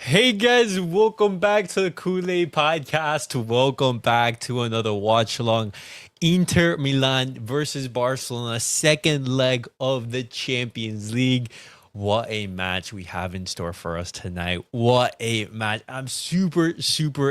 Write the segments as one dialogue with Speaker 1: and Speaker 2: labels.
Speaker 1: Hey guys, welcome back to the Kool-Aid Podcast. Welcome back to another watch along. Inter Milan versus Barcelona, second leg of the Champions League. What a match we have in store for us tonight. What a match. I'm super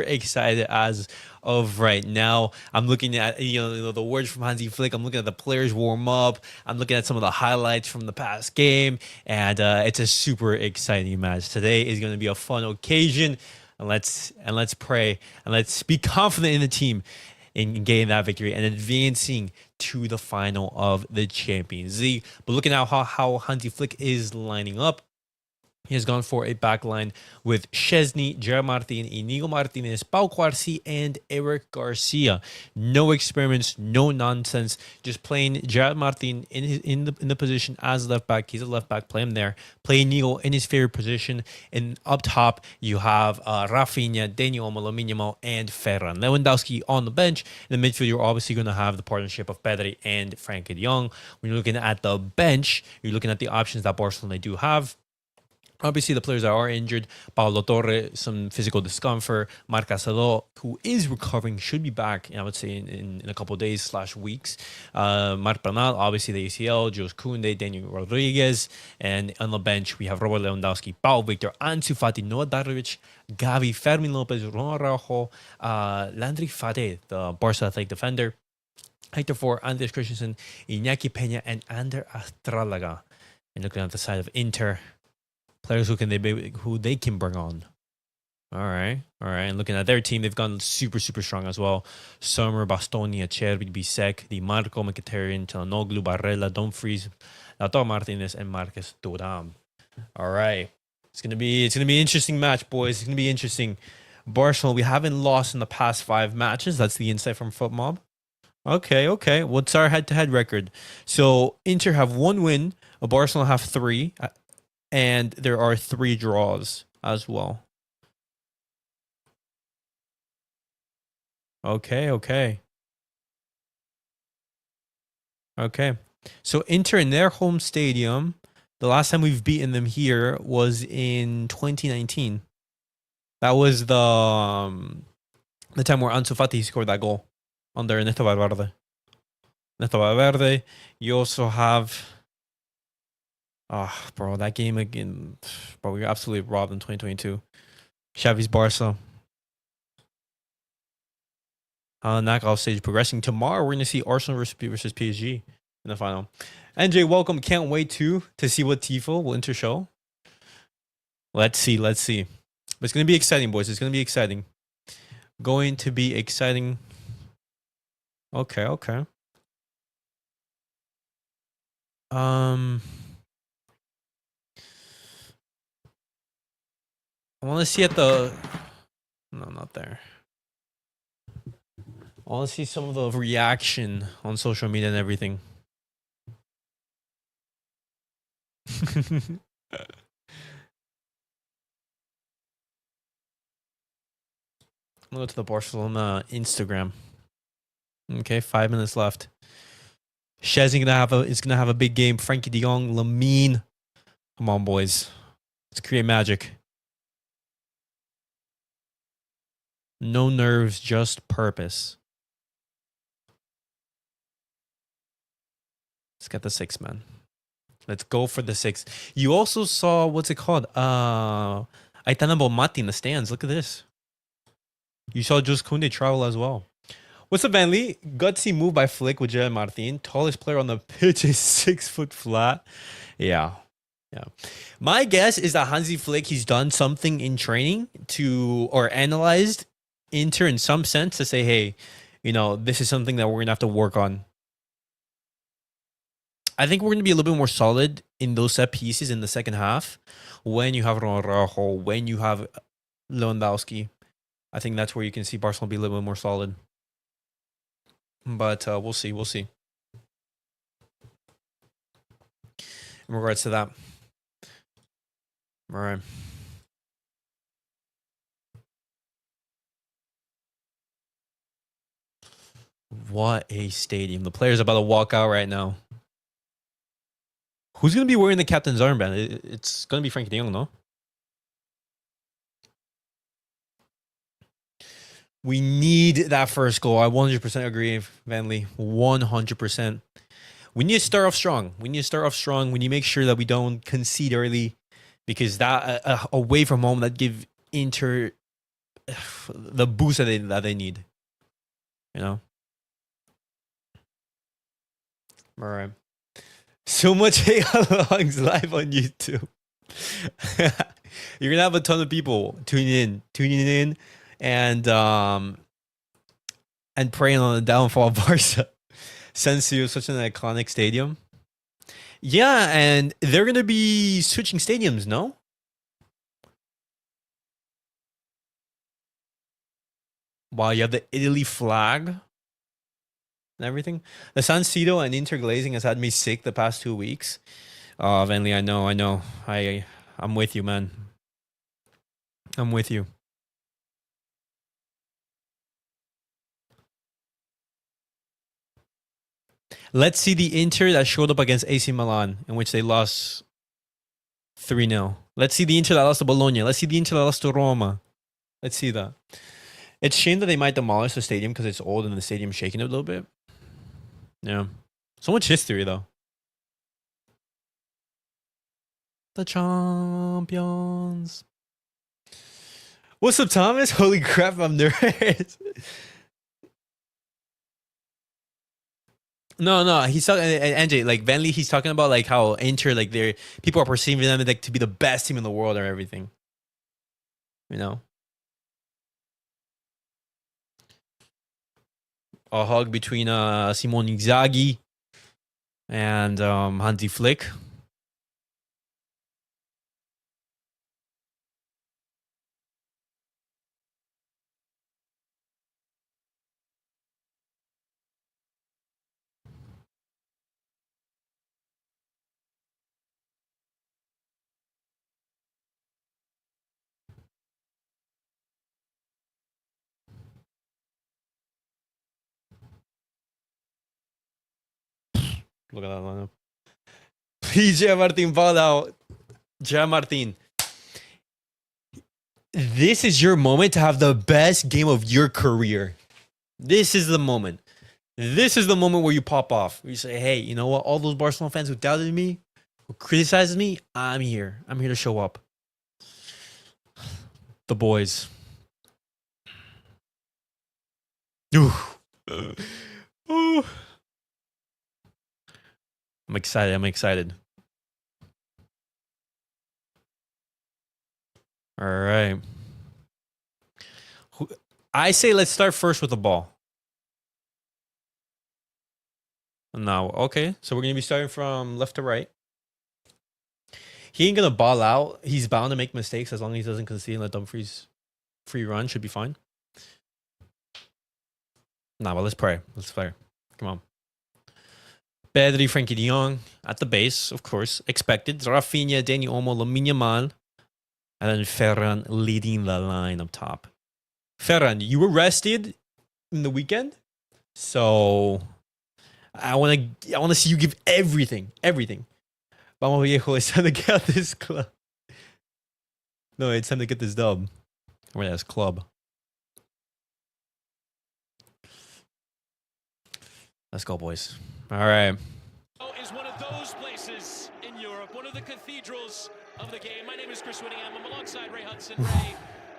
Speaker 1: excited as of right now. I'm looking at the words from Hansi Flick. I'm looking at the players warm up. I'm looking at some of the highlights from the past game, and it's a super exciting match. Today is going to be a fun occasion, and let's pray and let's be confident in the team in getting that victory and advancing to the final of the Champions League. But looking at how Hansi Flick is lining up, he has gone for a back line with Szczęsny, Gerard, Martín, Iñigo Martínez, Cubarsí, and Eric Garcia. No experiments, no nonsense. Just playing Gerard Martín in the position as left back. He's a left back. Play him there. Play Iñigo in his favorite position. And up top, you have Raphinha, Olmo, Lamine, Yamal, and Ferran. Lewandowski on the bench. In the midfield, you're obviously going to have the partnership of Pedri and Frenkie de Jong. When you're looking at the bench, you're looking at the options that Barcelona do have. Obviously, the players that are injured, Paulo Torre, some physical discomfort, Marc Asolo, who is recovering, should be back, I would say, in a couple of days / weeks. Marc Bernal, obviously the ACL, Jules Koundé, Daniel Rodriguez, and on the bench, we have Robert Lewandowski, Pau Victor, Ansu Fati, Noah Darovic, Gavi, Fermin Lopez, Ron Araujo, Landry Fade, the Barça athletic defender, Hector Ford, Andres Christensen, Iñaki Peña, and Ander Astralaga. And looking at the side of Inter, players who they can bring on. All right. And looking at their team, they've gone super strong as well. Sommer, Bastoni, Acerbi, Bisek, Di Marco, Mkhitaryan, Çalhanoğlu, Barella, Dumfries, Lautaro Martinez, and Marcus Thuram. All right. It's gonna be an interesting match, boys. It's gonna be interesting. Barcelona, we haven't lost in the past 5 matches. That's the insight from FootMob. Okay. What's our head-to-head record? So Inter have 1 win. Barcelona have 3. And there are 3 draws as well. Okay. So Inter in their home stadium, the last time we've beaten them here was in 2019. That was the time where Ansu Fati scored that goal under Neto Valverde. You also have... bro, that game again, bro, we got absolutely robbed in 2022. Xavi's Barça. Knockout stage progressing. Tomorrow, we're going to see Arsenal versus PSG in the final. NJ, welcome. Can't wait to see what Tifo will Inter show. Let's see. But it's going to be exciting, boys. It's going to be exciting. Okay. I want to see no, not there. I want to see some of the reaction on social media and everything. I'll go to the Barcelona Instagram. Okay, 5 minutes left. Szczęsny is gonna have a big game. Frenkie de Jong, Lamine. Come on, boys. Let's create magic. No nerves, just purpose. Let's get the 6, man. Let's go for the 6. You also saw, what's it called? Aitana Bonmati in the stands. Look at this. You saw Jules Koundé travel as well. What's up, Van Lee? Gutsy move by Flick with Gerard Martín. Tallest player on the pitch is 6 foot flat. Yeah. My guess is that Hansi Flick, he's done something in training or analyzed Inter in some sense to say, hey, this is something that we're going to have to work on. I think we're going to be a little bit more solid in those set pieces in the second half when you have Araujo, when you have Lewandowski. I think that's where you can see Barcelona be a little bit more solid. But we'll see. In regards to that. All right. What a stadium. The player's about to walk out right now. Who's going to be wearing the captain's armband? It's going to be Frenkie de Jong, no? We need that first goal. I 100% agree, Vanley. 100%. We need to start off strong. We need to make sure that we don't concede early, because that away from home, that give Inter the boost that they need. You know. All right. So much Along's live on YouTube. You're gonna have a ton of people tuning in, and praying on the downfall of Barça. Szczęsny is such an iconic stadium. Yeah, and they're gonna be switching stadiums, no? Wow, you have the Italy flag and everything. The San Siro and interglazing has had me sick the past 2 weeks. Vanley, I know. I'm with you, man. I'm with you. Let's see the Inter that showed up against AC Milan, in which they lost 3-0. Let's see the Inter that lost to Bologna. Let's see the Inter that lost to Roma. Let's see that. It's a shame that they might demolish the stadium because it's old and the stadium's shaking a little bit. Yeah. So much history, though. The champions. What's up, Thomas? Holy crap, I'm nervous. No, he's talking, NJ, like Vanley, he's talking about like how Inter, like people are perceiving them like to be the best team in the world or everything. You know? A hug between Simone Inzaghi and Hansi Flick. Look at that lineup. Please, Martín, ball out. Martín. This is your moment to have the best game of your career. This is the moment. This is the moment where you pop off. You say, hey, you know what? All those Barcelona fans who doubted me, who criticized me, I'm here. I'm here to show up. The boys. Ooh. Ooh. I'm excited. All right. I say let's start first with the ball. No, okay. So we're going to be starting from left to right. He ain't going to ball out. He's bound to make mistakes as long as he doesn't concede and let Dumfries free run. Should be fine. Nah, but let's pray. Let's play. Come on. Pedri, Frankie de Jong at the base, of course. Expected. Raphinha, Dani Olmo, Lamine Yamal. And then Ferran leading the line up top. Ferran, you were rested in the weekend. So I want to see you give everything. Vamos viejo, it's time to get out this club. No, it's time to get this dub. Or that's club. Let's go, boys. All right.
Speaker 2: Is one of those places in Europe, one of the cathedrals of the game. My name is Chris Whittingham. I'm alongside Ray Hudson. Ray,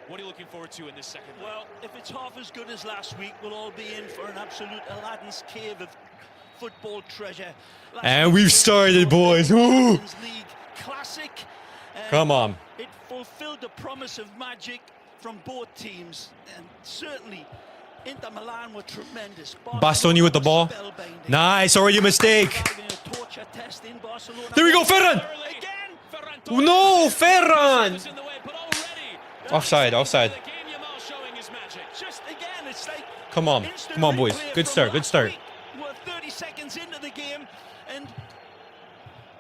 Speaker 2: what are you looking forward to in this second leg?
Speaker 3: Well, if it's half as good as last week, we'll all be in for an absolute Aladdin's cave of football treasure.
Speaker 1: And we've started, boys. Woo!
Speaker 3: League classic.
Speaker 1: Come on.
Speaker 3: It fulfilled the promise of magic from both teams, and certainly Inter Milan were tremendous.
Speaker 1: Bastoni with the ball. Nice, already a mistake. There we go, Ferran. No, Ferran. Offside. Come on, boys. Good start.
Speaker 3: We're 30 seconds into the game, and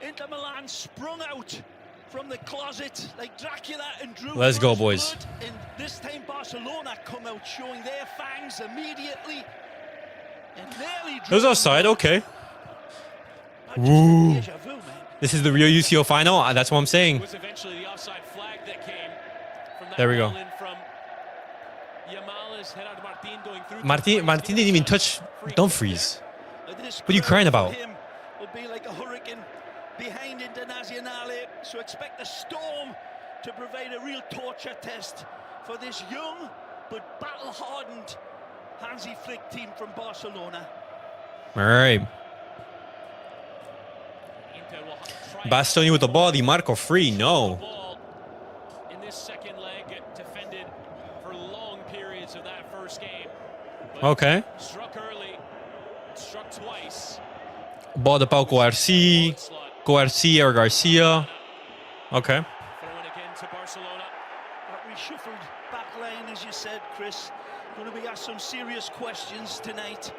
Speaker 3: Inter Milan sprung out from the closet like Dracula and drew.
Speaker 1: Let's go, boys.
Speaker 3: Blood, and this time Barcelona come out showing their fangs immediately. And nearly
Speaker 1: it was offside, okay. Woo. This is the real UCL final. That's what I'm saying.
Speaker 2: Was eventually the offside flag that came from that
Speaker 1: there we go.
Speaker 2: From Yamal is head out to Martín.
Speaker 1: Martín didn't even touch Dumfries. What are you crying about?
Speaker 3: Will be like a hurricane behind Internazionale, so expect a storm to provide a real torture test for this young but battle-hardened Hansi Flick team from Barcelona.
Speaker 1: All right. Bastoni with the ball. Di Marco free. No.
Speaker 2: In this second leg, defended for long periods of that first game.
Speaker 1: Okay.
Speaker 2: Struck early, struck twice.
Speaker 1: Ball to Pau Cubarsí. Cubarsí or Garcia. Okay.
Speaker 2: Throw in again to Barcelona.
Speaker 3: That reshuffled back line, as you said, Chris, going to be asked some serious questions tonight.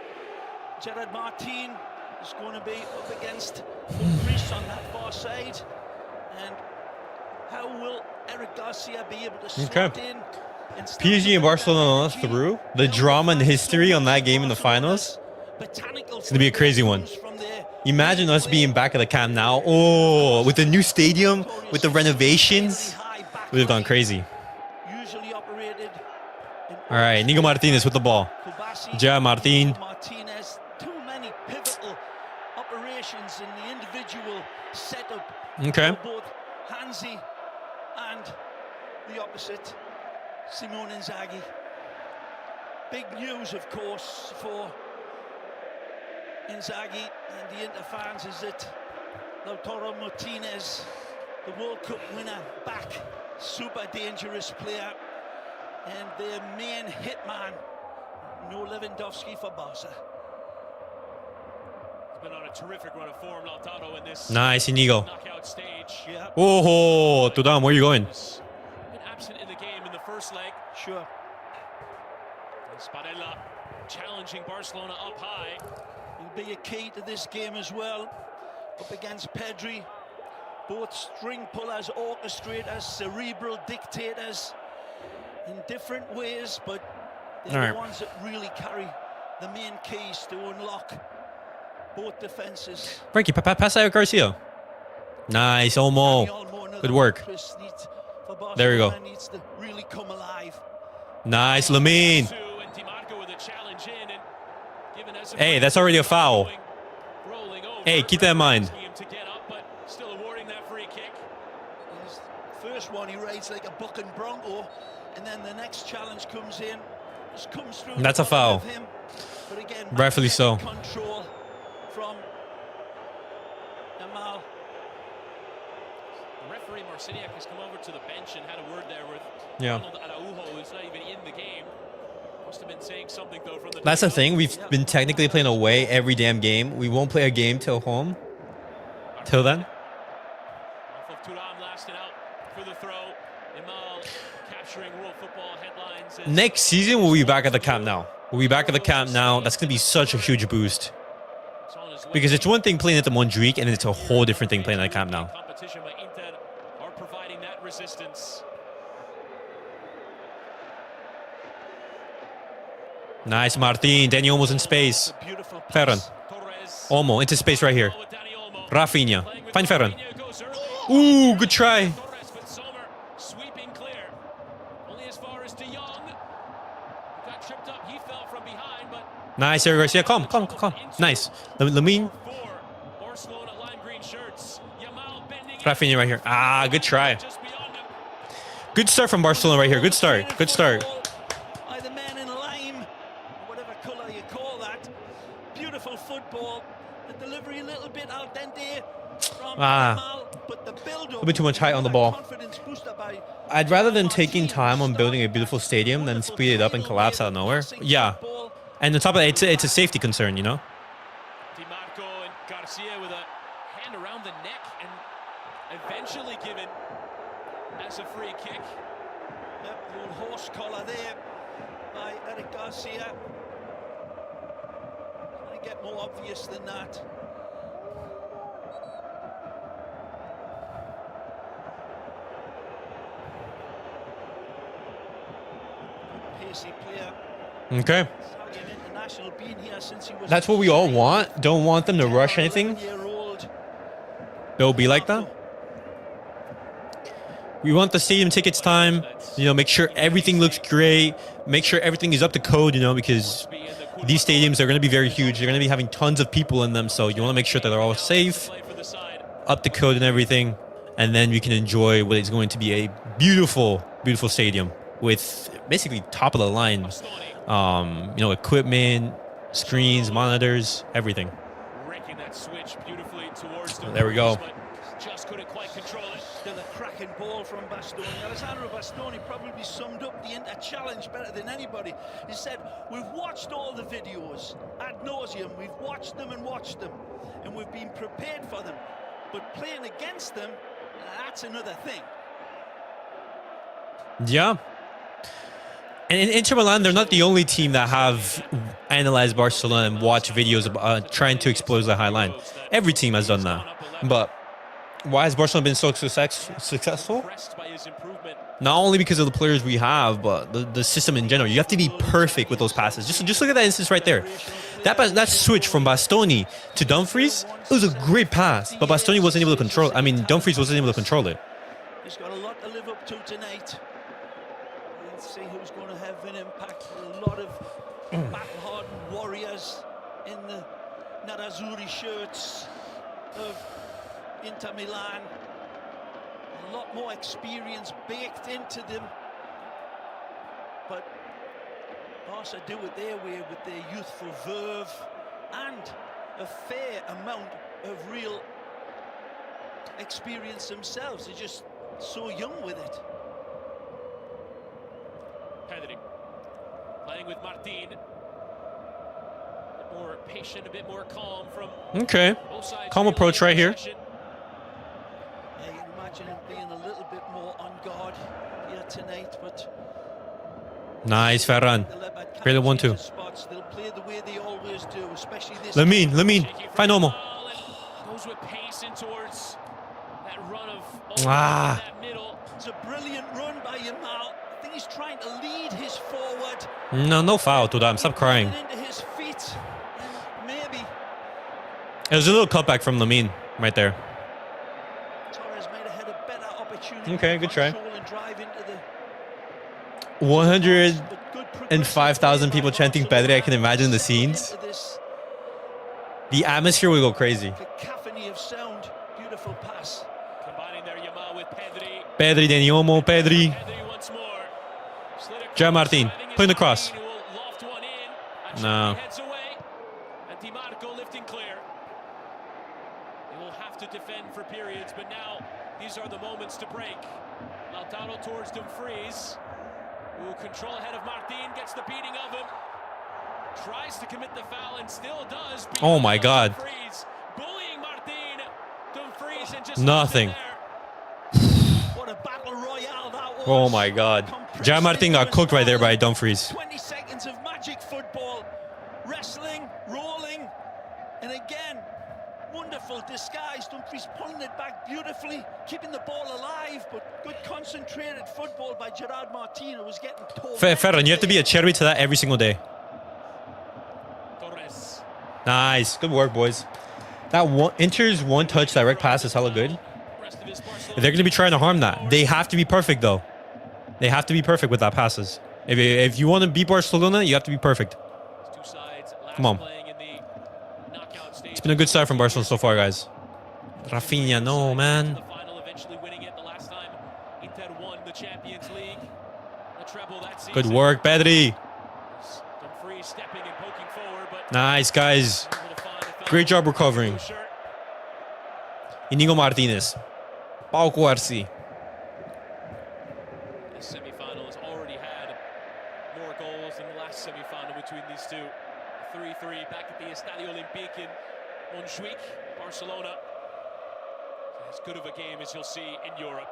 Speaker 3: Gerard Martín is going to be up against Chris on that far side. And how will Eric Garcia be able to slot in?
Speaker 1: PSG and Barcelona through. The drama and history on that game in the finals. It's going to be a crazy one. Imagine us being back at the Camp Nou. Oh, with the new stadium, with the renovations. We've gone crazy. All right, Iñigo Martínez with the ball. Gerard Martín.
Speaker 3: Too many pivotal operations in the individual setup.
Speaker 1: Okay.
Speaker 3: For both Hansi and the opposite, Simone Inzaghi. Big news, of course, for Inzaghi and the Inter fans is that Lautaro Martinez, the World Cup winner, back, super dangerous player, and their main hitman, no Lewandowski for Barça.
Speaker 2: He's been on a terrific run of form, Lautaro, in this
Speaker 1: Nice, Iñigo.
Speaker 2: knockout stage.
Speaker 3: Yeah.
Speaker 1: Oh, Tudam, where are you going?
Speaker 2: Been absent in the game in the first leg.
Speaker 3: Sure.
Speaker 2: Spadella challenging Barcelona up high.
Speaker 3: Will be a key to this game as well. Up against Pedri. Both string pullers, orchestrators, cerebral dictators in different ways, but they're the ones that really carry the main keys to unlock both defenses.
Speaker 1: Frankie, pass out Garcia. Nice, Olmo. Good work. There you go.
Speaker 3: Needs to really come alive.
Speaker 1: Nice, Lamine. Hey, that's already a foul. Hey, keep that in mind.
Speaker 3: His first one, he rides like a bucking bronco, and then the next challenge comes in, just comes through.
Speaker 1: That's a foul.
Speaker 3: But again,
Speaker 1: Rightfully so.
Speaker 3: Control from Yamal.
Speaker 2: The referee Marciniak has come over to the bench and had a word there with Ronald Araujo, who's not even in the game. Must have been saying something though from the
Speaker 1: That's the thing. We've been technically playing away every damn game. We won't play a game till home. Till then.
Speaker 2: Off of Thuram lasting out for the throw. Yamal capturing World Football headlines.
Speaker 1: Next season, we'll be back at the Camp Nou. We'll be back at the Camp Nou. That's going to be such a huge boost. Because it's one thing playing at the Montjuic, and it's a whole different thing playing at the Camp Nou.
Speaker 2: Competition by Inter are providing that resistance.
Speaker 1: Nice, Martín. Danny Olmo's in space. Ferran. Olmo into space right here. Raphinha. Find Ferran. Ooh, good try.
Speaker 2: Sweeping clear. Only as far as De Jong. Got tripped up. He fell from behind, but
Speaker 1: nice, Eric Garcia. Come. Nice. Lamine.
Speaker 2: Barcelona lime green shirts. Yamal bending.
Speaker 1: Raphinha right here. Ah, good try. Good start from Barcelona right here. Good start. Good start.
Speaker 3: By the man in lime, whatever colour you call that. Beautiful football. The delivery a little bit al dente from Yamal, but the build up
Speaker 1: A bit too much height on the ball. I'd rather than taking time on building a beautiful stadium than speed it up and collapse out of nowhere. Yeah. And on top of it, it's a safety concern, you know?
Speaker 2: Di Marco and Garcia with a hand around the neck and eventually given as a free kick.
Speaker 3: Yep, the old horse collar there by Eric Garcia. Can it get more obvious than that? Pacey player.
Speaker 1: Okay. That's what we all want. Don't want them to rush anything. They'll be like that. We want the stadium tickets time. You know, make sure everything looks great. Make sure everything is up to code, you know, because these stadiums are going to be very huge. They're going to be having tons of people in them. So you want to make sure that they're all safe, up to code and everything. And then we can enjoy what is going to be a beautiful, beautiful stadium with basically top of the line, you know, equipment, screens, monitors, everything. There we go.
Speaker 3: Just couldn't quite control it. Still a cracking ball from Bastoni. Alessandro Bastoni probably summed up the Inter challenge better than anybody. He said, we've watched all the videos ad nauseum. We've watched them, and we've been prepared for them. But playing against them, that's another thing.
Speaker 1: Yeah. And in Inter Milan, they're not the only team that have analyzed Barcelona and watched videos about trying to expose the high line. Every team has done that. But why has Barcelona been so successful? Not only because of the players we have, but the system in general. You have to be perfect with those passes. Just look at that instance right there. That switch from Bastoni to Dumfries, it was a great pass, but Bastoni wasn't able to control it. I mean, Dumfries wasn't able to control it.
Speaker 3: He's got a lot to live up to tonight. Let's see who's going to have an impact. A lot of battle-hardened warriors in the Nerazzurri shirts of Inter Milan. A lot more experience baked into them. But Barça do it their way with their youthful verve and a fair amount of real experience themselves. They're just so young with it.
Speaker 2: Pedri playing with Martín. A bit more patient, a bit more calm from
Speaker 1: Okay. Calm approach right here.
Speaker 3: Yeah, you can imagine him being a little bit more on guard here tonight, but
Speaker 1: Nice, Ferran. Great 1-2.
Speaker 3: they'll play the way they always do, especially this.
Speaker 1: Lamine. Find Olmo.
Speaker 2: Goes with pace in towards that run of
Speaker 1: Ah.
Speaker 2: that middle.
Speaker 3: It's a brilliant run by Yamal. I think he's trying to lead his forward.
Speaker 1: No foul to them. Stop crying.
Speaker 3: Into his feet, and maybe
Speaker 1: It was a little cutback from Lamine right there.
Speaker 3: Torres might have had a better opportunity.
Speaker 1: Okay, good try.
Speaker 3: Control and drive into the
Speaker 1: 105,000 people chanting Pedri. I can imagine the scenes. The atmosphere will go crazy.
Speaker 3: Cacophony of sound. Beautiful pass.
Speaker 2: Combining there Yamal with Pedri.
Speaker 1: Pedri, then Olmo, Pedri.
Speaker 2: Pedri once more.
Speaker 1: Gerard Martín, putting the cross. No.
Speaker 2: Heads away. And Di Marco lifting clear. They will have to defend for periods, but now these are the moments to break. Lautaro towards Dumfries. Who control ahead of Martín, gets the beating of him. Tries to commit the foul and still does.
Speaker 1: Oh my God.
Speaker 2: Dumfries, bullying Martín. Dumfries and just
Speaker 1: Nothing.
Speaker 3: What a battle royale that was.
Speaker 1: Oh my God. Gerard Martín got cooked right there by Dumfries.
Speaker 3: 20 seconds of magic football. Wrestling, rolling, and again, wonderful disguise. Dumfries pulling it back beautifully, keeping the ball alive, but good concentrated football by Gerard Martín, who was getting told.
Speaker 1: Ferran, you have to be a cherry to that every single day.
Speaker 2: Torres.
Speaker 1: Nice. Good work, boys. That Inter's one-touch direct pass is hella good.
Speaker 2: Rest of his
Speaker 1: If
Speaker 2: Barcelona.
Speaker 1: they're going to be trying to harm that, they have to be perfect, though. They have to be perfect with that passes. If you want to beat Barcelona, you have to be perfect.
Speaker 2: Two sides last
Speaker 1: Come on.
Speaker 2: playing in the knockout stage.
Speaker 1: It's been a good start from Barcelona so far, guys. Raphinha, no, man.
Speaker 2: The final, eventually winning it the last time Inter won the Champions League. A treble that season.
Speaker 1: Good work, Pedri.
Speaker 2: Dumfries stepping and poking forward, but
Speaker 1: Nice, guys.
Speaker 2: able to find the fella.
Speaker 1: Great job recovering.
Speaker 2: Blue shirt.
Speaker 1: Iñigo Martínez. Cubarsí.
Speaker 2: This semifinal has already had more goals than the last semifinal between these two. 3-3 back at the Estadio Olímpic in Montjuic, Barcelona. As good of a game as you'll see in Europe.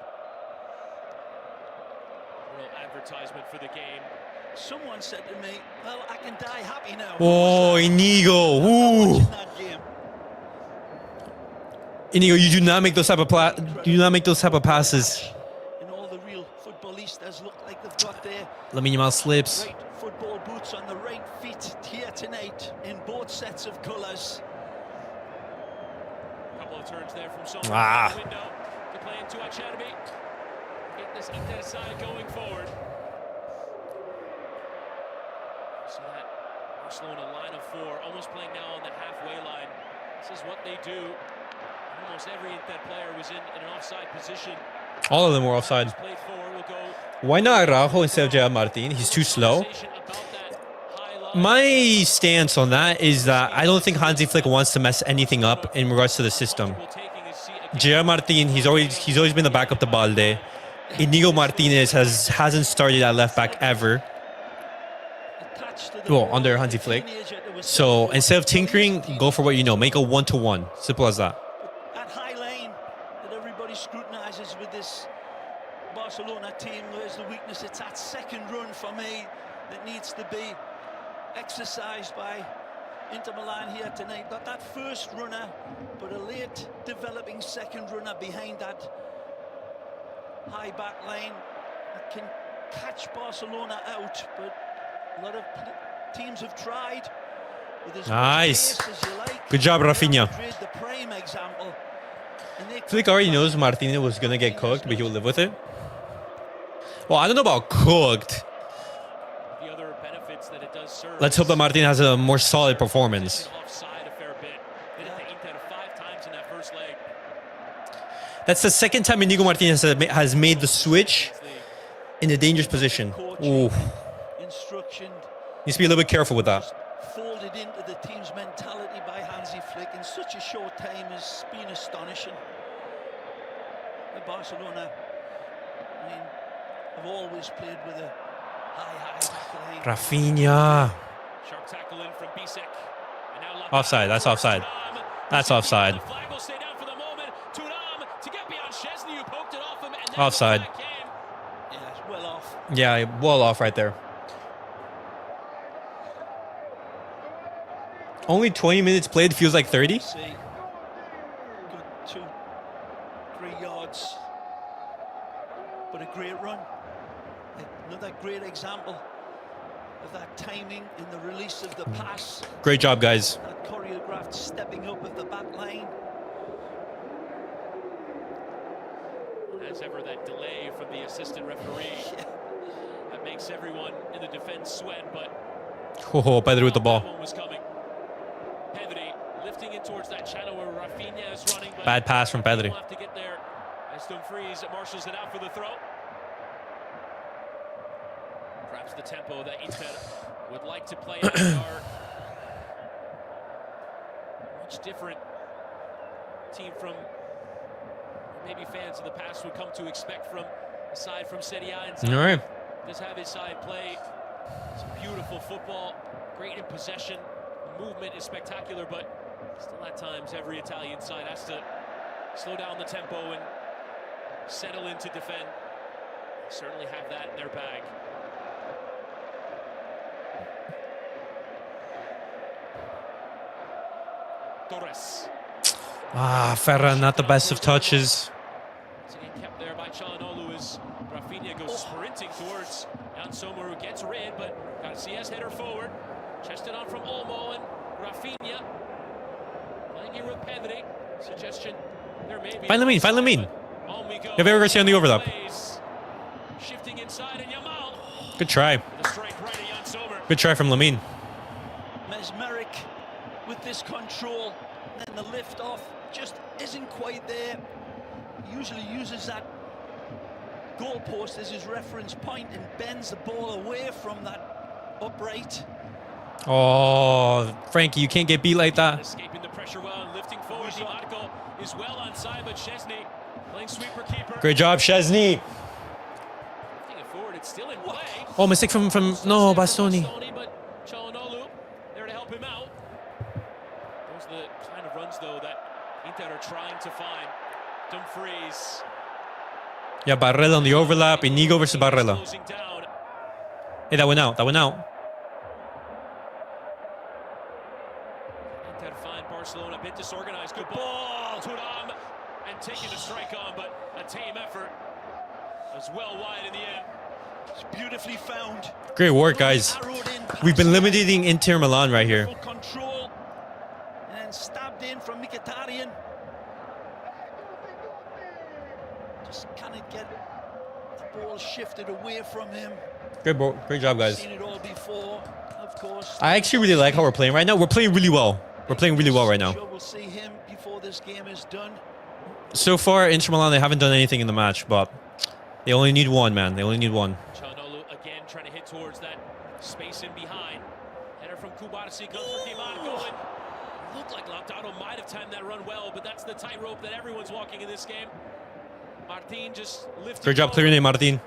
Speaker 2: Real advertisement for the game.
Speaker 3: Someone said to me, well, I can die happy now.
Speaker 1: Oh, Iñigo. Ooh.
Speaker 3: Watching that game.
Speaker 1: Iñigo, you do not make those type of passes.
Speaker 3: And all the real footballistas look like they've got their
Speaker 1: Lamine Yamal slips.
Speaker 3: right football boots on the right feet here tonight in both sets of colours.
Speaker 2: A couple of turns there from Son.
Speaker 1: Ah.
Speaker 2: Window to play into Academy. get this Inter side going forward. So that Barcelona line of four, almost playing now on the halfway line. This is what they do. Almost every Inter player was in an offside position.
Speaker 1: All of them were offside. Why not Araujo instead of Gerard Martín? He's too slow. My stance on that is that I don't think Hansi Flick wants to mess anything up in regards to the system. Gerard Martín, he's always been the backup to Balde. Iñigo Martinez hasn't started at left back ever. Well, under Hansi Flick. So instead of tinkering, go for what you know. Make a 1-to-1. Simple as that.
Speaker 3: That high lane that everybody scrutinises with this Barcelona team, where's the weakness? It's that second run for me that needs to be exercised by Inter Milan here tonight. Not that first runner, but a late developing second runner behind that high back lane that can catch Barcelona out, but a lot of teams have tried.
Speaker 1: Nice. Good job, Raphinha. Flick already knows Martinez was going to get cooked, but he'll live with it. Well, I don't know about cooked. Let's hope that Martin has a more solid performance. That's the second time Iñigo Martinez has made the switch in a dangerous position. Ooh. Needs to be a little bit careful with that.
Speaker 3: Folded into the team's mentality by Hansi Flick in such a short time has been astonishing. The Barcelona, I mean, have always played with a high back line.
Speaker 1: Raphinha.
Speaker 2: Sharp tackle in from Bisek.
Speaker 1: Offside. That's offside. That's offside.
Speaker 2: The flag will stay down for the moment. Thuram to get beyond Szczęsny, who poked it off him, and
Speaker 1: offside.
Speaker 3: Yeah, it's well off.
Speaker 1: Yeah, well off right there. Only 20 minutes played feels like 30.
Speaker 3: Good 2-3 yards, but a great run. Another great example of that timing in the release of the pass.
Speaker 1: Great job, guys.
Speaker 3: That choreographed stepping up of the back line.
Speaker 2: As ever, that delay from the assistant referee that makes everyone in the defense sweat, but
Speaker 1: Oh, Pedri with the ball.
Speaker 2: that one was coming. Pedri lifting it towards that channel where Raphinha is running.
Speaker 1: Bad pass from Pedri.
Speaker 2: Have to get there as Dumfries marshals it out for the throw. Perhaps the tempo that Inter would like to play at are much different team from maybe fans of the past would come to expect from aside from Serie A. And
Speaker 1: All right.
Speaker 2: does have his side play. It's beautiful football, great in possession. Movement is spectacular, but still at times every Italian side has to slow down the tempo and settle in to defend. They certainly have that in their bag. Torres.
Speaker 1: Ferran, not the best of touches.
Speaker 2: Getting kept there by Çalhanoğlu as Raphinha goes sprinting towards Sommer, who gets rid, but Garcia's header forward. Chested on from Olmo and Raphinha. Playing here with Pedri. Suggestion there may be.
Speaker 1: Find Lamine, find Lamine.
Speaker 2: On we go.
Speaker 1: Have ever Garcia on the overlap?
Speaker 2: Shifting inside and Yamal.
Speaker 1: Good try. Good try from Lamine.
Speaker 3: Mesmeric with this control, and the lift off just isn't quite there. He usually uses that goalpost as his reference point and bends the ball away from that upright.
Speaker 1: Oh, Frankie, you can't get beat like that.
Speaker 2: Escaping the pressure well and lifting forward. Di Marco is well onside, but Szczęsny playing sweeper keeper.
Speaker 1: Great job, Szczęsny.
Speaker 2: Lifting it forward, it's still in play.
Speaker 1: Oh, mistake from no, Bastoni.
Speaker 2: But Çalhanoğlu there to help him out. Those are the kind of runs though that Inter are trying to find. Dumfries.
Speaker 1: Yeah, Barrella on the overlap. Iñigo versus Barrella. Hey, that went out. That went out.
Speaker 2: Inter find Barcelona a bit disorganized. Good ball. Thuram and taking the strike on, but a tame effort. Was well wide in the end.
Speaker 3: It's beautifully found.
Speaker 1: Great work, guys. We've been limiting Inter Milan right here.
Speaker 3: Control and then stabbed in from Mkhitaryan. Just cannot get ball shifted away from him.
Speaker 1: Great job, guys.
Speaker 3: Seen it all before, of course.
Speaker 1: I actually really like how we're playing right now. We're playing really well. We're playing really well right now.
Speaker 3: Sure we'll see him before this game is done.
Speaker 1: So far, Inter Milan, they haven't done anything in the match, but they only need one, man. They only need one.
Speaker 2: Çalhanoğlu again trying to hit towards that space in behind. Header from Cubarsí comes for Iñigo, and looked like Lautaro might have timed that run well, but that's the tightrope that everyone's walking in this game. Martín just lifted.
Speaker 1: Great job clearing it, Martín.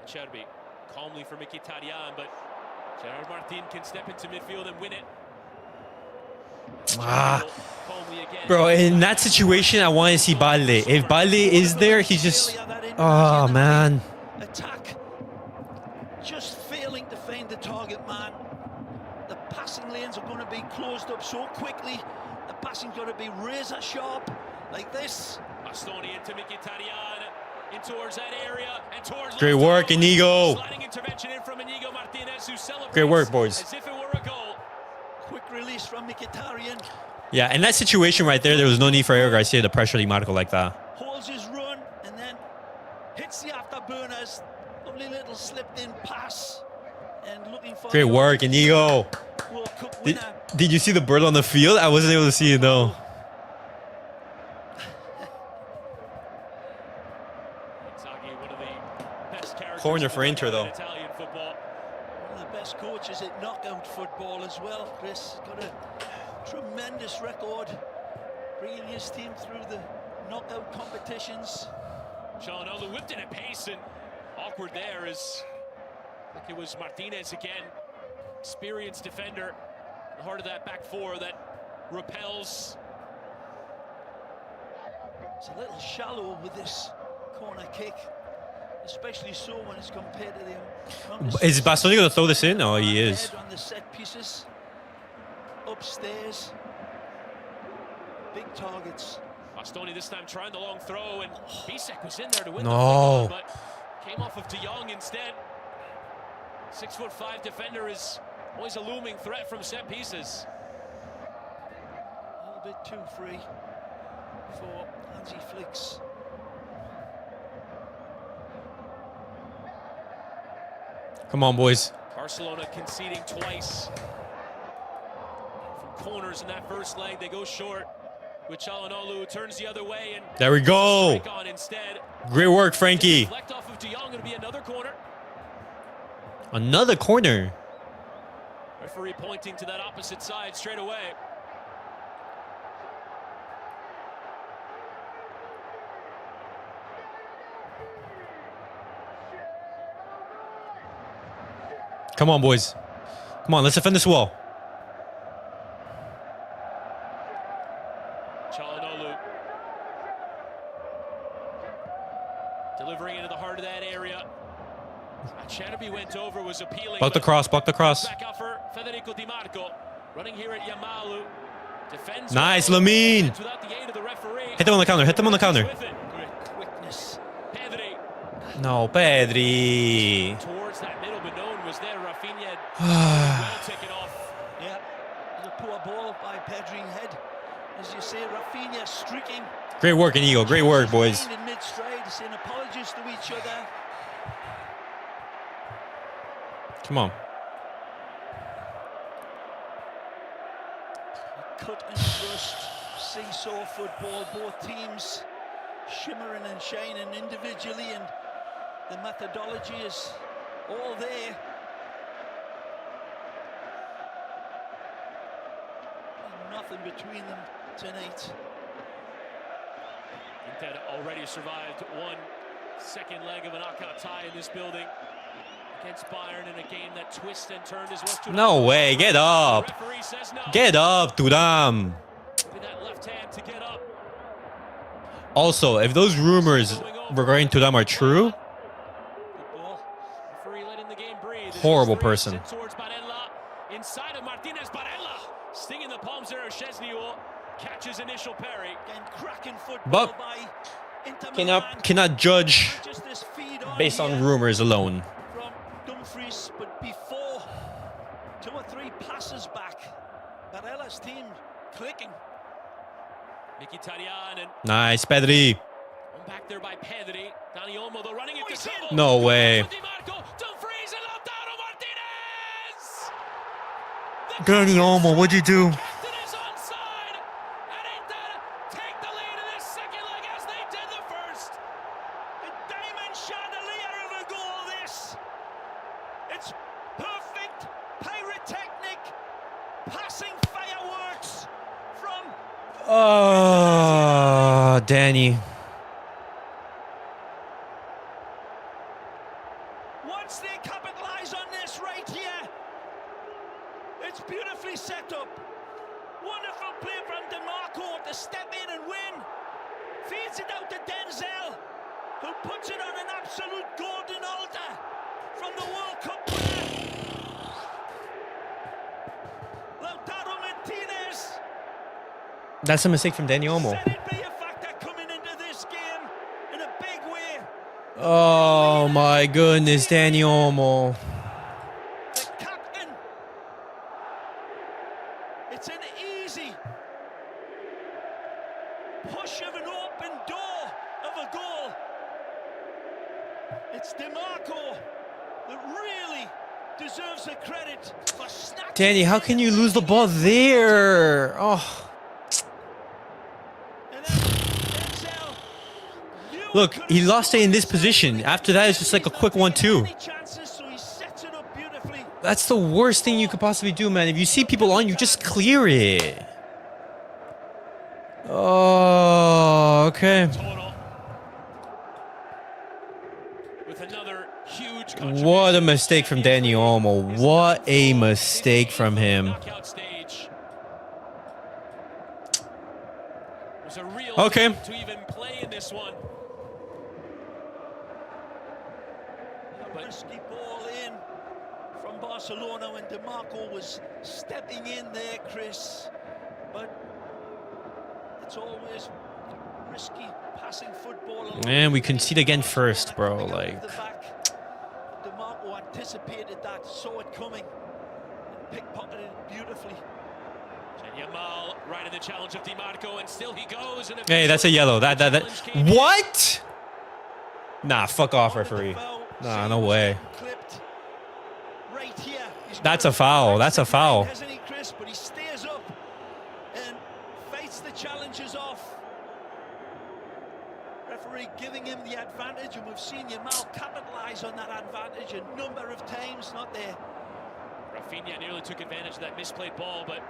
Speaker 2: Cherby calmly for Mkhitaryan, but Gerard Martín can step into midfield and win it.
Speaker 1: Bro, in that situation, I want to see Balde. If Balde is there, he's just... Oh, man.
Speaker 3: Attack. Just failing to find the target man. The passing lanes are going to be closed up so quickly. The passing's got to be razor sharp, like this.
Speaker 2: Bastoni into Mkhitaryan, in towards that area, and towards...
Speaker 1: Great work, Iñigo.
Speaker 2: Sliding intervention in from Iñigo Martínez, who celebrates
Speaker 1: Great work, boys.
Speaker 2: as if it were a goal.
Speaker 3: Quick release from Mkhitaryan.
Speaker 1: Yeah, in that situation right there, there was no need for Eric Garcia to pressure Iñigo like that.
Speaker 3: Holds his run and then hits the afterburners. Lovely little slipped-in pass. And looking for...
Speaker 1: Great work, Iñigo.
Speaker 3: World Cup winner.
Speaker 1: Did you see the bird on the field? I wasn't able to see it, though. Corner for Inter, though.
Speaker 2: Italian football.
Speaker 3: One of the best coaches at knockout football as well. Chris got a tremendous record bringing his team through the knockout competitions.
Speaker 2: Çalhanoğlu whipped it at pace, and awkward there as I think it was Martinez again. Experienced defender, the heart of that back four that repels.
Speaker 3: It's a little shallow with this corner kick, especially so when it's compared to the...
Speaker 1: Is Bastoni going to throw this in? Oh, he is.
Speaker 3: On the set pieces, upstairs, big targets.
Speaker 2: Bastoni this time trying the long throw, and Bisek was in there to win
Speaker 1: No.
Speaker 2: the but came off of Jong instead. 6'5" defender is always a looming threat from set pieces.
Speaker 3: A little bit too free for Hansi Flick's.
Speaker 1: Come on, boys.
Speaker 2: Barcelona conceding twice from corners in that first leg. They go short with Çalhanoğlu, turns the other way, and
Speaker 1: there we go.
Speaker 2: on instead.
Speaker 1: Great work, Frankie.
Speaker 2: Deflect off of Jong, going to be another corner.
Speaker 1: Another corner.
Speaker 2: Referee pointing to that opposite side straight away.
Speaker 1: Come on, boys. Come on, let's defend this wall.
Speaker 2: Çalhanoğlu delivering into the heart of that area. Cherby went over, was appealing.
Speaker 1: Block the cross, block the cross.
Speaker 2: Back out for Federico Di Marco. Running here at Yamal. Defends
Speaker 1: Nice, Lamine.
Speaker 2: without the aid of the referee.
Speaker 1: Hit them on the counter, hit them on the counter.
Speaker 2: With it.
Speaker 3: Great quickness.
Speaker 2: Pedri
Speaker 1: No, Pedri.
Speaker 2: towards that middle, but no one was there. Raphinha well taken off.
Speaker 3: Yeah, the poor ball by Pedri head. As you say, Raphinha streaking.
Speaker 1: Great work, Iñigo. Great work, boys.
Speaker 3: In mid-stride, saying apologies to each other.
Speaker 1: Come on.
Speaker 3: Cut and thrust, seesaw football, both teams shimmering and shining individually, and the methodology is all there. And nothing between them tonight.
Speaker 2: Inter already survived one second leg of a knockout tie in this building against Bayern in a game that twists and turned as well.
Speaker 1: No way. Get up.
Speaker 2: Referee says no.
Speaker 1: Get up, Turam.
Speaker 2: With that left hand to get up.
Speaker 1: Also, if those rumors regarding Turam are true,
Speaker 3: Good ball.
Speaker 2: Referee letting the game breathe.
Speaker 1: Horrible person.
Speaker 2: Towards Barella. Inside of Martinez. Barella stinging the palms there of Szczęsny, who catches initial parry.
Speaker 3: Again, cracking football
Speaker 1: But
Speaker 3: by Inter Milan.
Speaker 1: cannot judge
Speaker 3: Just this feed on
Speaker 1: based on
Speaker 3: here
Speaker 1: rumors alone.
Speaker 3: from Dumfries, but before 2 or 3 passes back, Barella's team clicking.
Speaker 2: Mkhitaryan and
Speaker 1: Nice, Pedri.
Speaker 2: blocked there by Pedri. Dani Olmo, though, running into trouble.
Speaker 1: No way.
Speaker 2: Dumfries and Lautaro Martinez.
Speaker 1: Dani Olmo, what'd you do?
Speaker 2: Captain is onside, and Inter take the lead in this second leg as they did the first.
Speaker 3: A diamond chandelier of a goal, this. It's perfect pyrotechnic passing fireworks from
Speaker 1: Oh, Danny.
Speaker 3: once they capitalize on this right here. It's beautifully set up. Wonderful play from DeMarco to step in and win. Feeds it out to Denzel, who puts it on an absolute golden altar from the World Cup winner. Lautaro Martinez.
Speaker 1: That's a mistake from Dani Olmo.
Speaker 3: Said it'd be a factor coming into this game in a big way.
Speaker 1: Oh my goodness, Dani Olmo.
Speaker 3: The captain. It's an easy push of an open door of a goal. It's DeMarco that really deserves the credit for snatching.
Speaker 1: Danny, how can you lose the ball there? Oh.
Speaker 3: And then Denzel,
Speaker 1: Look, he lost it in this position. After that, it's just like a quick 1-2.
Speaker 3: any chances, so he sets it up beautifully.
Speaker 1: That's the worst thing you could possibly do, man. If you see people on you, just clear it. Oh, okay.
Speaker 2: Total. With another huge
Speaker 1: What a mistake from Dani Olmo. What a mistake from him.
Speaker 2: knockout stage. It was a real
Speaker 1: Okay.
Speaker 2: attempt to even play in this one.
Speaker 3: A risky ball in from Barcelona when DeMarco was stepping in there, Chris. But it's always risky passing football.
Speaker 1: Man, we concede again first, bro.
Speaker 3: Coming out of
Speaker 1: Like,
Speaker 3: the back. DeMarco anticipated that, saw it coming, and pickpocketed it beautifully.
Speaker 2: And Yamal right in the challenge of DiMarco, and still he goes. And
Speaker 1: hey, that's a yellow. That.
Speaker 2: challenge came in.
Speaker 1: What? Nah, fuck off,
Speaker 3: Over the
Speaker 1: referee.
Speaker 3: foul,
Speaker 1: Nah, no
Speaker 3: Seamus
Speaker 1: way.
Speaker 3: getting clipped right here. He's
Speaker 1: That's
Speaker 3: got
Speaker 1: a foul. That's a
Speaker 3: right
Speaker 1: foul.
Speaker 3: hasn't he, Chris? But he stays up and fights the challenges off. Referee giving him the advantage, and we've seen Yamal capitalise on that advantage a number of times. Not there.
Speaker 2: Raphinha nearly took advantage of that misplayed ball, but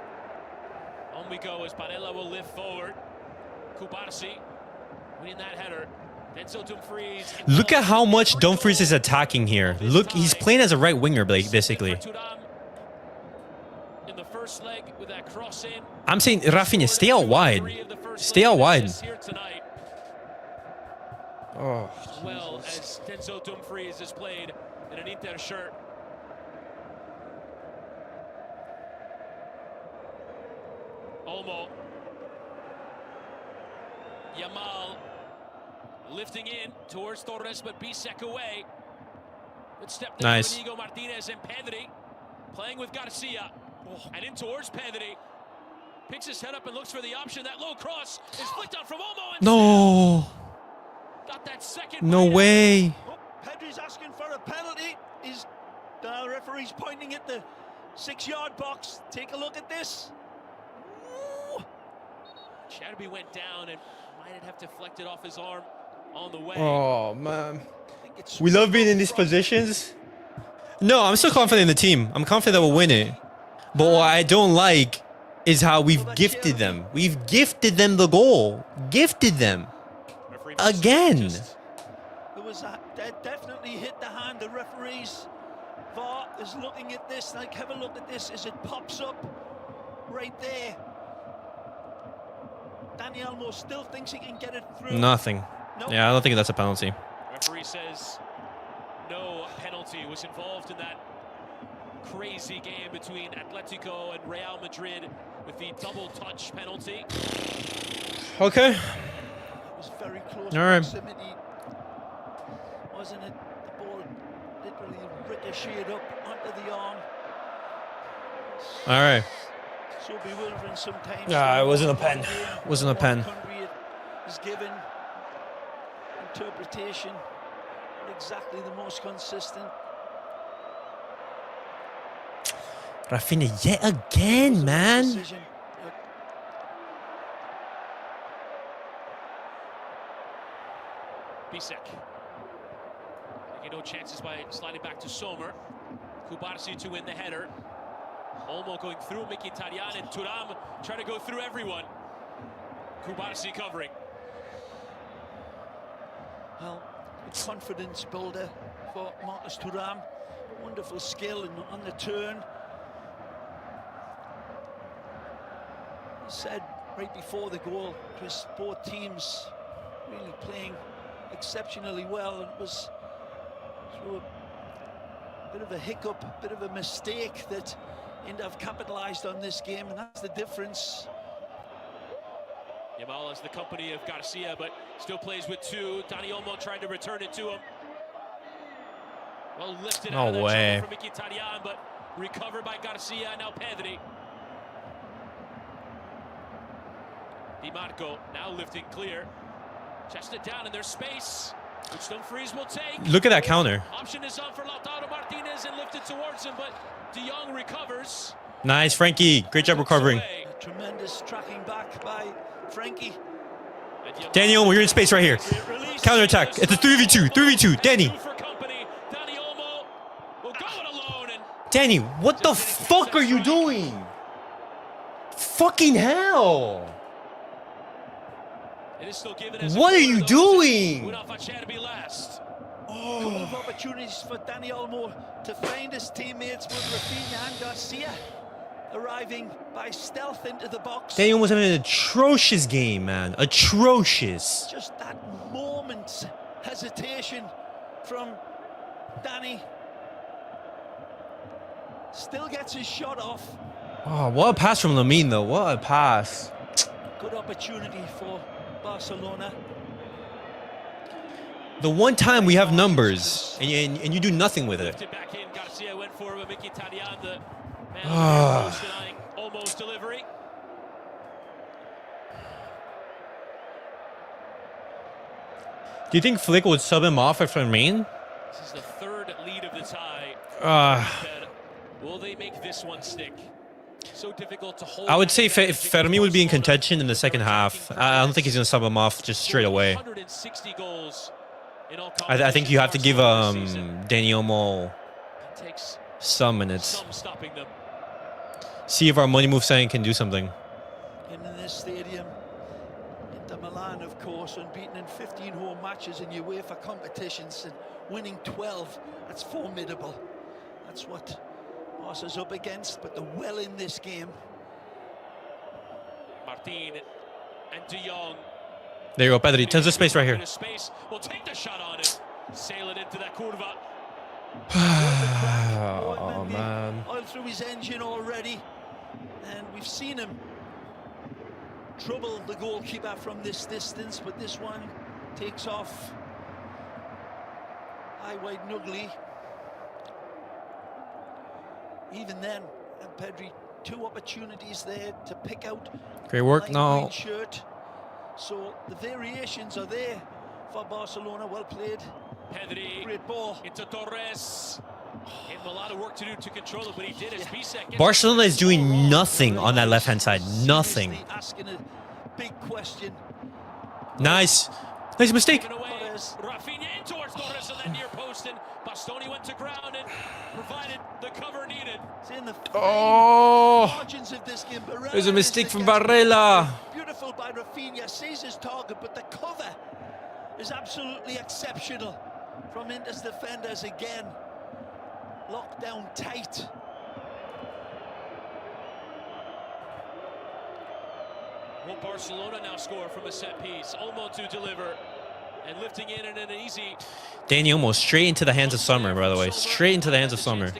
Speaker 2: on we go as Barella will lift forward. Cubarsí winning that header. Denzel Dumfries.
Speaker 1: Look at how much Dumfries is attacking here. Look, he's playing as a right winger, basically.
Speaker 2: In the first leg with that cross in.
Speaker 1: I'm saying, Raphinha, stay out wide. Stay out wide.
Speaker 2: Here tonight,
Speaker 1: Oh,
Speaker 2: as well as Denzel Dumfries has played in an Inter shirt. Olmo. Yamal lifting in towards Torres, but Bisek away. Good step there
Speaker 1: Nice.
Speaker 2: from Iñigo Martinez and Pedri. Playing with Garcia. And in towards Pedri. Picks his head up and looks for the option. That low cross is flicked out from Olmo. And
Speaker 1: no.
Speaker 2: got that second.
Speaker 1: No
Speaker 2: bite.
Speaker 1: way.
Speaker 3: Oh, Pedri's asking for a penalty. The referee's pointing at the 6-yard box. Take a look at this. Ooh.
Speaker 2: Chatterby went down and might have deflected off his arm on the way.
Speaker 1: Oh, man.
Speaker 3: I think it's
Speaker 1: We love being in these positions. No, I'm still confident in the team. I'm confident that we'll win it. But what I don't like is how we've gifted them. We've gifted them the goal. Gifted them.
Speaker 2: Referee
Speaker 1: Again.
Speaker 3: There was that definitely hit the hand. The referees VAR is looking at this. Like, have a look at this as it pops up right there. Dani Olmo still thinks he can get it through.
Speaker 1: Nothing.
Speaker 3: Nope.
Speaker 1: Yeah, I don't think that's a penalty.
Speaker 2: Referee says no penalty was involved in that crazy game between Atletico and Real Madrid with the double touch penalty.
Speaker 1: Okay.
Speaker 3: It was very close
Speaker 1: All right.
Speaker 3: proximity, wasn't it? The ball literally ricocheted up onto the arm.
Speaker 1: All right.
Speaker 3: So bewildering sometimes.
Speaker 1: Nah, it wasn't a pen. Wasn't a pen.
Speaker 3: Country it is given. interpretation, not exactly the most consistent.
Speaker 1: Raphinha yet again, man.
Speaker 3: Decision.
Speaker 2: Bisek. Taking no chances by sliding back to Sommer. Cubarsí to win the header. Olmo going through Mkhitaryan, and Thuram trying to go through everyone. Cubarsí covering.
Speaker 3: Well, a confidence builder for Marcus Thuram. Wonderful skill on the turn. He said right before the goal, Chris, both teams really playing exceptionally well. It was through a bit of a hiccup, a bit of a mistake that Inter have capitalised on this game, and that's the difference.
Speaker 2: Yamal has the company of Garcia, but still plays with two. Dani Olmo trying to return it to him. Well lifted out of
Speaker 1: No
Speaker 2: that
Speaker 1: way.
Speaker 2: trouble from Mkhitaryan, but recovered by Garcia. Now Pedri. Di Marco now lifting clear. Chested down in their space, which Dumfries will take.
Speaker 1: Look at that counter.
Speaker 2: Option is on for Lautaro Martinez and lifted towards him, but Jong recovers.
Speaker 1: Nice, Frankie. Great job recovering.
Speaker 2: Away.
Speaker 3: Tremendous tracking back by Frankie.
Speaker 2: And Yamal-
Speaker 1: Daniel, you're in space right here.
Speaker 3: Great release.
Speaker 1: Counter attack. It's a 3v2. 3v2. Danny.
Speaker 2: Two for company. Dani Olmo will go it alone, and
Speaker 1: Danny, what the fuck are you doing? Fucking hell.
Speaker 2: it is still given as a
Speaker 1: What are
Speaker 2: corner,
Speaker 1: you
Speaker 2: though,
Speaker 1: doing?
Speaker 2: would not Faccia to be last.
Speaker 3: Couple of opportunities for Dani Olmo to find his teammates with Raphinha and Garcia arriving by stealth into the box.
Speaker 1: Danny almost having an atrocious game, man. Atrocious.
Speaker 3: Just that moment's hesitation from Dani. Still gets his shot off.
Speaker 1: Oh, what a pass from Lamine, though. What a pass.
Speaker 3: Good opportunity for Barcelona.
Speaker 1: The one time we have numbers and you do nothing with it.
Speaker 2: Lifted back in. Garcia went for it with Mkhitaryan, the man
Speaker 1: Ah.
Speaker 2: on the denying almost delivery.
Speaker 1: Do you think Flick would sub him off at Ferran?
Speaker 2: This is the third lead of the tie. Will they make this one stick? So difficult to hold.
Speaker 1: I would say
Speaker 2: back
Speaker 1: if
Speaker 2: against
Speaker 1: Ferran would be in
Speaker 2: Barcelona.
Speaker 1: contention in the second half. I don't think he's going to sub him off just straight away.
Speaker 2: 160 goals in all
Speaker 1: I think you have to give
Speaker 2: Barcelona this season.
Speaker 1: Danny Olmo
Speaker 2: It takes
Speaker 1: some minutes.
Speaker 2: some stopping them.
Speaker 1: See if our money move sign can do something.
Speaker 3: In this stadium, Inter Milan, of course, unbeaten in 15 home matches in UEFA competitions and winning 12. That's formidable. That's what Barca's up against, but they're well in this game.
Speaker 2: Martín and Jong.
Speaker 1: There you go, Pedri. Tons of space right here.
Speaker 2: Space. Will take the shot on it. Sail it into that curva.
Speaker 1: Oh,
Speaker 3: Mendy
Speaker 1: man.
Speaker 3: oil through his engine already, and we've seen him trouble the goalkeeper from this distance, but this one takes off high, wide, and ugly. Even then, and Pedri, two opportunities there to pick out.
Speaker 1: Great work.
Speaker 3: light
Speaker 1: No.
Speaker 3: green shirt. So the variations are there for Barcelona. Well played.
Speaker 2: Pedri
Speaker 3: Great ball.
Speaker 2: into Torres. Gave him a lot of work to do to control it, but he did. As Bisek gets
Speaker 1: Barcelona is doing nothing on that left-hand side. Nothing.
Speaker 3: Seriously asking a big question.
Speaker 1: Nice. Nice mistake.
Speaker 2: given away.
Speaker 3: Torres.
Speaker 2: Raphinha in towards Torres and then near post, and Bastoni went to ground and provided the cover needed.
Speaker 3: It's in the
Speaker 1: Oh.
Speaker 3: margins of this game. Barella
Speaker 1: There's a
Speaker 3: is
Speaker 1: mistake
Speaker 3: the
Speaker 1: from
Speaker 3: guy.
Speaker 1: Barella.
Speaker 3: Beautiful by Raphinha, sees his target, but the cover is absolutely exceptional from Inter's defenders again. Locked down tight.
Speaker 2: Will Barcelona now score from a set piece? Olmo to deliver and lifting in and an easy.
Speaker 1: Danny almost straight into the hands of Summer, by the way. Straight into the hands of Summer.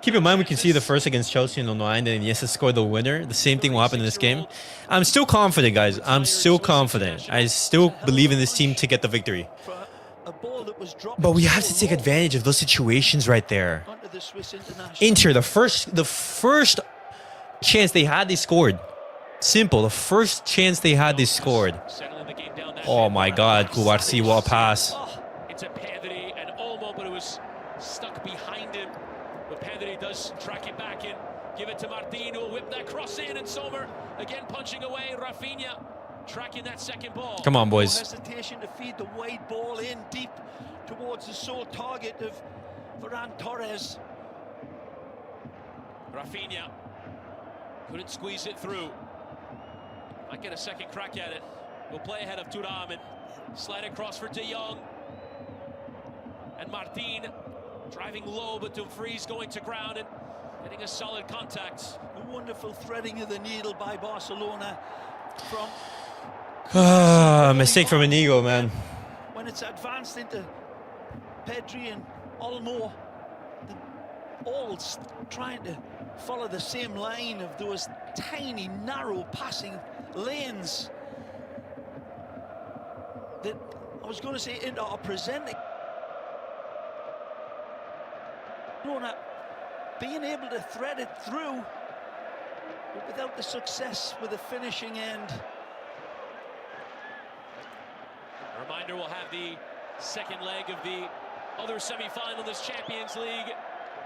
Speaker 1: Keep in mind, we can see the first against Chelsea in 09, and Iniesta scored the winner. The same thing will happen in this game. I'm still confident, guys. I'm still confident. I still believe in this team to get the victory.
Speaker 3: For a ball that was dropped
Speaker 1: But we have
Speaker 3: so
Speaker 1: to take
Speaker 3: low
Speaker 1: advantage of those situations right there.
Speaker 3: onto the Swiss international.
Speaker 1: Inter, the first chance they had, they scored. Simple. The first chance they had, they scored.
Speaker 2: Settling the game down that
Speaker 1: Oh my God, Cubarsí, what a pass.
Speaker 2: It's a Pedri and Olmo, but it was stuck behind him. But Pedri does track it back in, give it to Martín, who will whip that cross in, and Sommer again punching away. Raphinha tracking that second ball.
Speaker 1: Come on,
Speaker 3: No
Speaker 1: boys.
Speaker 3: hesitation to feed the wide ball in deep towards the sole target of Ferran Torres.
Speaker 2: Raphinha couldn't squeeze it through. Might get a second crack at it. We'll play ahead of Thuram and slide across for De Jong. And Martín driving low, but Dumfries going to ground and getting a solid contact.
Speaker 3: A wonderful threading of the needle by Barcelona from
Speaker 1: Mistake from Iñigo, man.
Speaker 3: when it's advanced into Pedri and Olmo, all trying to follow the same line of those tiny, narrow passing lanes that I was going to say Inter are presenting. Barcelona being able to thread it through, but without the success with the finishing end.
Speaker 2: A reminder, we'll have the second leg of the other semi-final in this Champions League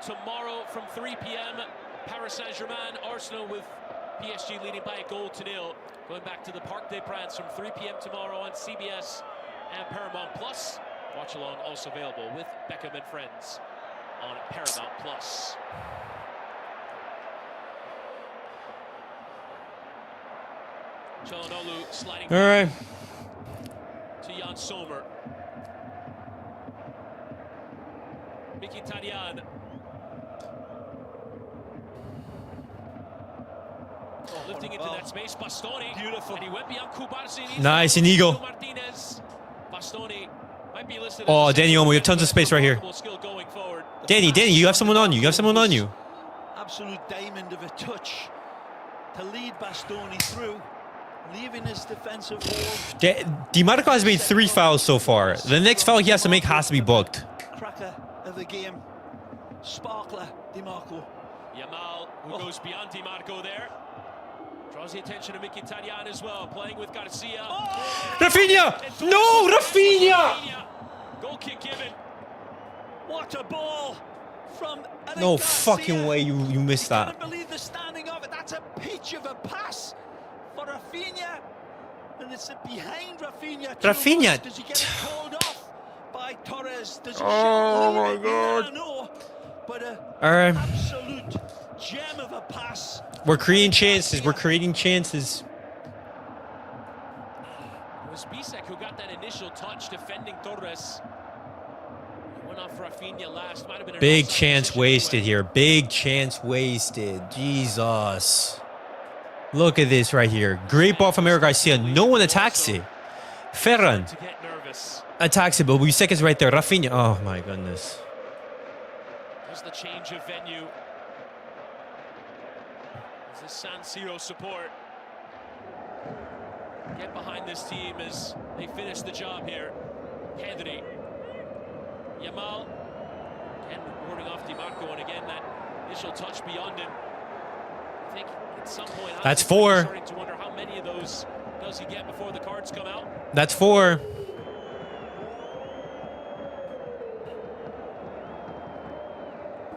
Speaker 2: tomorrow from 3 p.m. Paris Saint-Germain, Arsenal with PSG leading by 1-0. Going back to the Parc des Princes from 3 p.m. tomorrow on CBS and Paramount Plus. Watchalong also available with Beckham and Friends on Paramount Plus. Çalhanoğlu sliding
Speaker 1: All right.
Speaker 2: to Jan Sommer. Mkhitaryan. Lifting into that space, Bastoni.
Speaker 3: Beautiful.
Speaker 2: And he went beyond Cubarsí.
Speaker 1: Nice, Iñigo.
Speaker 2: Martinez. Bastoni might be listed.
Speaker 1: Oh,
Speaker 2: as
Speaker 1: Danny Olmo, you have tons of space right here.
Speaker 2: skill going forward.
Speaker 1: Danny, you have someone on you. You have someone on you.
Speaker 3: Absolute diamond of a touch to lead Bastoni through, leaving his defensive wall.
Speaker 1: Di Marco has made 3 fouls so far. The next foul he has to make has to be booked.
Speaker 3: Cracker of the game, sparkler Di Marco.
Speaker 2: Yamal, who goes beyond Di Marco there. Draws the attention of Mkhitaryan as well, playing with Garcia.
Speaker 1: Raphinha! No, Raphinha!
Speaker 2: Goal kick given.
Speaker 3: What a ball from
Speaker 1: No
Speaker 3: Garcia.
Speaker 1: fucking way you missed
Speaker 3: I
Speaker 1: that.
Speaker 3: can't believe the standing of it. That's a pitch of a pass for Raphinha. And it's behind Raphinha.
Speaker 1: Raphinha.
Speaker 3: Does he get it called off by Torres? Does he
Speaker 1: Oh my
Speaker 3: leave it?
Speaker 1: God.
Speaker 3: No. But
Speaker 1: All right.
Speaker 3: absolute gem of a pass.
Speaker 1: We're creating chances. We're creating chances.
Speaker 2: It was Bisek who got that initial touch defending Torres. He went off Raphinha last. Might have been an
Speaker 1: Big
Speaker 2: offside
Speaker 1: chance
Speaker 2: position
Speaker 1: wasted
Speaker 2: anyway.
Speaker 1: here. Big chance wasted. Jesus. Look at this right here. Great ball from Eric Garcia. No one attacks it. Ferran
Speaker 2: To get nervous.
Speaker 1: attacks it, but we seconds right there. Raphinha. Oh my goodness.
Speaker 2: There's the change of venue. There's the San Siro support. Get behind this team as they finish the job here. Pedri. Yamal. Again, warding off Di Marco, and again, that initial touch beyond him. I think at some point,
Speaker 1: That's
Speaker 2: I'm
Speaker 1: 4.
Speaker 2: starting to wonder how many of those does he get before the cards come out.
Speaker 1: That's 4.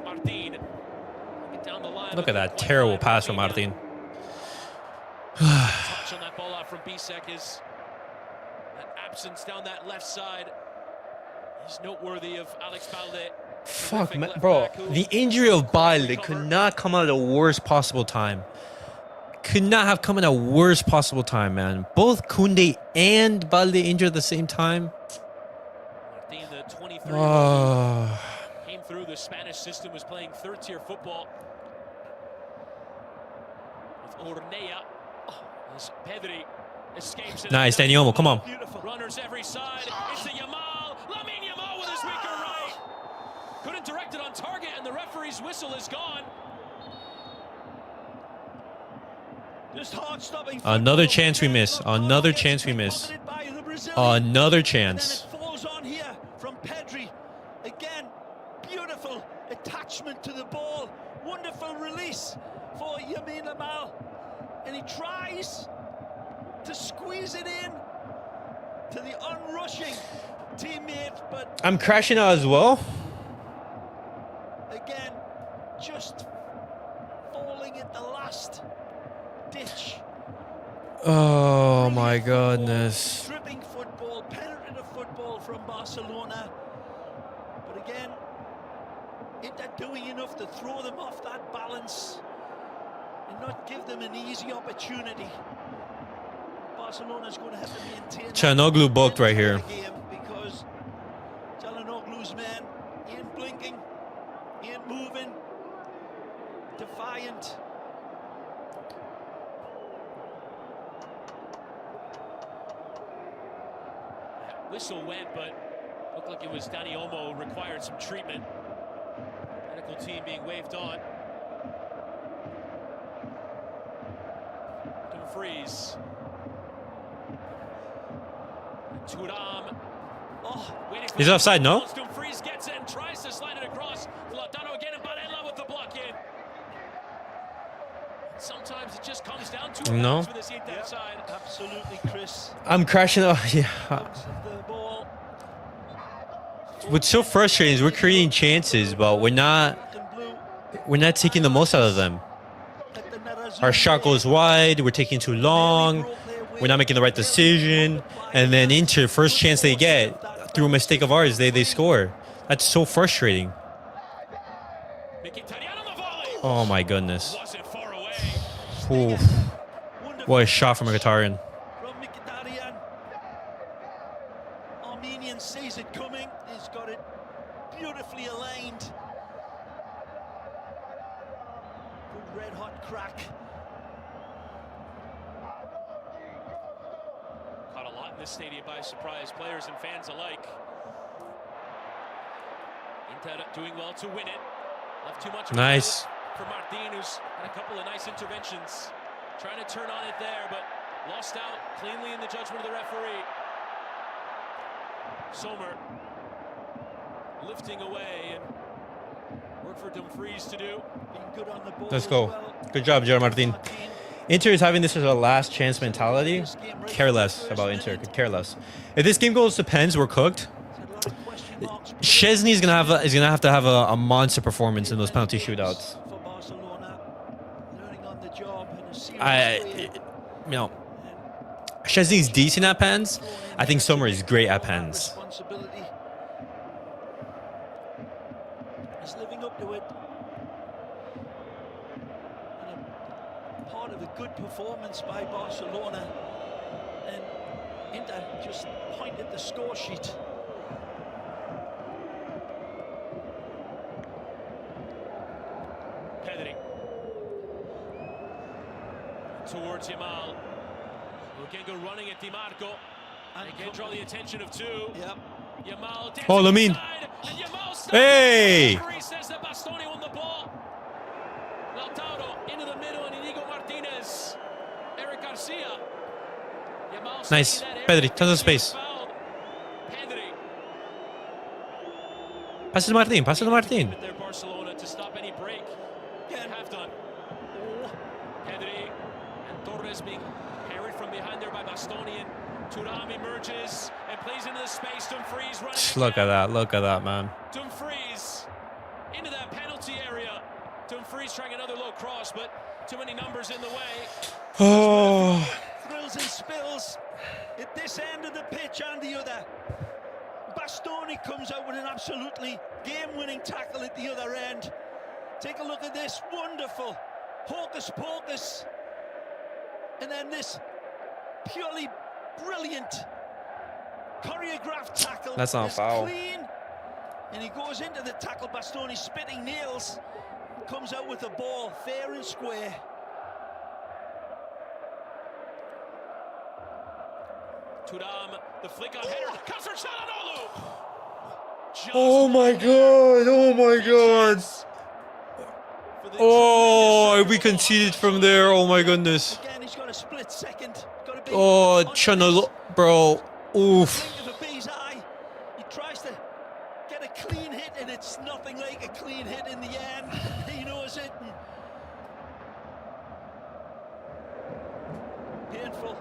Speaker 2: Martín. Get down the line.
Speaker 1: Look at that terrible pass from Martín.
Speaker 2: Touch on that ball out from Bisek is that absence down that left side. He's noteworthy of Alex Balde.
Speaker 1: Fuck, man, bro. The injury of Balde could not come at a worst possible time. Could not have come at a worst possible time, man. Both Koundé and Balde injured at the same time.
Speaker 2: Martín, the 23
Speaker 1: Oh.
Speaker 2: came through the Spanish system, was playing third-tier football. With Ornea. As Pedri escapes.
Speaker 1: Nice, Danny Olmo, come on.
Speaker 3: Beautiful.
Speaker 2: Runners every side. It's a Yamal. Lamine Yamal with his weaker right. Couldn't direct it on target, and the referee's whistle is gone.
Speaker 3: Just hard-stopping
Speaker 1: Another
Speaker 3: football.
Speaker 1: chance we miss. Another chance we miss.
Speaker 3: Pickpocketed by the Brazilian.
Speaker 1: Another
Speaker 3: And
Speaker 1: chance.
Speaker 3: then it falls on here from Pedri. Again, beautiful attachment to the ball. Wonderful release for Yamal. And he tries to squeeze it in. to the onrushing teammate, but
Speaker 1: I'm crashing out as well.
Speaker 3: again, just falling at the last ditch.
Speaker 1: Oh my
Speaker 3: Brilliant football,
Speaker 1: goodness.
Speaker 3: dripping football, penetrative football from Barcelona. But again, Inter doing enough to throw them off that balance and not give them an easy opportunity. Barcelona's going to have to maintain that
Speaker 1: Çalhanoğlu booked right here.
Speaker 3: game because Çalhanoğlu's man ain't blinking, ain't moving, defiant.
Speaker 2: Whistle went, but looked like it was Dani Olmo required some treatment. Medical team being waved on. Dumfries. Thuram. Oh, waiting for
Speaker 1: He's offside, no?
Speaker 2: Dumfries gets in, tries to slide it across. Lautaro again, and Barella with the block in. Sometimes it just comes down to
Speaker 1: No.
Speaker 2: for this Inter side.
Speaker 3: Absolutely, Chris.
Speaker 1: I'm crashing out. Yeah.
Speaker 3: Bounce of the ball.
Speaker 1: What's so frustrating is we're creating chances, but we're not taking the most out of them. Our shot goes wide, we're taking too long, we're not making the right decision, and then Inter, first chance they get, through a mistake of ours, they score. That's so frustrating. Oh my goodness.
Speaker 2: Wasn't far away.
Speaker 1: Oof. What a shot from a Qatarian.
Speaker 3: From Mkhitaryan. Armenian sees it coming. He's got it beautifully aligned. Good red hot crack.
Speaker 2: Caught a lot in this stadium by surprise, players and fans alike. Inter doing well to win it. Left too much of a
Speaker 1: Nice.
Speaker 2: for Martín, who's had a couple of nice interventions. Trying to turn on it there, but lost out cleanly in the judgment of the referee. Sommer lifting away and work for Dumfries to do.
Speaker 3: Being good on the ball.
Speaker 1: Let's
Speaker 3: as
Speaker 1: go.
Speaker 3: well.
Speaker 1: Good job, Gerard Martín. Inter is having this as a last chance mentality. Care less about Inter. Could care less. If this game goes to pens, we're cooked.
Speaker 3: Had a lot of question marks.
Speaker 1: Szczęsny is gonna have to have a monster performance in those penalty shootouts.
Speaker 3: For Barcelona, learning on the job in a serious way.
Speaker 1: You know, Szczęsny's decent at pens. I think Sommer is great at pens.
Speaker 3: Responsibility. He's living up to it. And a part of a good performance by Barcelona. And Inter just pointed the score sheet.
Speaker 2: Pedri towards Yamal. Lukengo running at Di Marco. And again draw the attention of two.
Speaker 3: Yep.
Speaker 2: Yamal
Speaker 1: Oh, Lamine.
Speaker 2: inside, and Yamal stops.
Speaker 1: Hey!
Speaker 2: The referee says that Bastoni won the ball. Lautaro into the middle, and Iñigo Martinez. Eric Garcia. Yamal
Speaker 1: Nice.
Speaker 2: staying in that
Speaker 1: Pedri,
Speaker 2: area.
Speaker 1: tons of space.
Speaker 2: Fouled. Pedri.
Speaker 1: Pass it to Martín. Pass it to Martín.
Speaker 2: There, Barcelona to stop any break.
Speaker 3: Again.
Speaker 2: Have done. Pedri and Torres being parried from behind there by Bastoni, and Thuram emerges and plays into the space. Dumfries running.
Speaker 1: Look at
Speaker 2: again.
Speaker 1: that. Look at that, man.
Speaker 2: Dumfries into that penalty area. Dumfries trying another low cross, but too many numbers in the way.
Speaker 1: Oh.
Speaker 3: Thrills and spills at this end of the pitch and the other. Bastoni comes out with an absolutely game-winning tackle at the other end. Take a look at this, wonderful hocus pocus, and then this purely brilliant choreographed tackle.
Speaker 1: That's not
Speaker 3: It's
Speaker 1: foul.
Speaker 3: clean, and he goes into the tackle. Bastoni spitting nails, comes out with the ball fair and square.
Speaker 2: Thuram, the flick on header, comes for Çalhanoğlu.
Speaker 1: Oh my god. Oh my god. Oh, we conceded from there. Oh my goodness.
Speaker 3: Again, he's got a split second. Got to be
Speaker 1: Oh,
Speaker 3: on
Speaker 1: Çalhanoğlu, bro. Oof.
Speaker 3: blink of a bee's eye. He tries to get a clean hit, and it's nothing like a clean hit in the end. He knows it. And painful.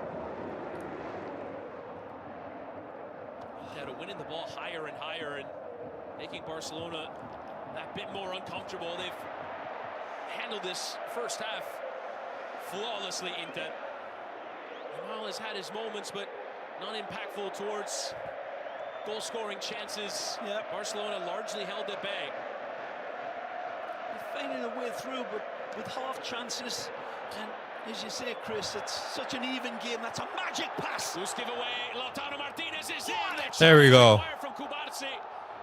Speaker 2: winning the ball higher and higher and making Barcelona that bit more uncomfortable. They've handled this first half flawlessly. Inter Yamal has had his moments, but not impactful towards goal-scoring chances.
Speaker 3: Yep.
Speaker 2: Barcelona largely held at bay.
Speaker 3: They're finding a way through, but with half chances. And as you say, Chris, it's such an even game. That's a magic pass.
Speaker 2: Loose giveaway. Lautaro Martinez is in.
Speaker 1: There we go.
Speaker 2: From Cubarsí,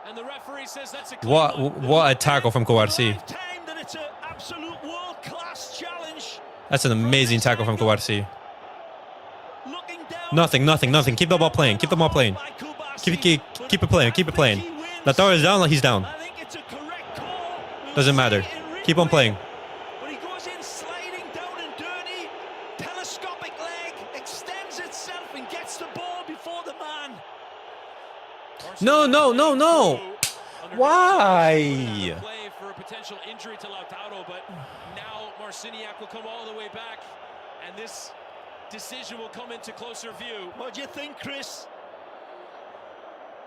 Speaker 2: and the referee says that's a
Speaker 1: What a tackle from Cubarsí.
Speaker 3: It's an absolute world-class challenge.
Speaker 1: That's an amazing tackle from Cubarsí.
Speaker 3: Looking down.
Speaker 1: Nothing. Keep the ball playing. Keep it playing. Lautaro is down, he's down.
Speaker 3: I think it's a correct call.
Speaker 1: Doesn't matter. Keep on playing.
Speaker 3: But he goes in sliding down and dirty. Telescopic leg extends itself and gets the ball before the man.
Speaker 1: No. Why?
Speaker 2: Play for a potential injury to Lautaro, but now Marciniak will come all the way back, and this decision will come into closer view.
Speaker 3: What do you think, Chris?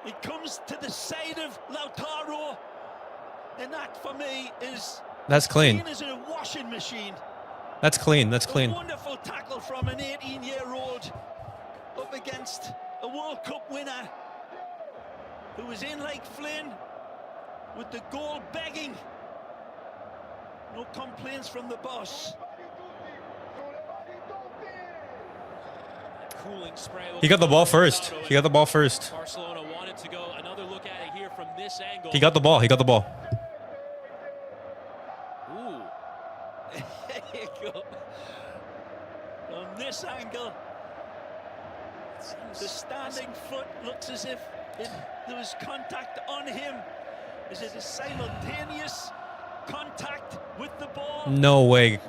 Speaker 3: It comes to the side of Lautaro, and that for me is
Speaker 1: That's clean.
Speaker 3: as a washing machine.
Speaker 1: That's clean.
Speaker 3: A wonderful tackle from an 18-year-old up against a World Cup winner who was in like Flynn with the goal begging. No complaints from the boss.
Speaker 2: Cooling spray.
Speaker 1: He got the ball first.
Speaker 2: Barcelona wanted to go another look at it here from this angle.
Speaker 1: He got the ball.
Speaker 2: Ooh.
Speaker 3: There you go. From this angle, the standing foot looks as if there was contact on him. Is it a simultaneous contact with the ball?
Speaker 1: No way.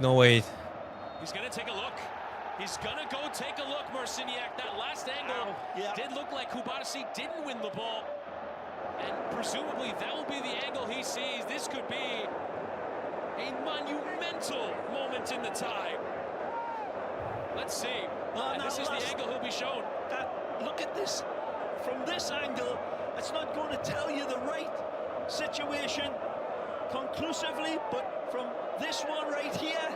Speaker 2: He's going to take a look. He's going to go take a look, Marciniak. That last angle did look like Cubarsí didn't win the ball. And presumably that will be the angle he sees. This could be a monumental moment in the tie. Let's see. This is the angle he'll be shown.
Speaker 3: Look at this. From this angle, it's not going to tell you the right situation conclusively, but from this one right here,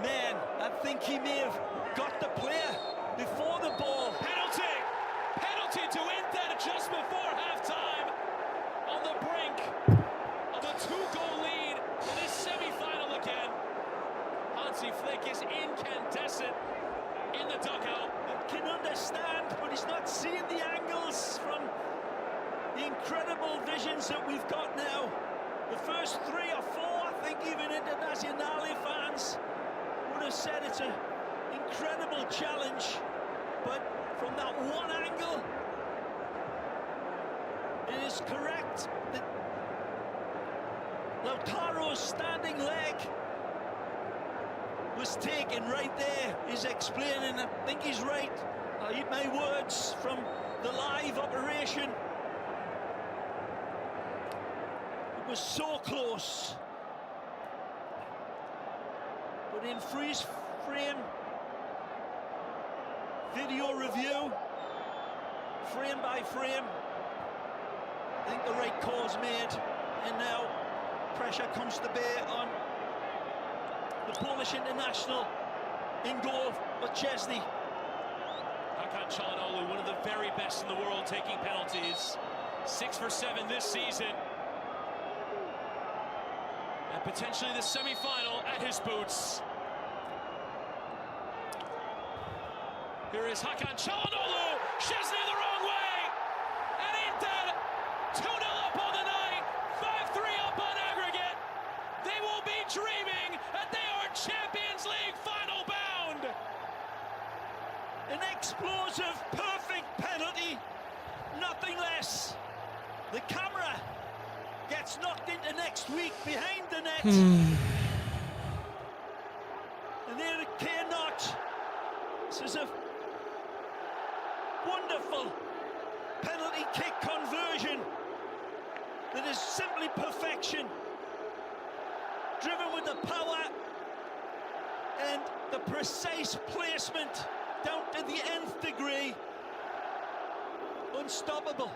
Speaker 3: man, I think he may have got the player before the ball.
Speaker 2: Penalty to Inter just before halftime, on the brink of a 2-goal lead in this semi-final again. Hansi Flick is incandescent in the dugout.
Speaker 3: I can understand, but he's not seeing the angles from the incredible visions that we've got now. The first 3 or 4, I think even Internazionale fans would have said it's an incredible challenge, but from that one angle, it is correct that Lautaro's standing leg was taken right there. He's explaining, I think he's right. I eat my words from the live operation. It was so close. But in freeze frame video review, frame by frame, I think the right call's made, and now pressure comes to bear on the Polish international in goal, but Szczęsny.
Speaker 2: Watchalong, one of the very best in the world taking penalties. 6 for 7 this season. And potentially the semi-final at his boots. Here is Watchalong. Szczęsny the wrong way. And Inter 2-0 up on the night. 5-3 up on aggregate. They will be dreaming that they are Champions League final bound.
Speaker 3: An explosive, perfect penalty. Nothing less. The camera gets knocked into next week behind the net. And there it cannot. This is a wonderful penalty kick conversion that is simply perfection. Driven with the power and the precise placement down to the nth degree. Unstoppable.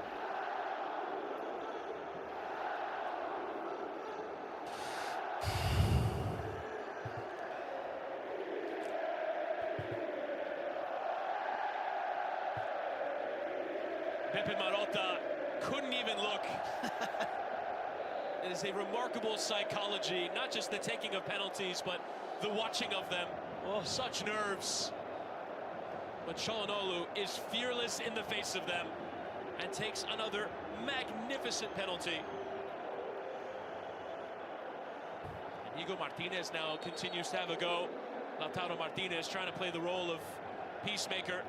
Speaker 2: Pepe Marotta couldn't even look. It is a remarkable psychology, not just the taking of penalties, but the watching of them. Oh, such nerves. But Çalhanoğlu is fearless in the face of them and takes another magnificent penalty. Iñigo Martínez now continues to have a go. Lautaro Martínez trying to play the role of peacemaker.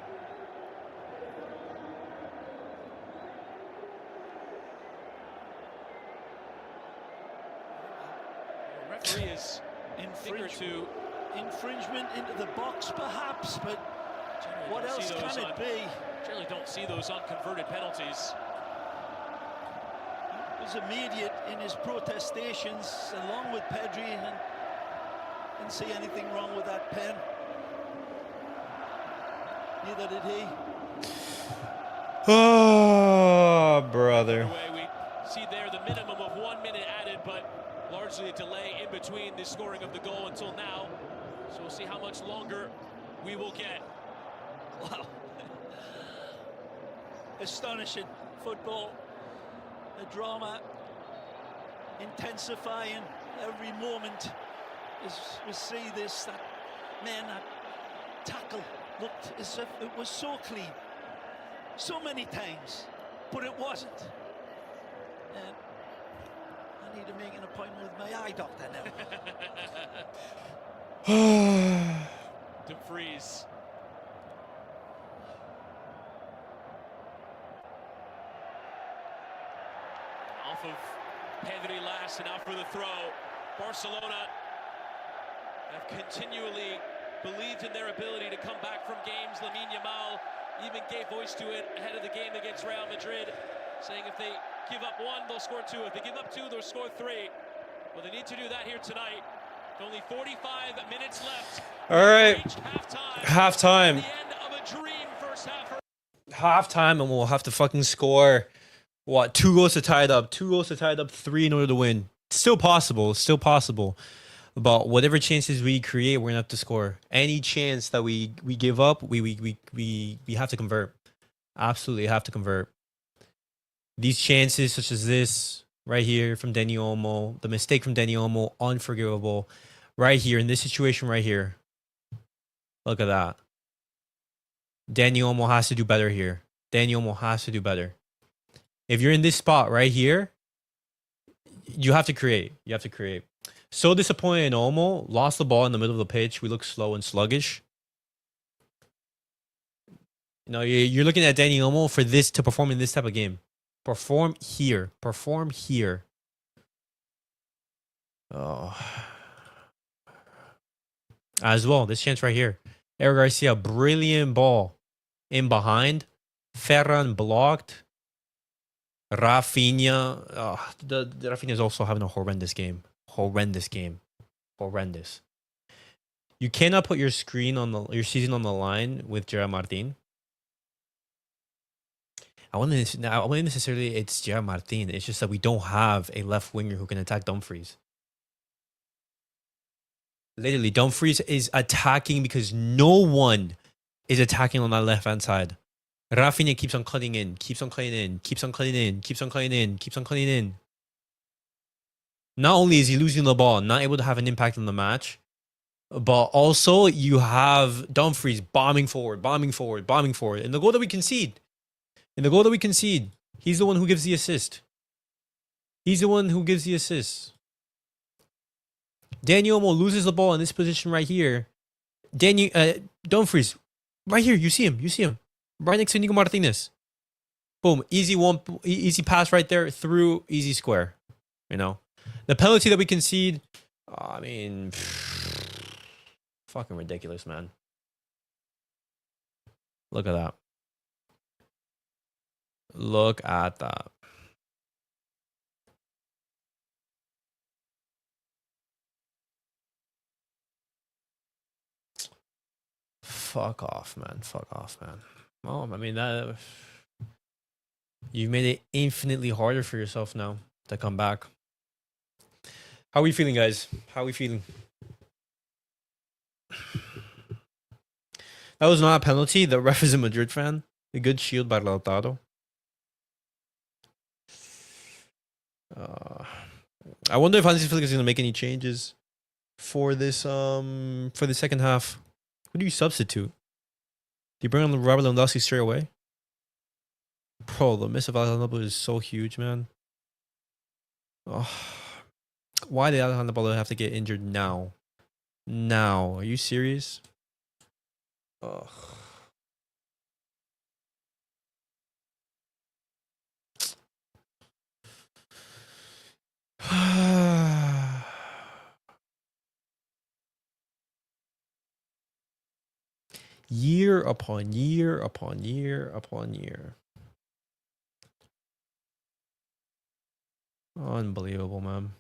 Speaker 2: The referee is
Speaker 3: infringement into the box, perhaps, but what else can it be?
Speaker 2: Generally don't see those unconverted penalties.
Speaker 3: He was immediate in his protestations, along with Pedri, and didn't see anything wrong with that pen. Neither did he.
Speaker 1: Oh, brother.
Speaker 2: We see there the minimum of 1 minute added, but largely a delay in between the scoring of the goal until now. So we'll see how much longer we will get.
Speaker 3: Wow. Astonishing football. The drama intensifying every moment as we see this. That tackle looked as if it was so clean so many times, but it wasn't. And I need to make an appointment with my eye doctor now.
Speaker 2: Dumfries. Off of Pedri last, and out for the throw. Barcelona have continually believed in their ability to come back from games. Lamine Yamal even gave voice to it ahead of the game against Real Madrid, saying if they give up one, they'll score two. If they give up two, they'll score three. Well, they need to do that here tonight. Only 45 minutes left.
Speaker 1: All right.
Speaker 2: Halftime. The end of a dream first half.
Speaker 1: Halftime, and we'll have to fucking score. What? 2 goals to tie it up. 2 goals to tie it up. 3 in order to win. Still possible. Still possible. But whatever chances we create, we're gonna have to score. Any chance that we give up, we have to convert. Absolutely have to convert. These chances, such as this right here from Dani Olmo, the mistake from Dani Olmo, unforgivable. Right here in this situation, right here. Look at that. Dani Olmo has to do better here. Dani Olmo has to do better. If you're in this spot right here, you have to create. You have to create. So disappointed in Olmo. Lost the ball in the middle of the pitch. We look slow and sluggish. You know, you're looking at Dani Olmo for this to perform in this type of game. Perform here. Perform here. Oh. As well, this chance right here. Eric Garcia, brilliant ball. In behind. Ferran blocked. Raphinha. Oh, the Raphinha is also having a horrendous game. Horrendous game. Horrendous. You cannot put your your season on the line with Gerard Martín. I wouldn't necessarily it's Gerard Martín. It's just that we don't have a left winger who can attack Dumfries. Literally, Dumfries is attacking because no one is attacking on that left-hand side. Raphinha keeps on cutting in, keeps on cutting in, keeps on cutting in, keeps on cutting in, keeps on cutting in. Not only is he losing the ball, not able to have an impact on the match, but also you have Dumfries bombing forward, bombing forward, bombing forward. And the goal that we concede, he's the one who gives the assist. He's the one who gives the assist. Dani Olmo loses the ball in this position right here. Dumfries, right here, you see him. Right next to Iñigo Martínez. Boom, easy pass right there, through, easy square. You know? The penalty that we concede, I mean, fucking ridiculous, man. Look at that. Look at that. Fuck off, man. Fuck off, man. Well, I mean, that you've made it infinitely harder for yourself now to come back. How are we feeling, guys? How are we feeling? That was not a penalty. The ref is a Madrid fan. A good shield by Lautaro. I wonder if Hansi Flick is going to make any changes for this for the second half. Who do you substitute? Do you bring on Robert Lewandowski straight away? Bro, the miss of Alejandro is so huge, man. Oh, why did Alejandro have to get injured now? Now, are you serious? Ugh. Year upon year upon year upon year. Unbelievable, man.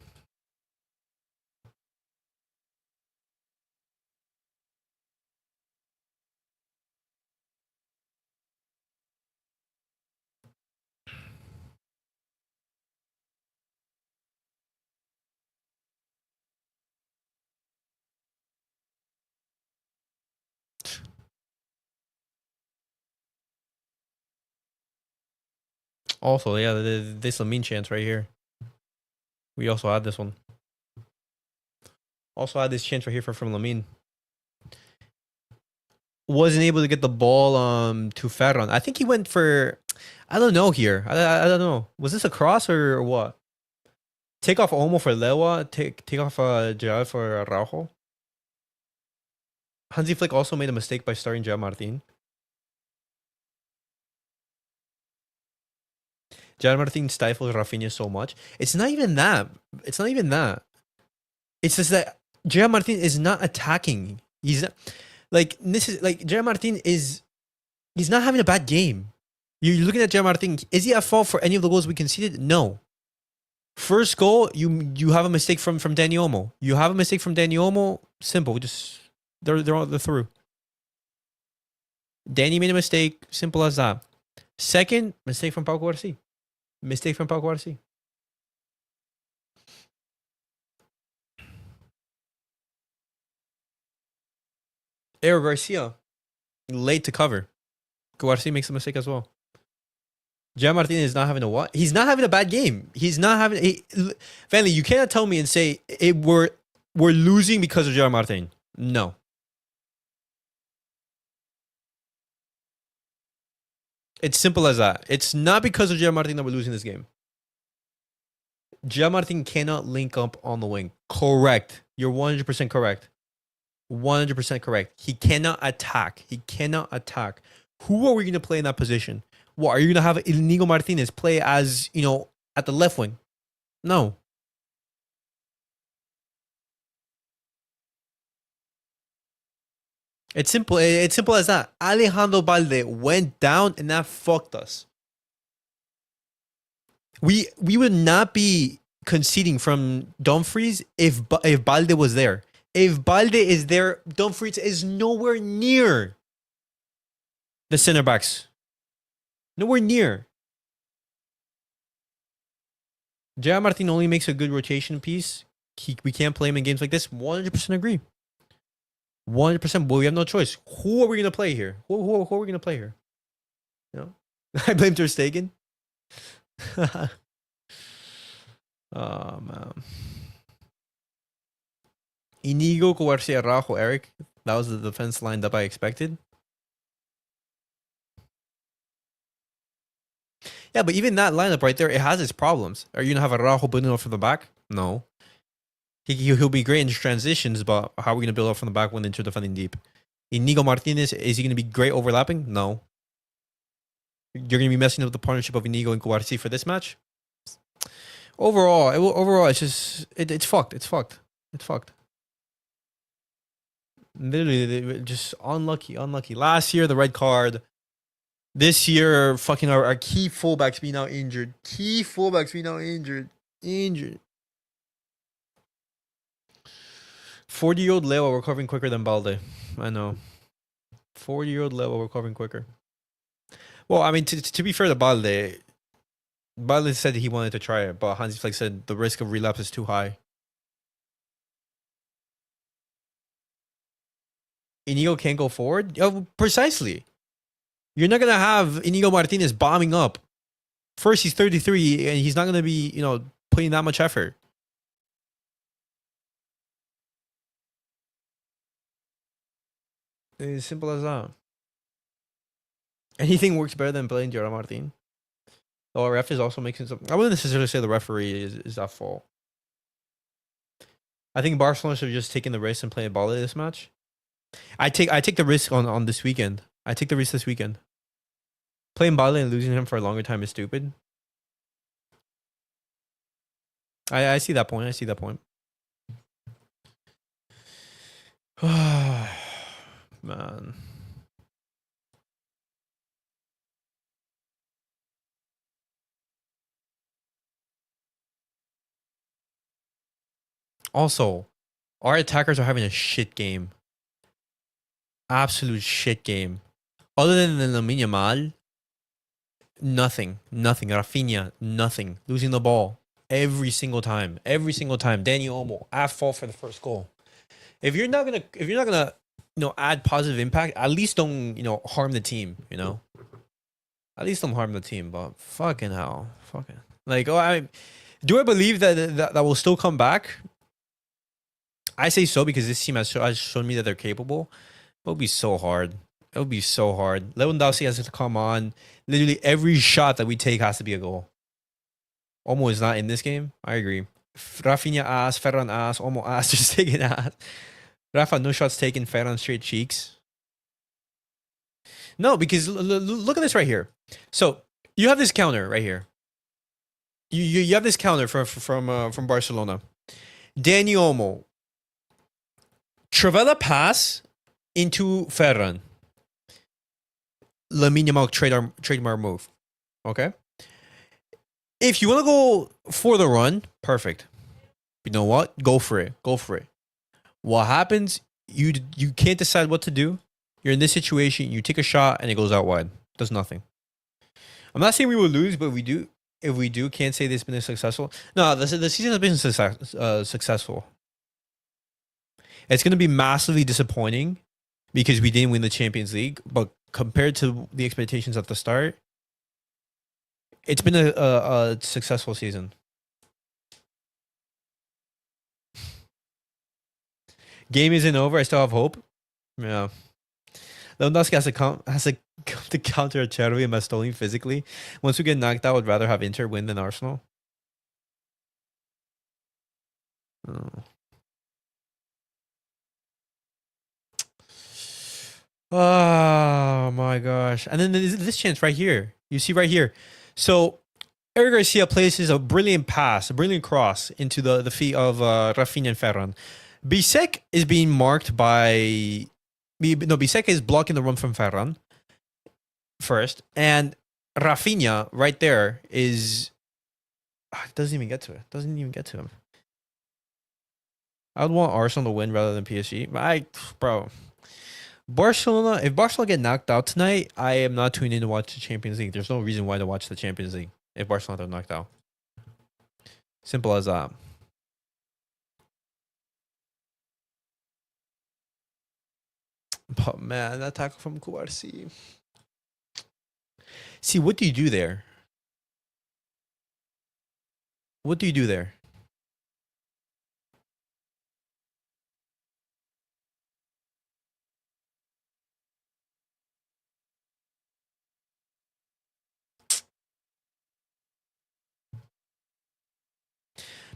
Speaker 1: Also, yeah, this Lamine chance right here. We also had this one. Also had this chance right here from Lamine. Wasn't able to get the ball to Ferran. I think he went for, I don't know here. I don't know. Was this a cross or what? Take off Olmo for Lewa. Take off Gerard for Araujo. Hansi Flick also made a mistake by starting Gerard Martín. Gerard Martín stifles Raphinha so much. It's not even that. It's not even that. It's just that Gerard Martín is not attacking. He's not, like, this is like Gerard Martín is, he's not having a bad game. You're looking at Gerard Martín. Is he at fault for any of the goals we conceded? No. First goal, you have a mistake from Dani Olmo. You have a mistake from Dani Olmo. Simple. Just they're through. Dani made a mistake. Simple as that. Second, mistake from Cubarsí. Mistake from Cubarsí. Eric Garcia, late to cover. Cubarsí makes a mistake as well. Gerard Martin is not having a what? He's not having a bad game. He's not having. Vanley, you cannot tell me and say we're losing because of Gerard Martin. No. It's simple as that. It's not because of Gerard Martin that we're losing this game. Gerard Martin cannot link up on the wing. Correct. You're 100% correct. 100% correct. He cannot attack. He cannot attack. Who are we going to play in that position? What, are you going to have Iñigo Martinez play as, at the left wing? No. It's simple. It's simple as that. Alejandro Balde went down and that fucked us. We would not be conceding from Dumfries if Balde was there. If Balde is there, Dumfries is nowhere near the center backs. Nowhere near. Gerard Martin only makes a good rotation piece. We can't play him in games like this. 100% agree. 100%, but we have no choice. Who are we going to play here? Who are we going to play here? I blame Ter Stegen. Oh, man. Iñigo, Cubarsí, Araujo, Eric. That was the defense line that I expected. Yeah, but even that lineup right there, it has its problems. Are you going to have Araujo building up from the back? No. He'll be great in transitions, but how are we going to build up from the back when they're defending deep? Iñigo Martinez, is he going to be great overlapping? No. You're going to be messing up the partnership of Iñigo and Cubarsí for this match? Overall, it's just, it's fucked. It's fucked. It's fucked. Literally, just unlucky. Last year, the red card. This year, fucking our key fullbacks being now injured. Injured. 40-year-old Leo recovering quicker than Balde. I know. 40-year-old Leo recovering quicker. Well, I mean, to be fair to Balde said he wanted to try it, but Hansi Flick said the risk of relapse is too high. Iñigo can't go forward? Precisely. You're not going to have Iñigo Martinez bombing up. First, he's 33, and he's not going to be, putting that much effort. It's as simple as that. Anything works better than playing Gerard Martín. The ref is also making some. I wouldn't necessarily say the referee is at fault. I think Barcelona should have just taken the risk and played Bale this match. I take the risk on this weekend. I take the risk this weekend. Playing Bale and losing him for a longer time is stupid. I see that point. I see that point. Man. Also, our attackers are having a shit game. Absolute shit game. Other than the Lamine Yamal, nothing. Raphinha, nothing. Losing the ball every single time. Danny Olmo at fault for the first goal. If you're not gonna add positive impact, at least don't harm the team. At least don't harm the team. But fucking hell, do I believe that will still come back? I say so because this team has shown me that they're capable. But it'll be so hard. Lewandowski has to come on. Literally every shot that we take has to be a goal. Olmo is not in this game. I agree. Raphinha ass, Ferran ass, Olmo ass, just taking ass. Rafa, no shots taken, Ferran straight cheeks. No, because look at this right here. So you have this counter right here. You have this counter from Barcelona. Danny Olmo. Travella pass into Ferran. Lamine Yamal trademark move. Okay? If you want to go for the run, perfect. You know what? Go for it. What happens, you can't decide what to do. You're in this situation, you take a shot and it goes out wide. Does nothing. I'm not saying we will lose, but if we do, can't say this has been successful. No, the season has been successful. It's going to be massively disappointing because we didn't win the Champions League, but compared to the expectations at the start, it's been a successful season. Game isn't over. I still have hope. Yeah. Lewandowski has to counter Chervi and Bastoni physically. Once we get knocked out, I'd rather have Inter win than Arsenal. Oh. Oh my gosh. And then there's this chance right here. You see right here. So Eric Garcia places a brilliant pass, a brilliant cross into the feet of Raphinha and Ferran. Bisek is being marked by... No, Bisek is blocking the run from Ferran first. And Raphinha right there is... doesn't even get to him. I would want Arsenal to win rather than PSG. Bro... Barcelona, if Barcelona get knocked out tonight, I am not tuning in to watch the Champions League. There's no reason why to watch the Champions League if Barcelona get knocked out. Simple as that. But man, that tackle from Cubarsí. See, what do you do there?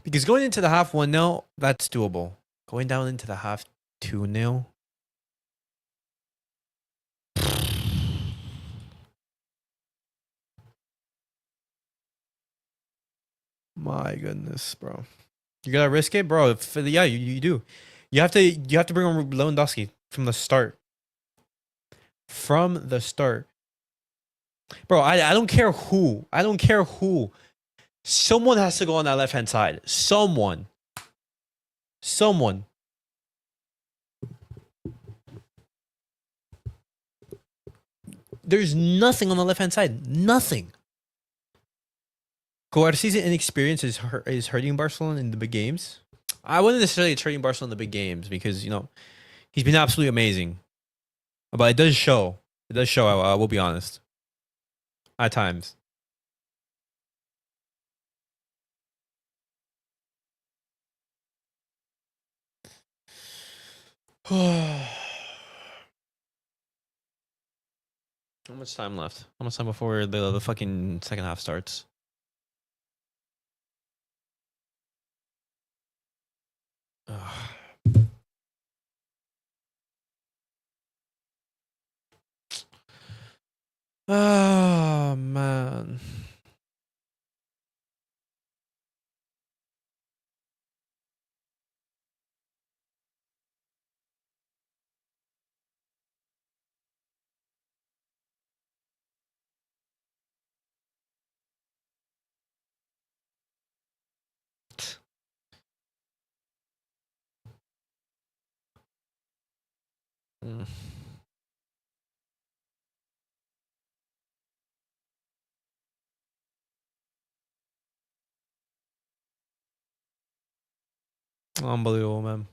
Speaker 1: Because going into the half 1-0, that's doable. Going down into the half 2-0. My goodness, bro. You gotta risk it, bro. Yeah, you do. You have to bring on Lewandowski from the start. Bro, I don't care who. Someone has to go on that left-hand side. Someone. There's nothing on the left-hand side. Nothing. Cubarsí's inexperience is hurting Barcelona in the big games. I wouldn't necessarily hurting Barcelona in the big games because, he's been absolutely amazing. But it does show. I will be honest. At times. How much time left? How much time before the fucking second half starts? Ugh. Oh man. Mm. Unbelievable, man.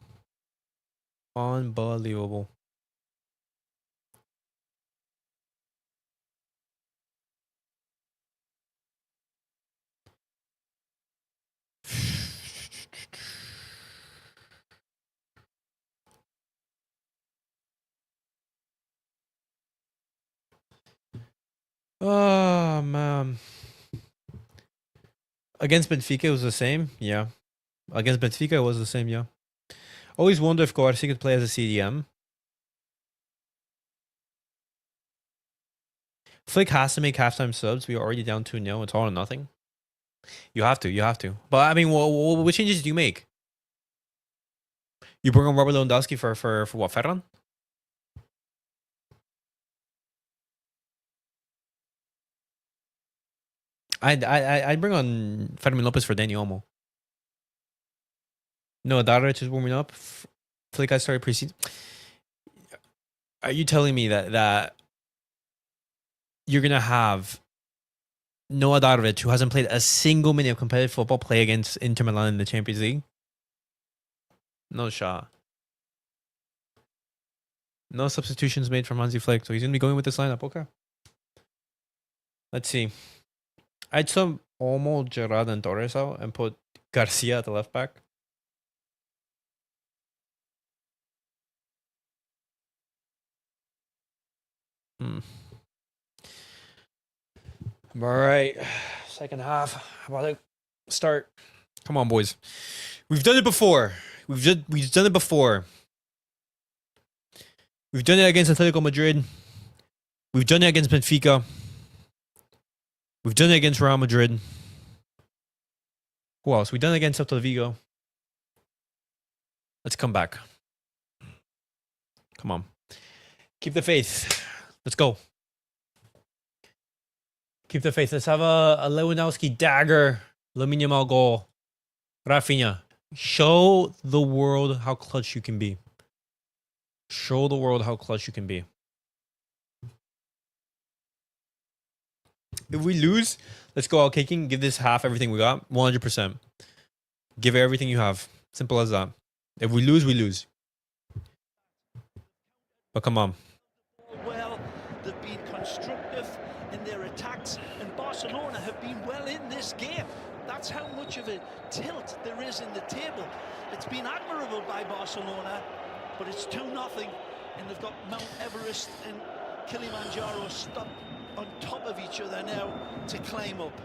Speaker 1: Unbelievable. Oh man. Against Benfica it was the same, yeah. Against Benfica it was the same, yeah. Always wonder if Cubarsí could play as a CDM. Flick has to make halftime subs. We are already down 2-0. It's all or nothing. You have to, you have to. But I mean, what changes do you make? You bring on Robert Lewandowski for what, Ferran? I'd bring on Fermin Lopez for Dani Olmo. No, Darich is warming up. Flick I started preseason. Are you telling me that you're gonna have Noah Darovic, who hasn't played a single minute of competitive football, play against Inter Milan in the Champions League? No shot. No substitutions made from Hansi Flick, so he's gonna be going with this lineup. Okay. Let's see. I'd sub Olmo, Gerard, and Torres out and put Garcia at the left back. All right, second half. About to start. Come on, boys. We've done it before. We've done it before. We've done it against Atletico Madrid. We've done it against Benfica. We've done it against Real Madrid. Who else? We've done it against Celta Vigo. Let's come back. Come on. Keep the faith. Let's go. Keep the faith. Let's have a Lewandowski dagger. Lamine Yamal goal. Raphinha. Show the world how clutch you can be. Show the world how clutch you can be. If we lose, let's go out kicking. Give this half everything we got. 100%. Give it everything you have. Simple as that. If we lose, we lose. But come on.
Speaker 3: Well, they've been constructive in their attacks, and Barcelona have been well in this game. That's how much of a tilt there is in the table. It's been admirable by Barcelona, but it's 2-0, and they've got Mount Everest and Kilimanjaro stuck on top of each other now to climb up.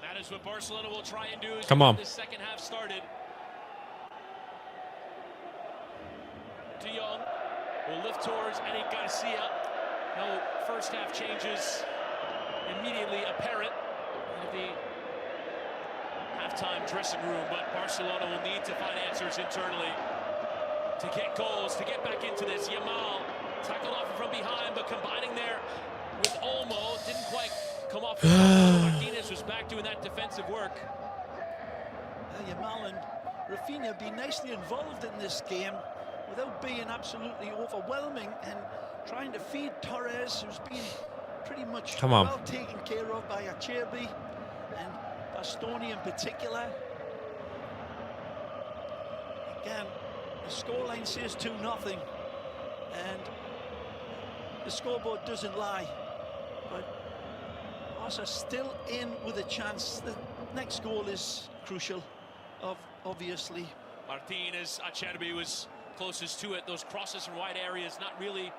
Speaker 2: That is what Barcelona will try and do as
Speaker 1: Come on.
Speaker 2: the second half started. De Jong will lift towards Eric Garcia. No first half changes immediately apparent in the halftime dressing room, but Barcelona will need to find answers internally to get goals, to get back into this. Yamal tackled off from behind, but combining there with Olmo, didn't quite come off. Martinez was back doing that defensive work.
Speaker 3: Yamal and Raphinha have been nicely involved in this game without being absolutely overwhelming and trying to feed Torres, who's been pretty much well taken care of by Acerbi and Bastoni in particular. Again, the scoreline says 2-0, and the scoreboard doesn't lie. But Barca still in with a chance. The next goal is crucial, obviously.
Speaker 2: Martín, as Acerbi was closest to it. Those crosses from wide areas not really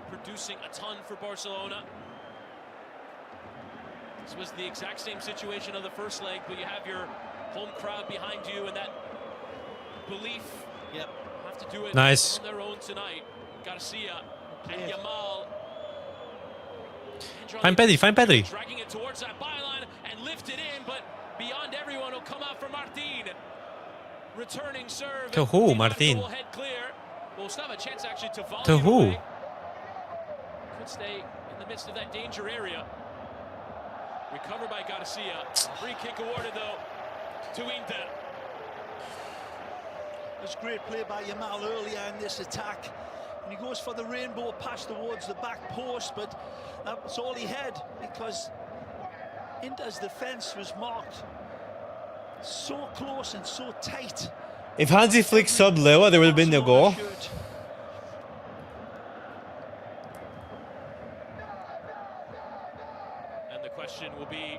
Speaker 2: producing a ton for Barcelona. This was the exact same situation of the first leg, but you have your home crowd behind you and that belief.
Speaker 3: Yep.
Speaker 2: Have to do it
Speaker 1: Nice.
Speaker 2: on their own tonight. Garcia and Yamal.
Speaker 1: Find Pedri, find Pedri.
Speaker 2: Dragging it towards that byline and lift it in, but beyond everyone will come out for Martín. Returning serve.
Speaker 1: To who, Martín?
Speaker 2: Will head clear. We'll still have a chance actually to volley
Speaker 1: To who?
Speaker 2: away. Could stay in the midst of that danger area. Recovered by Garcia. Free kick awarded though to Inter.
Speaker 3: It was great play by Yamal earlier in this attack. And he goes for the rainbow pass towards the back post, but that's all he had because Inter's defence was marked so close and so tight.
Speaker 1: If Hansi Flick subbed Lewa, there would have been no goal.
Speaker 2: And the question will be,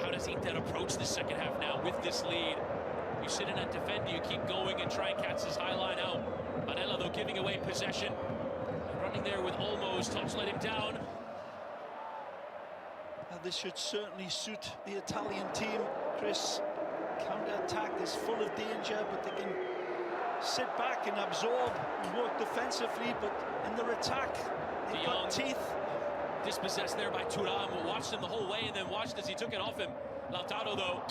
Speaker 2: how does Inter approach the second half now with this lead? You sit in and defend, you keep going and try and catch this high line out. Manella, though, giving away possession. Running there with Olmo's touch let him down.
Speaker 3: This should certainly suit the Italian team, Chris. Counter-attack is full of danger, but they can sit back and absorb and work defensively, but in their attack, they've got teeth.
Speaker 2: Dispossessed there by Thuram, who watched him the whole way and then watched as he took it off him. Lautaro, though,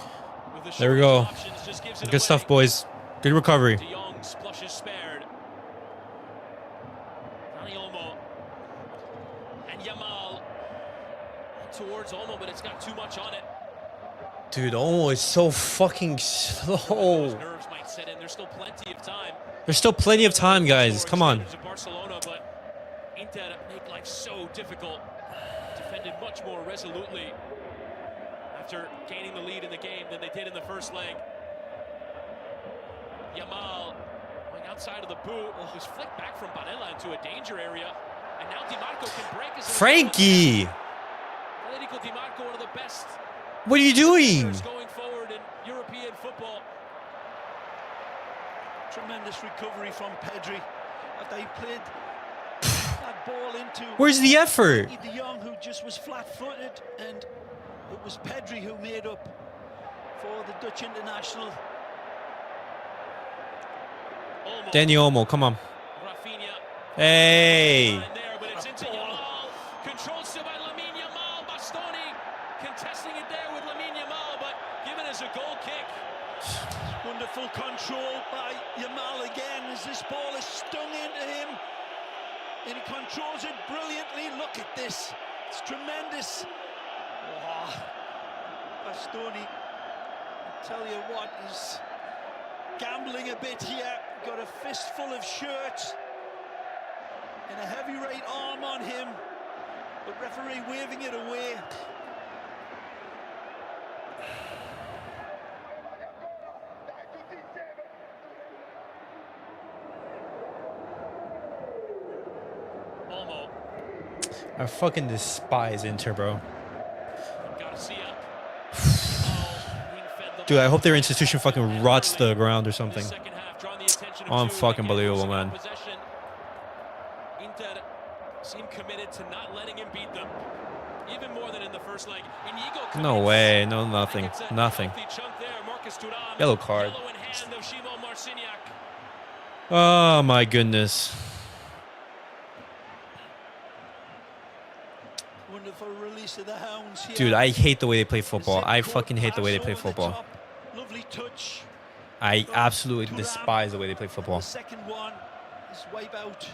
Speaker 2: with the
Speaker 1: there we go.
Speaker 2: options, just gives it
Speaker 1: Good
Speaker 2: away.
Speaker 1: stuff, boys. Good recovery.
Speaker 2: Jong splashes spared. Olmo and Yamal towards Olmo, but it's got too much on it.
Speaker 1: Dude, Olmo is so fucking slow.
Speaker 2: Nerves might set in. There's still plenty of time.
Speaker 1: There's still plenty of time, guys. Come on.
Speaker 2: Barcelona, but Inter make life so difficult. Defended much more resolutely after gaining the lead in the game than they did in the first leg. Yamal going outside of the boot, was flicked back from Barella into a danger area, and now Di Marco can break his
Speaker 1: Frankie!
Speaker 2: Federico Di Marco, one of the best
Speaker 1: What are you doing?
Speaker 2: going forward in European football.
Speaker 3: Tremendous recovery from Pedri after he played that ball into.
Speaker 1: Where's the effort?
Speaker 3: De Jong, who just was flat-footed, and it was Pedri who made up for the Dutch international.
Speaker 1: Danny Olmo, come on.
Speaker 2: Raphinha.
Speaker 1: Hey!
Speaker 2: There, but it's into Yamal. Controlled still by Lamine Yamal. Bastoni contesting it there with Lamine Yamal, but given as a goal kick.
Speaker 3: Wonderful control by Yamal again as this ball is stung into him. And he controls it brilliantly. Look at this. It's tremendous. Wow. Bastoni, I tell you what, he's gambling a bit here. Got a fistful of shirts and a heavy right arm on him. The referee waving it away.
Speaker 2: Olmo.
Speaker 1: I fucking despise Inter, bro.
Speaker 2: Garcia.
Speaker 1: Dude, I hope their institution fucking rots the ground or something. Unfucking-believable, man.
Speaker 2: Inter seem committed to not letting him beat them, even more than in the first leg. Iñigo
Speaker 1: No way, no, nothing, nothing. Yellow card. Oh my goodness.
Speaker 3: Wonderful release of the hounds here.
Speaker 1: Dude, I hate the way they play football. I fucking hate the way they play football.
Speaker 3: Lovely touch.
Speaker 1: I absolutely despise the way they play football.
Speaker 3: The second one is wipe out.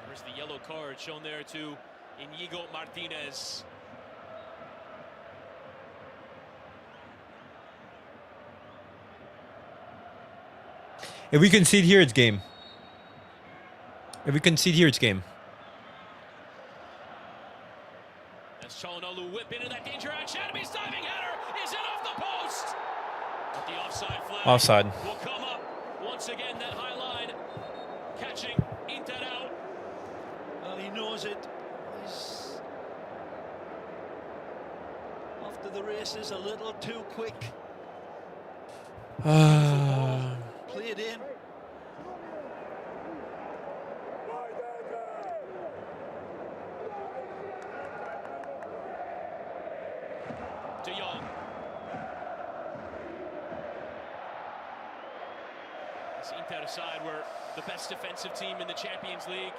Speaker 2: There's the yellow card shown there to Iñigo Martinez.
Speaker 1: If we concede here, it's game. If we concede here, it's game.
Speaker 2: As Chalanalu whip into that danger, and Shadby's diving header is in off the post. But the offside flag
Speaker 1: Offside.
Speaker 2: will come up once again. That high line catching Inter out.
Speaker 3: Well, he knows it. He's of the races a little too quick. Played in.
Speaker 2: Jong. This Inter side were the best defensive team in the Champions League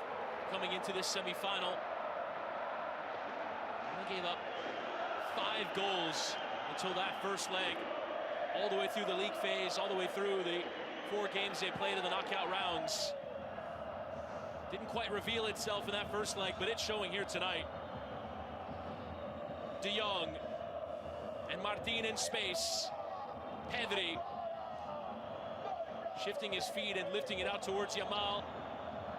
Speaker 2: coming into this semi-final. They gave up 5 goals until that first leg, all the way through the league phase, all the way through the 4 games they played in the knockout rounds. Didn't quite reveal itself in that first leg, but it's showing here tonight. De Jong and Martín in space. Pedri shifting his feet and lifting it out towards Yamal,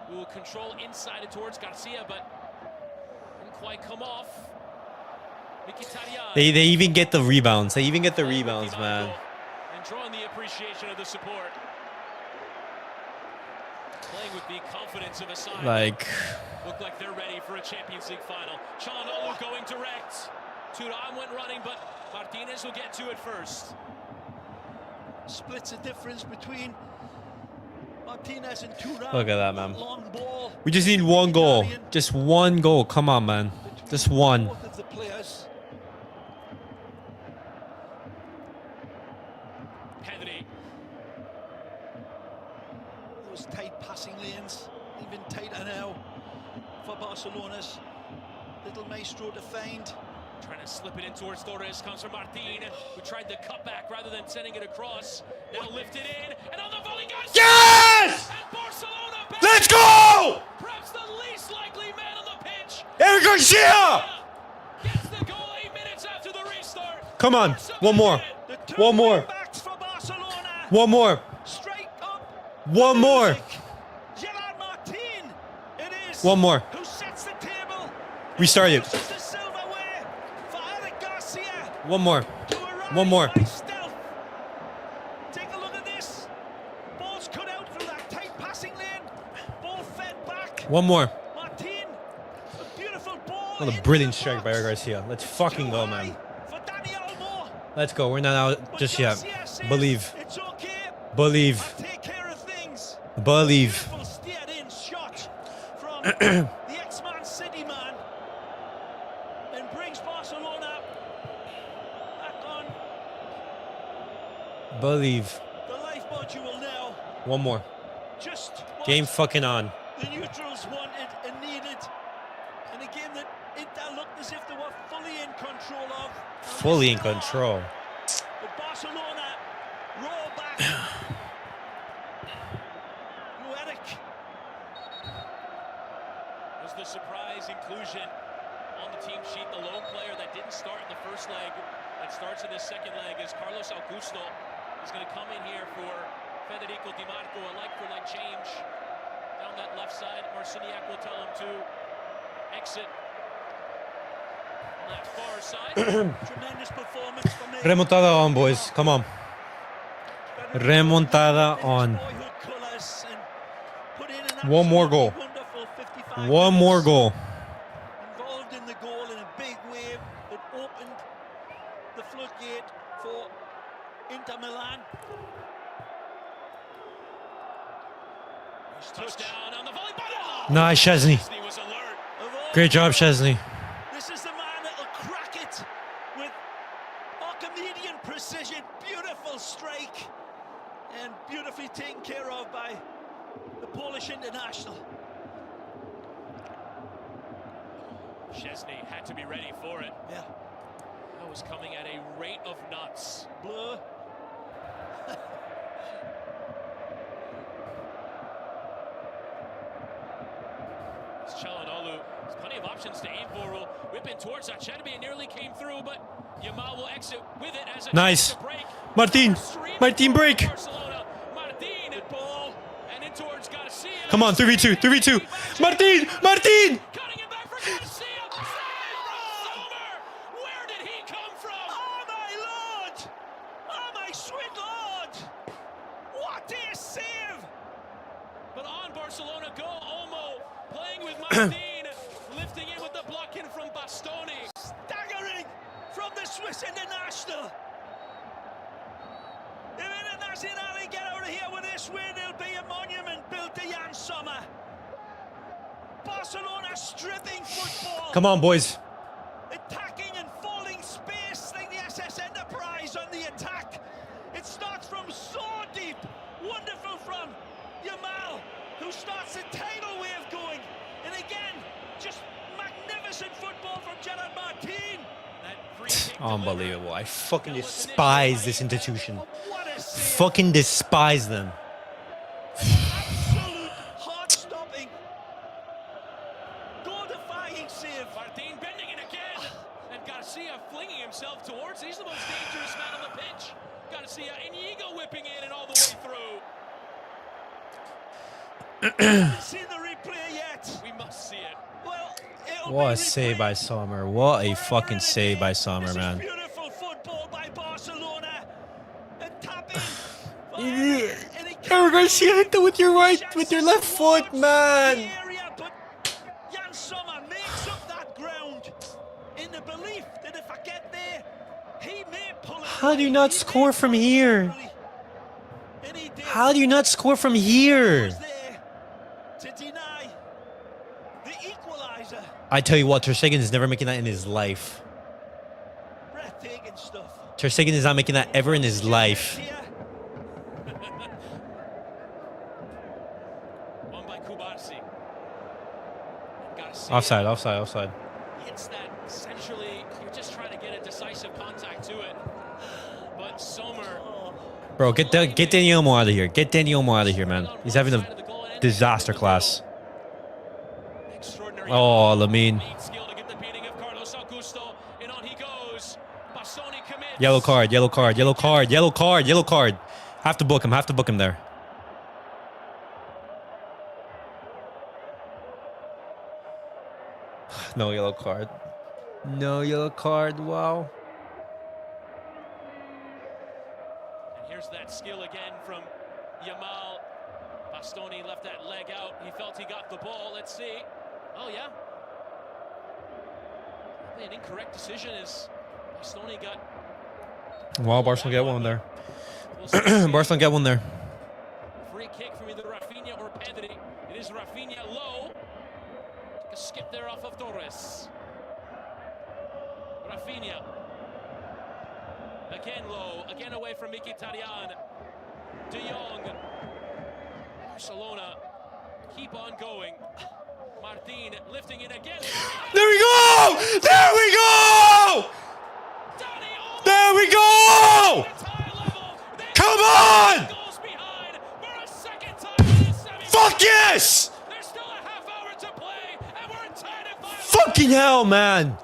Speaker 2: who will control inside it towards Garcia, but didn't quite come off.
Speaker 1: They even get the rebounds. They even get the rebounds, man.
Speaker 2: And drawing the appreciation of the support. Playing with the confidence of a side.
Speaker 1: Like,
Speaker 2: look like they're ready for a Champions League final. Olmo going direct. Thuram went running, but Martinez will get to it first.
Speaker 3: Splits the difference between Martinez and Thuram.
Speaker 1: Look at that, man.
Speaker 3: Long ball.
Speaker 1: We just need one goal. Just one goal. Come on, man. Just one.
Speaker 3: Both of the players.
Speaker 2: Pedri.
Speaker 3: Those tight passing lanes, even tighter now for Barcelona's little maestro to find.
Speaker 2: Trying to slip it in towards Torres, comes from Martín, who tried the cutback rather than sending it across. Now lifted in, and on the volley, guys.
Speaker 1: Yes!
Speaker 2: And Barcelona back.
Speaker 1: Let's go!
Speaker 2: Perhaps the least likely man on the pitch.
Speaker 1: Eric Garcia!
Speaker 2: Gets the goal 8 minutes after the restart.
Speaker 1: Come on. One more. One more. One more.
Speaker 3: Straight up.
Speaker 1: One more.
Speaker 3: Gerard Martín. It is.
Speaker 1: One more.
Speaker 3: Who sets the table?
Speaker 1: Restart it.
Speaker 3: Pushes the silverware for Eric Garcia.
Speaker 1: One more.
Speaker 3: To arrive
Speaker 1: One more.
Speaker 3: by stealth. Take a look at this. Ball's cut out through that tight passing lane. Ball fed back.
Speaker 1: One more.
Speaker 3: Martín. A beautiful ball.
Speaker 1: What a
Speaker 3: into
Speaker 1: brilliant
Speaker 3: the
Speaker 1: strike by
Speaker 3: box.
Speaker 1: Eric Garcia. Let's fucking go, man.
Speaker 3: For Olmo.
Speaker 1: Let's go. We're not out
Speaker 3: But
Speaker 1: just yet.
Speaker 3: Garcia says
Speaker 1: Believe.
Speaker 3: It's okay.
Speaker 1: Believe.
Speaker 3: I'll take care of things.
Speaker 1: Believe.
Speaker 3: Beautiful steered in shot from the ex-Man City man, and brings Barcelona back on
Speaker 1: Believe.
Speaker 3: the life module now.
Speaker 1: One more.
Speaker 3: Just what
Speaker 1: Game fucking on.
Speaker 3: the neutrals wanted and needed, in a game that Inter looked as if they were fully in control of. And
Speaker 1: Fully in
Speaker 3: they still are.
Speaker 1: control.
Speaker 3: But Barcelona roll back. Eric.
Speaker 2: Was the surprise inclusion on the team sheet. The lone player that didn't start in the first leg, that starts in the second leg, is Carlos Augusto. He's going to come in here for Federico Di Marco, a like-for-like change. Down that left side, Marciniak will tell him to exit on that far side.
Speaker 3: Tremendous performance from the
Speaker 1: Remontada on, boys. Come on. Remontada on.
Speaker 3: boyhood colours and put in an
Speaker 1: One more goal.
Speaker 3: absolutely wonderful 55
Speaker 1: One more
Speaker 3: minutes.
Speaker 1: goal.
Speaker 3: Involved in the goal in a big way that opened the floodgate for Inter Milan.
Speaker 2: Touchdown on the volley.
Speaker 1: Nice, Szczęsny.
Speaker 2: Szczęsny was alert.
Speaker 3: Of all
Speaker 1: Great job, Szczęsny.
Speaker 3: This is the man that'll crack it with Archimedean precision. Beautiful strike and beautifully taken care of by the Polish international.
Speaker 2: Szczęsny had to be ready for it.
Speaker 3: Yeah,
Speaker 2: That was coming at a rate of knots.
Speaker 3: blur.
Speaker 2: Çalhanoğlu has plenty of options to aim for. Will whip in towards Szczęsny and nearly came through, but Yamal will exit with it as a
Speaker 1: Nice.
Speaker 2: chance to break.
Speaker 1: Martín. Martín, break.
Speaker 2: Barcelona. Martín at ball and in towards Garcia.
Speaker 1: Come on, 3v2, 3v2. Martín, Martín.
Speaker 2: Cutting it back for Garcia. Save from Sommer. Where did he come from?
Speaker 3: Oh my lord! Oh my sweet lord! What a save!
Speaker 2: But on Barcelona go, Olmo playing with Martín, lifting in with the block in from Bastoni.
Speaker 3: Staggering from the Swiss international. If Internazionale get out of here with this win, it'll be a monument built to Jan Sommer. Barcelona stripping football.
Speaker 1: Come on, boys.
Speaker 3: Attacking and falling space like the SS Enterprise on the attack. It starts from so deep. Wonderful from Yamal, who starts a tidal wave going. And again, just magnificent football from Gerard Martín.
Speaker 1: Unbelievable. I fucking despise this institution.
Speaker 3: What a save.
Speaker 1: Fucking despise them.
Speaker 3: Absolute heart-stopping, goal-defying save.
Speaker 2: Martín bending it again. And Garcia flinging himself towards. He's the most dangerous man on the pitch. Garcia, Iñigo whipping in and all the way through.
Speaker 3: Haven't seen the replay yet.
Speaker 2: We must see it.
Speaker 3: Well, it'll
Speaker 1: What
Speaker 3: be
Speaker 1: a save
Speaker 3: replayed
Speaker 1: by Sommer. What a fucking save by Sommer,
Speaker 3: This is
Speaker 1: man.
Speaker 3: beautiful football by Barcelona. And tapping.
Speaker 1: Eric Garcia hit that with your left foot, man.
Speaker 3: Area, but Jan Sommer makes up that ground in the belief that if I get there, he may pull it.
Speaker 1: How do you
Speaker 3: away.
Speaker 1: not
Speaker 3: He
Speaker 1: score
Speaker 3: may
Speaker 1: from
Speaker 3: pull it
Speaker 1: here?
Speaker 3: away. And he did.
Speaker 1: How do you not score from here?
Speaker 3: Was there to deny the equalizer.
Speaker 1: I tell you what, Ter Stegen is never making that in his life.
Speaker 3: Breathtaking stuff.
Speaker 1: Ter Stegen is not making that ever in his life.
Speaker 3: Here.
Speaker 2: Won by Cubarsí. Garcia
Speaker 1: Offside, offside, offside.
Speaker 2: hits that centrally. You're just trying to get a decisive contact to it. But Sommer.
Speaker 1: Bro, get Dani Olmo out of here. Get Dani Olmo out of here, man. He's having a disaster class.
Speaker 2: Extraordinary.
Speaker 1: Oh, Lamine.
Speaker 2: Skill to get the beating of Carlos Augusto. And on he goes. Bastoni commits.
Speaker 1: Yellow card, yellow card, yellow card, yellow card, yellow card. Have to book him there. No yellow card. No yellow card, wow.
Speaker 2: And here's that skill again from Yamal. Bastoni left that leg out. He felt he got the ball. Let's see. Oh, yeah. An incorrect decision is Bastoni got.
Speaker 1: Well, Barcelona get one there.
Speaker 2: We'll see.
Speaker 1: Barcelona get one there.
Speaker 2: Free kick from either Raphinha or Pedri. It is Raphinha low. Took a skip there off of Torres. Raphinha. Again low. Again away from Mkhitaryan. De Jong. Barcelona keep on going. Martín lifting it again.
Speaker 1: There we go! There we go! There we go! Come on!
Speaker 2: Goals behind for a second time in this semifinal.
Speaker 1: Fuck yes!
Speaker 2: There's still a half hour to play, and we're tied at 5.
Speaker 1: Fucking hell, man.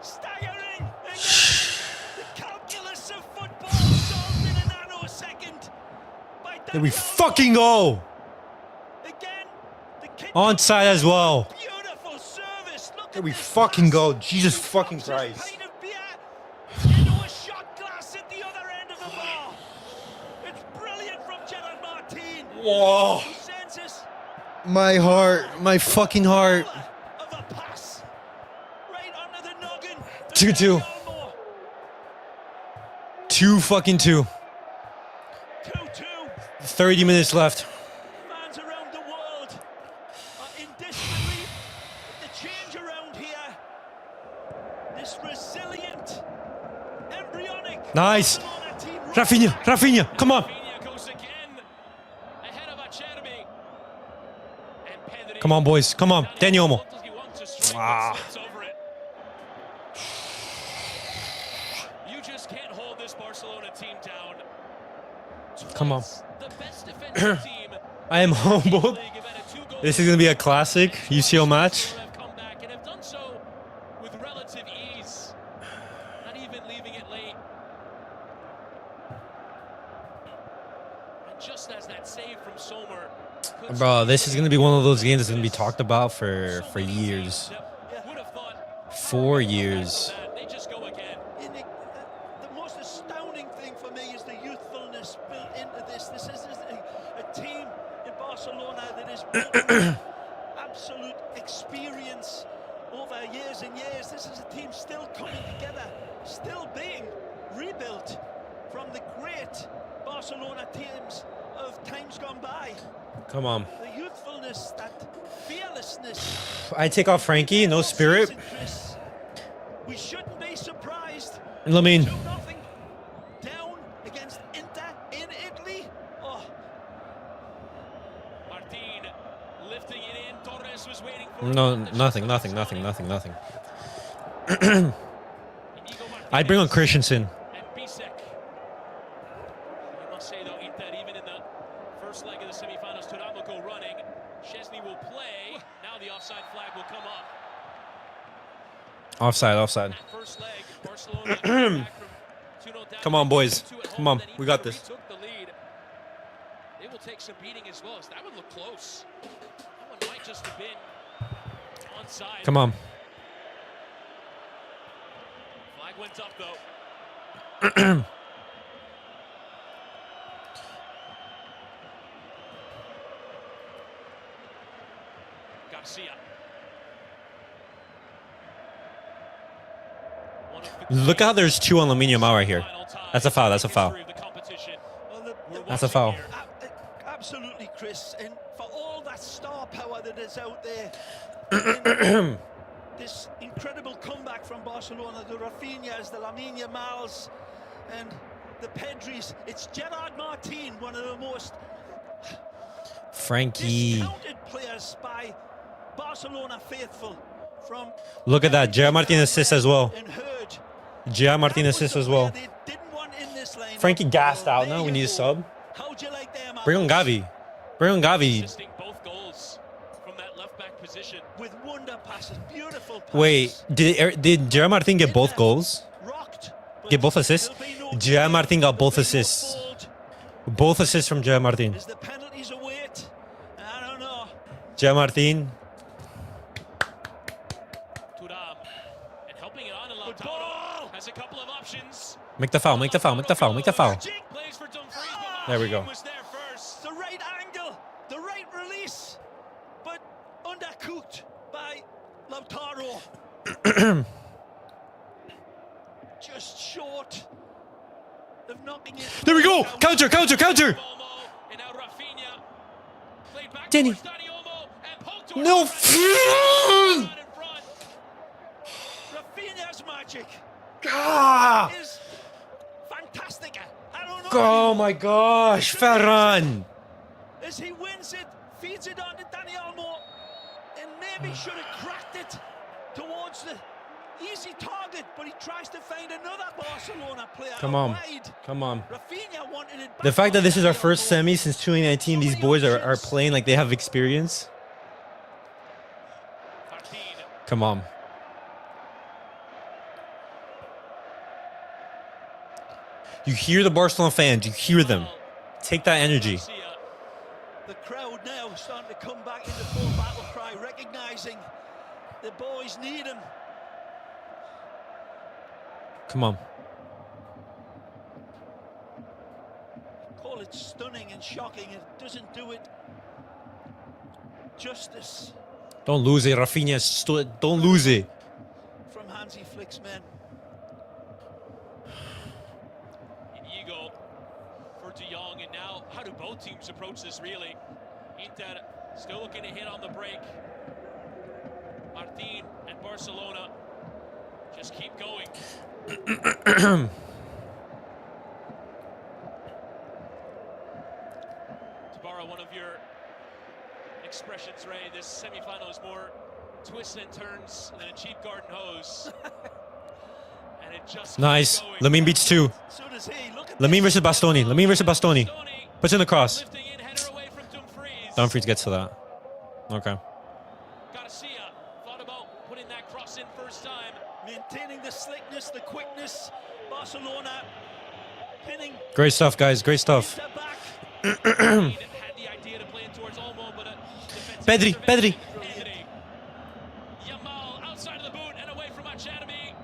Speaker 3: Staggering. The calculus of football solved in a nanosecond. By
Speaker 1: There we
Speaker 3: Daniel.
Speaker 1: fucking go.
Speaker 3: Again, the kick.
Speaker 1: Onside as well.
Speaker 3: Beautiful service. Look
Speaker 1: There
Speaker 3: at
Speaker 1: we
Speaker 3: this
Speaker 1: fucking
Speaker 3: pass.
Speaker 1: go. Jesus
Speaker 3: He
Speaker 1: fucking
Speaker 3: drops his
Speaker 1: Christ.
Speaker 3: pint of beer into a shot glass at the other end of the bar. It's brilliant from Gerard Martín.
Speaker 1: Whoa.
Speaker 3: Who sends us
Speaker 1: My heart. My fucking heart.
Speaker 3: of a pass right under the noggin.
Speaker 1: 2-2. 2-2.
Speaker 3: 2-2.
Speaker 1: 30 minutes left.
Speaker 3: Fans around the world are in disbelief at the change around here. This resilient, embryonic
Speaker 1: Nice.
Speaker 3: Barcelona team.
Speaker 1: Raphinha, come on.
Speaker 2: Raphinha goes again ahead of Acerbi. And Pedri.
Speaker 1: Come on, boys. Come on. Dani Olmo.
Speaker 2: Looked like he wanted to strike, but
Speaker 1: Ah.
Speaker 2: slips over it. You just can't hold this Barcelona team down.
Speaker 1: Come on.
Speaker 2: Twice the best defensive team
Speaker 1: I am
Speaker 2: in the
Speaker 1: humbled.
Speaker 2: league have had a 2-goal
Speaker 1: This is going to be a classic UCL match.
Speaker 2: have come back and have done so with relative ease, not even leaving it late. And just as that save from Sommer,
Speaker 1: Bro, this is going to be one of those games that's going to be talked about for years.
Speaker 2: would have thought
Speaker 1: 4 years.
Speaker 2: they just go again.
Speaker 3: The most astounding thing for me is the youthfulness built into this. This is a team in Barcelona that is built on absolute experience over years and years. This is a team still coming together, still being rebuilt from the great Barcelona teams of times gone by.
Speaker 1: Come on.
Speaker 3: The youthfulness, that fearlessness.
Speaker 1: I take off Frankie, no spirit.
Speaker 3: Chris, we shouldn't be surprised.
Speaker 1: Lamine.
Speaker 3: 2-0 down against Inter in Italy. Oh.
Speaker 2: Martín lifting it in. Torres was waiting for
Speaker 1: No, nothing. I'd bring on Christensen.
Speaker 2: And Bisek. You must say though, Inter, even in the first leg of the semifinals, Thuram will go running. Szczęsny will play. Now the offside flag will come up.
Speaker 1: Offside.
Speaker 2: That first leg, Barcelona back from 2-0 down.
Speaker 1: Come on, boys.
Speaker 2: 2-2 at
Speaker 1: Come
Speaker 2: home,
Speaker 1: on,
Speaker 2: then
Speaker 1: we got
Speaker 2: Inter
Speaker 1: this.
Speaker 2: retook the lead. They will take some beating as well. That would look close. That one might just have been onside.
Speaker 1: Come on.
Speaker 2: Flag went up though. Garcia.
Speaker 1: Look how there's two on Lamine Yamal right here. That's a foul.
Speaker 3: Well,
Speaker 1: That's a foul.
Speaker 3: Absolutely, Chris. And for all that star power that is out there, this incredible comeback from Barcelona, the Raphinhas, the Lamine Yamals, and the Pedris. It's Gerard Martín, one of the most
Speaker 1: Frankie.
Speaker 3: discounted players by Barcelona faithful. From
Speaker 1: Look at that. Gerard Martín assists as well.
Speaker 3: and Hurd.
Speaker 1: Gerard Martín assists as well.
Speaker 3: They didn't want in this lineup.
Speaker 1: Frankie gassed out
Speaker 3: There
Speaker 1: now. We
Speaker 3: you
Speaker 1: need a
Speaker 3: go.
Speaker 1: sub.
Speaker 3: How'd you like them?
Speaker 1: Bring on Gavi.
Speaker 2: Assisting both goals from that left back position.
Speaker 3: With wonder passes, beautiful passes.
Speaker 1: Wait, did Gerard Martín get both goals?
Speaker 3: Rocked, but
Speaker 1: Get both assists?
Speaker 3: there'll be no
Speaker 1: Gerard
Speaker 3: delay.
Speaker 1: Martín got both
Speaker 3: There'll be no
Speaker 1: assists.
Speaker 3: fault.
Speaker 1: Both assists from Gerard Martín.
Speaker 3: Is the penalties await? I don't know.
Speaker 1: Gerard Martín.
Speaker 2: Thuram. And helping it on, and
Speaker 3: Good
Speaker 2: Lautaro
Speaker 3: ball.
Speaker 2: has a couple of options.
Speaker 1: Make the foul. Make the foul.
Speaker 2: Plays for Dumfries, but
Speaker 1: There we go.
Speaker 2: Martín was there first.
Speaker 3: The right angle, the right release, but undercooked by Lautaro. Just short of knocking it.
Speaker 1: There we go.
Speaker 3: out.
Speaker 1: Counter.
Speaker 2: Olmo, and now Raphinha. Played back
Speaker 1: Danny.
Speaker 2: towards Dani Olmo, and poked towards
Speaker 1: No.
Speaker 2: the front. In front.
Speaker 3: Raphinha's magic
Speaker 1: Ah!
Speaker 3: is fantastic. I don't know.
Speaker 1: Oh my gosh. Ferran.
Speaker 3: As he wins it, feeds it on to Dani Olmo, and maybe should have cracked it towards the easy target, but he tries to find another Barcelona player.
Speaker 1: Come on.
Speaker 3: Wide.
Speaker 1: Come on.
Speaker 3: Raphinha wanted it back
Speaker 1: The fact that this is our
Speaker 3: on
Speaker 1: first
Speaker 3: Olmo.
Speaker 1: semi since 2019, these boys are playing like they have experience.
Speaker 2: Martín.
Speaker 1: Come on. You hear the Barcelona fans. You hear them. Take that energy.
Speaker 2: Garcia.
Speaker 3: The crowd now starting to come back into full battle cry, recognizing the boys need him.
Speaker 1: Come on.
Speaker 3: Call it stunning and shocking. It doesn't do it justice
Speaker 1: Don't lose it, Raphinha. Don't lose it.
Speaker 3: from Hansi Flick's men.
Speaker 2: Iñigo for Jong, and now how do both teams approach this really? Inter still looking to hit on the break. Martín and Barcelona just keep going. To borrow one of your expressions, Ray, this semifinal is more twists and turns than a cheap garden hose. And it just keeps
Speaker 1: Nice.
Speaker 2: going.
Speaker 1: Lamine beats two.
Speaker 3: So does he. Look at
Speaker 1: Lamine
Speaker 3: this.
Speaker 1: versus Bastoni. Lamine versus Bastoni. Puts in the cross.
Speaker 2: Lifting in, header away from Dumfries.
Speaker 1: Dumfries gets to that. Okay.
Speaker 2: Garcia thought about putting that cross in first time.
Speaker 3: Maintaining the slickness, the quickness. Barcelona pinning
Speaker 1: Great stuff, guys. Great stuff.
Speaker 3: Inter back.
Speaker 2: He had the idea to play it towards Olmo, but a defensive
Speaker 1: Pedri.
Speaker 2: Pedri. Yamal outside of the boot and away from Academy.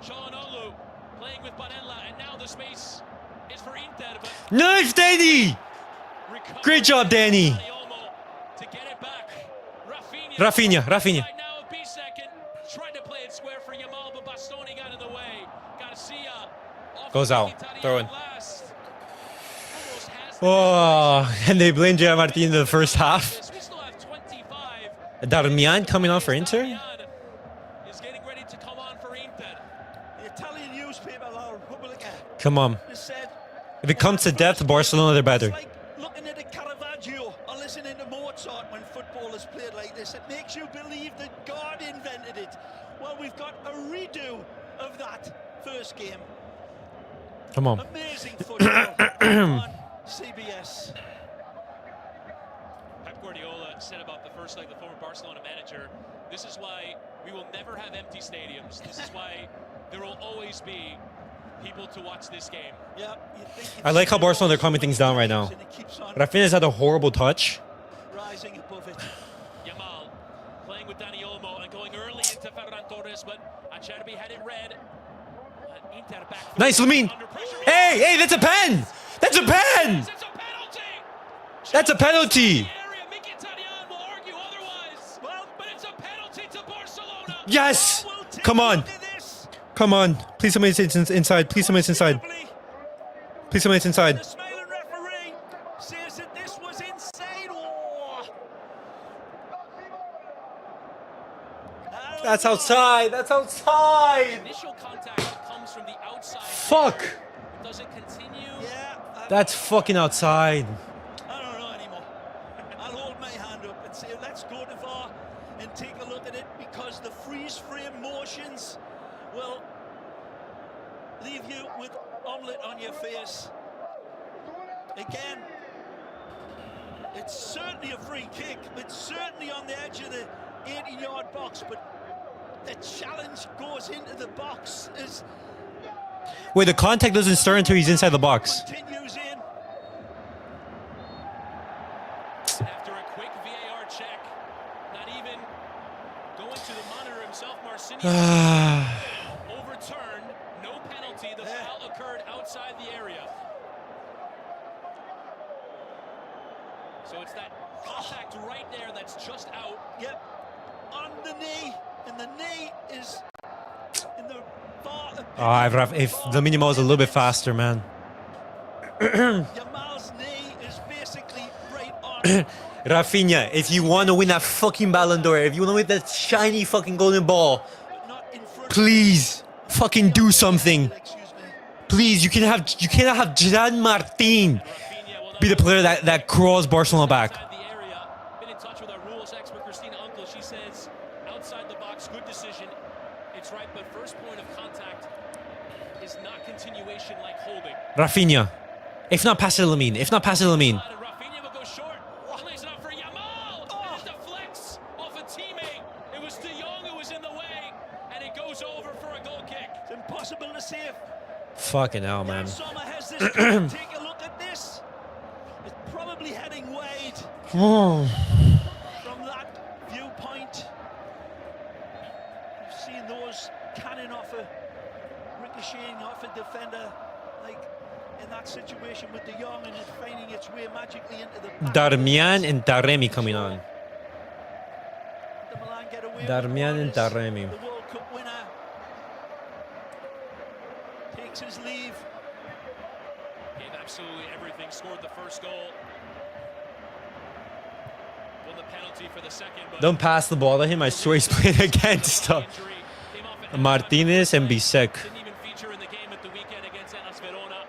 Speaker 2: Çalhanoğlu playing with Barella, and now the space is for Inter. But
Speaker 1: Nice, Danny.
Speaker 2: recovered
Speaker 1: Great job, Danny.
Speaker 2: Dani Olmo to get it back.
Speaker 1: Rafinha.
Speaker 2: Right now, Bisek and tried to play it square for Yamal, but Bastoni got in the way.
Speaker 1: Goes out. Throw in. Oh, and they blame Gerard Martín in the first half. Darmian coming on for Inter?
Speaker 2: Is getting ready to come on for Inter.
Speaker 3: The Italian newspaper La Repubblica
Speaker 1: Come on.
Speaker 3: said,
Speaker 1: If it comes to death, Barcelona, they're better.
Speaker 3: it's like looking at a Caravaggio or listening to Mozart when football is played like this. It makes you believe that God invented it. Well, we've got a redo of that first game.
Speaker 1: Come on.
Speaker 3: Amazing football on CBS.
Speaker 2: Pep Guardiola said about the first leg, the former Barcelona manager, this is why we will never have empty stadiums. This is why there will always be people to watch this game.
Speaker 3: Yeah,
Speaker 1: I like how Barcelona, they're calming things down right now. Raphinha's had a horrible touch.
Speaker 3: Rising above it.
Speaker 2: Yamal playing with Olmo and going early into Ferran Torres, but Acerbi had it read. Inter back
Speaker 1: Nice, Lamine.
Speaker 2: under pressure.
Speaker 1: Hey, that's a pen. That's a pen.
Speaker 2: It's a penalty.
Speaker 1: That's a penalty.
Speaker 2: Will argue otherwise. Well, but it's a penalty to Barcelona.
Speaker 1: Yes.
Speaker 3: We'll take
Speaker 1: Come
Speaker 3: a
Speaker 1: on.
Speaker 3: look at this.
Speaker 1: Come on. Please somebody it's inside. Please somebody it's inside. Please somebody it's inside.
Speaker 3: The smiling referee says that this was inside. Oh.
Speaker 1: That's outside. That's outside.
Speaker 2: Initial contact that comes from the outside.
Speaker 1: Fuck.
Speaker 2: It doesn't continue.
Speaker 3: Yeah,
Speaker 1: That's fucking outside.
Speaker 3: I don't know anymore. I'll hold my hand up and say, let's go to VAR and take a look at it, because the freeze frame motions will leave you with omelette on your face. Again, it's certainly a free kick. It's certainly on the edge of the 80-yard box, but the challenge goes into the box as
Speaker 1: Wait, the contact doesn't start until he's inside the box.
Speaker 3: continues in.
Speaker 2: After a quick VAR check, not even going to the monitor himself, Marcinho overturned, no penalty. The foul occurred outside the area. So it's that contact right there that's just out.
Speaker 3: Yep, on the knee, and the knee is in the far.
Speaker 1: If the minimal is a little bit faster, man.
Speaker 3: Yamal's knee is basically right on.
Speaker 1: Raphinha, if you want to win that fucking Ballon d'Or, if you want to win that shiny fucking golden ball,
Speaker 3: but not in front.
Speaker 1: please fucking do something.
Speaker 3: Excuse me.
Speaker 1: Please, you cannot have Gerard Martín
Speaker 2: Raphinha will
Speaker 1: be the player that crawls Barcelona back.
Speaker 2: outside the area. Been in touch with our rules expert, Christina Uncle. She says outside the box, good decision. It's right, but first point of contact is not continuation like holding.
Speaker 1: Raphinha, if not pass it to Lamine. If not pass it to Lamine.
Speaker 2: Raphinha will go short. Lays it up for Yamal. And it deflects off a teammate. It was De Jong who was in the way, and it goes over for a goal kick.
Speaker 3: It's impossible to save.
Speaker 1: Fucking hell, man.
Speaker 3: Sommer has this. Take a look at this. It's probably heading wide
Speaker 1: Oh.
Speaker 3: from that viewpoint. You've seen those cannon off a ricocheting off a defender, like in that situation with De Jong, and it's finding its way magically into the back.
Speaker 1: Darmian and Taremi coming on.
Speaker 3: The Milan get away with
Speaker 1: Darmian and
Speaker 3: it.
Speaker 1: Taremi.
Speaker 3: The World Cup winner takes his leave.
Speaker 2: Gave absolutely everything. Scored the first goal. Won the penalty for the second. But
Speaker 1: Don't pass the ball to him. I swear he's playing against
Speaker 2: injury came off at
Speaker 1: Martinez and Bisek.
Speaker 2: Didn't even feature in the game at the weekend against Hellas Verona,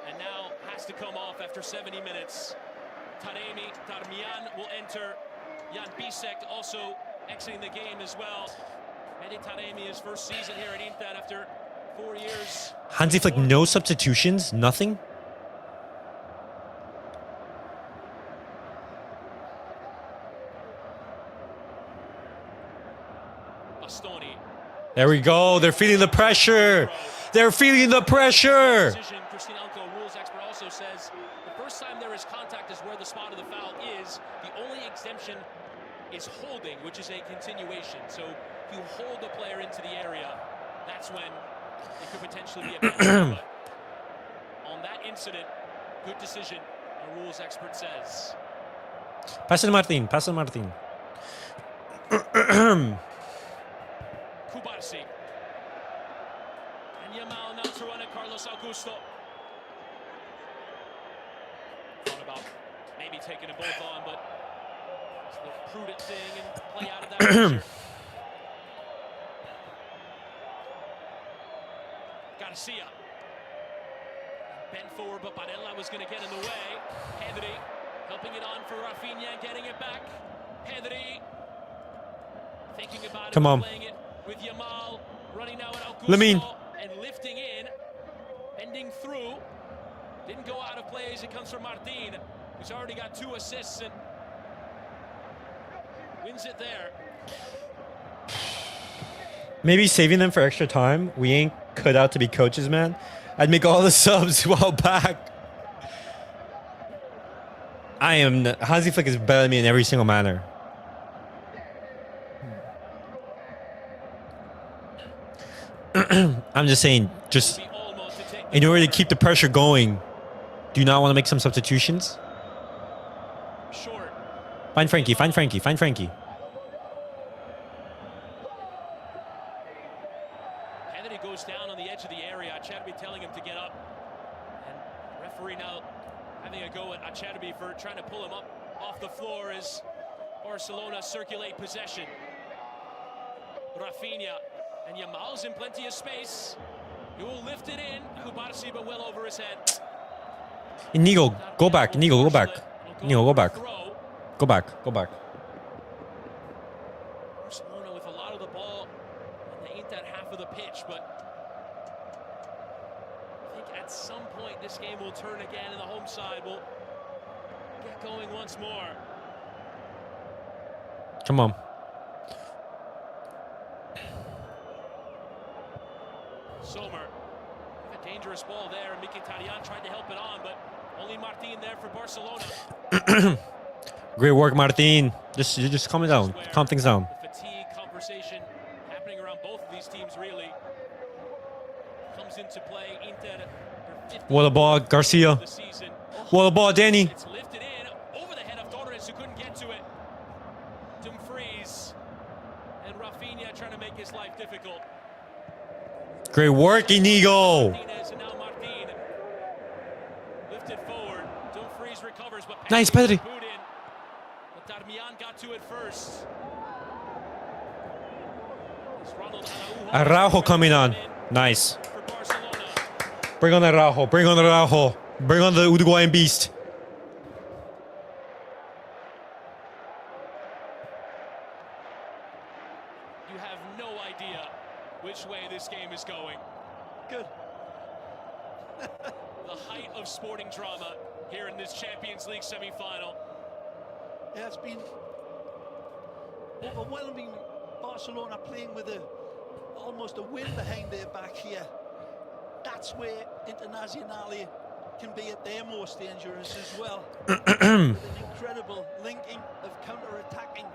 Speaker 2: and now has to come off after 70 minutes. Darmian will enter. Jan Bisek also exiting the game as well. Mehdi Taremi, his first season here at Inter after 4 years.
Speaker 1: Hansi Flick, no substitutions, nothing.
Speaker 2: Bastoni.
Speaker 1: There we go. They're feeling the pressure. They're feeling the pressure.
Speaker 2: Decision. Christina Uncle, rules expert, also says the first time there is contact is where the spot of the foul is. The only exemption is holding, which is a continuation. So if you hold a player into the area, that's when it could potentially be a penalty. But on that incident, good decision, a rules expert says.
Speaker 1: Pass it to Martín. Pass it to Martín.
Speaker 2: Cubarsí. And Yamal now to run at Carlos Augusto. Thought about maybe taking them both on, but it's the prudent thing and play out of that pressure. Garcia. Bent forward, but Barella was going to get in the way. Pedri helping it on for Raphinha, getting it back. Pedri thinking about
Speaker 1: Come
Speaker 2: it,
Speaker 1: on.
Speaker 2: playing it with Yamal, running now at Augusto
Speaker 1: Lamine.
Speaker 2: and lifting in, bending through. Didn't go out of play as it comes from Martín, who's already got 2 assists and wins it there.
Speaker 1: Maybe saving them for extra time. We ain't cut out to be coaches, man. I'd make all the subs while back. Hansi Flick is better than me in every single manner. I'm just saying, just in order to keep the pressure going, do you not want to make some substitutions?
Speaker 2: Short.
Speaker 1: Find Frankie, find Frankie, find Frankie.
Speaker 2: Pedri goes down on the edge of the area. Achadabi telling him to get up. And referee now having a go at Achadabi for trying to pull him up off the floor as Barcelona circulate possession. Raphinha and Yamal's in plenty of space. He will lift it in. Cubarsí but well over his head.
Speaker 1: Iñigo, go back. Iñigo, go back. Iñigo, go back. Go back. Go back.
Speaker 2: Barcelona with a lot of the ball, and they ain't that half of the pitch, but I think at some point this game will turn again, and the home side will get going once more.
Speaker 1: Come on.
Speaker 2: Sommer, a dangerous ball there, and Mkhitaryan tried to help it on, but only Martín there for Barcelona.
Speaker 1: Great work, Martín. Just calm it down. Calm things down.
Speaker 2: The fatigue conversation happening around both of these teams really comes into play. Inter,
Speaker 1: What a ball, Garcia.
Speaker 2: the season.
Speaker 1: What a ball, Danny.
Speaker 2: It's lifted in over the head of Torres, who couldn't get to it. Dumfries and Raphinha trying to make his life difficult.
Speaker 1: Great work, Iñigo.
Speaker 2: Martinez and now Martín lifted forward. Dumfries recovers, but
Speaker 1: Nice, Pedri.
Speaker 2: put in. But Darmian got to it first. It's Ronald
Speaker 1: Araujo coming on. Nice.
Speaker 2: for Barcelona.
Speaker 1: Bring on Araujo. Bring on Araujo. Bring on the Uruguayan beast.
Speaker 2: You have no idea which way this game is going.
Speaker 3: Good.
Speaker 2: The height of sporting drama here in this Champions League semi-final.
Speaker 3: Yeah, it's been overwhelming. Barcelona playing with almost a wind behind their back here. That's where Internazionale can be at their most dangerous as well. With an incredible linking of counter-attacking.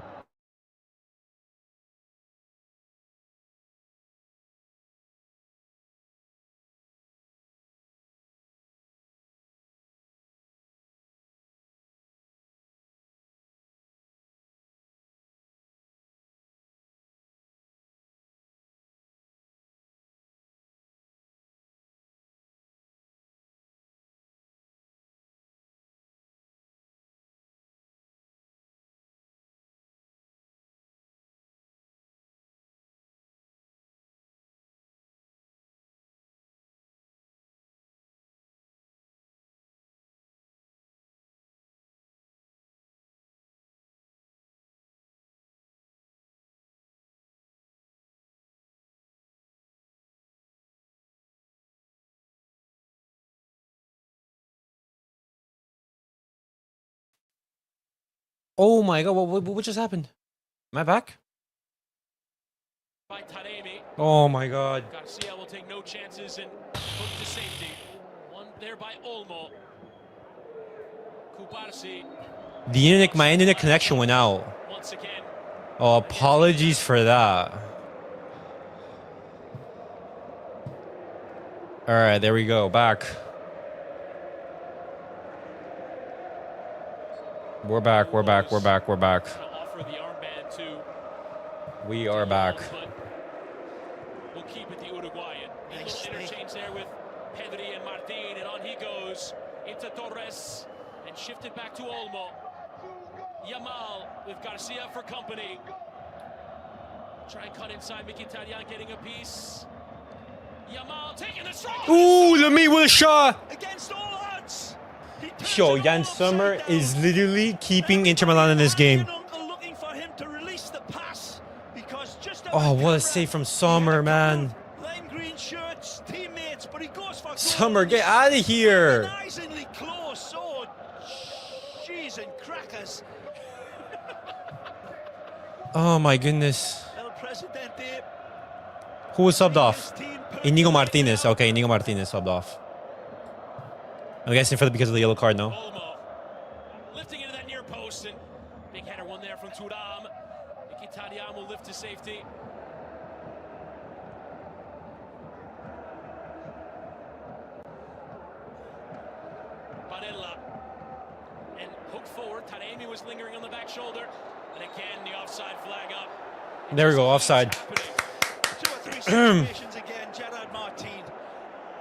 Speaker 1: Oh my god, what just happened? Am I back?
Speaker 2: By Taremi.
Speaker 1: Oh my god.
Speaker 2: Garcia will take no chances and put to safety. One there by Olmo. Cubarsí
Speaker 1: My internet connection went out.
Speaker 2: once again.
Speaker 1: Oh, apologies for that. Alright, there we go. Back. We're back. We're back. We're back. We're back.
Speaker 2: Offer the armband to
Speaker 1: We are back.
Speaker 2: but we'll keep it the Uruguayan. A little Interchange there with Pedri and Martín, and on he goes into Torres and shifted back to Olmo. Yamal with Garcia for company. Try and cut inside. Mkhitaryan getting a piece. Yamal taking the strike.
Speaker 1: Ooh, Lamine with a shot.
Speaker 3: Against all odds.
Speaker 1: Yo, Jan Sommer is literally keeping Inter Milan in this game.
Speaker 3: Looking for him to release the pass because just
Speaker 1: Oh, what a save from Sommer, man.
Speaker 3: Lime green shirts, teammates, but he goes for
Speaker 1: Sommer, get out of here.
Speaker 3: Agonizingly close. Oh, cheese and crackers.
Speaker 1: Oh my goodness.
Speaker 3: El Presidente.
Speaker 1: Who was subbed off? Iñigo Martinez. Okay, Iñigo Martinez subbed off. I'm guessing because of the yellow card, no?
Speaker 2: Olmo lifting into that near post, and big header one there from Thuram. Mkhitaryan will lift to safety. Barella and hooked forward. Taremi was lingering on the back shoulder, and again the offside flag up.
Speaker 1: There we go, offside.
Speaker 3: 2 or 3 situations again. Gerard Martín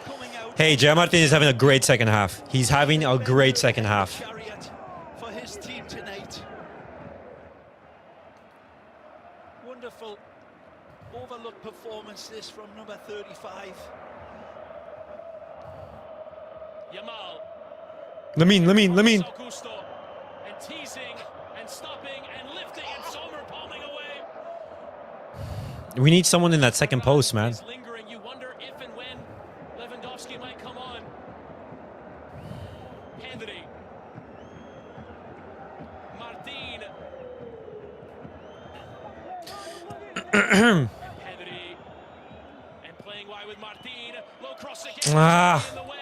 Speaker 3: coming out.
Speaker 1: Hey, Gerard Martin is having a great second half. He's having a great second half.
Speaker 3: Chariot for his team tonight. Wonderful overlooked performance this from number 35.
Speaker 2: Yamal.
Speaker 1: Lamine.
Speaker 2: Gusto, and teasing and stopping and lifting, and Sommer palming away.
Speaker 1: We need someone in that second post, man.
Speaker 2: He's lingering. You wonder if and when Lewandowski might come on. Pedri. Martín. Pedri. And playing wide with Martín. Low cross again. In the way.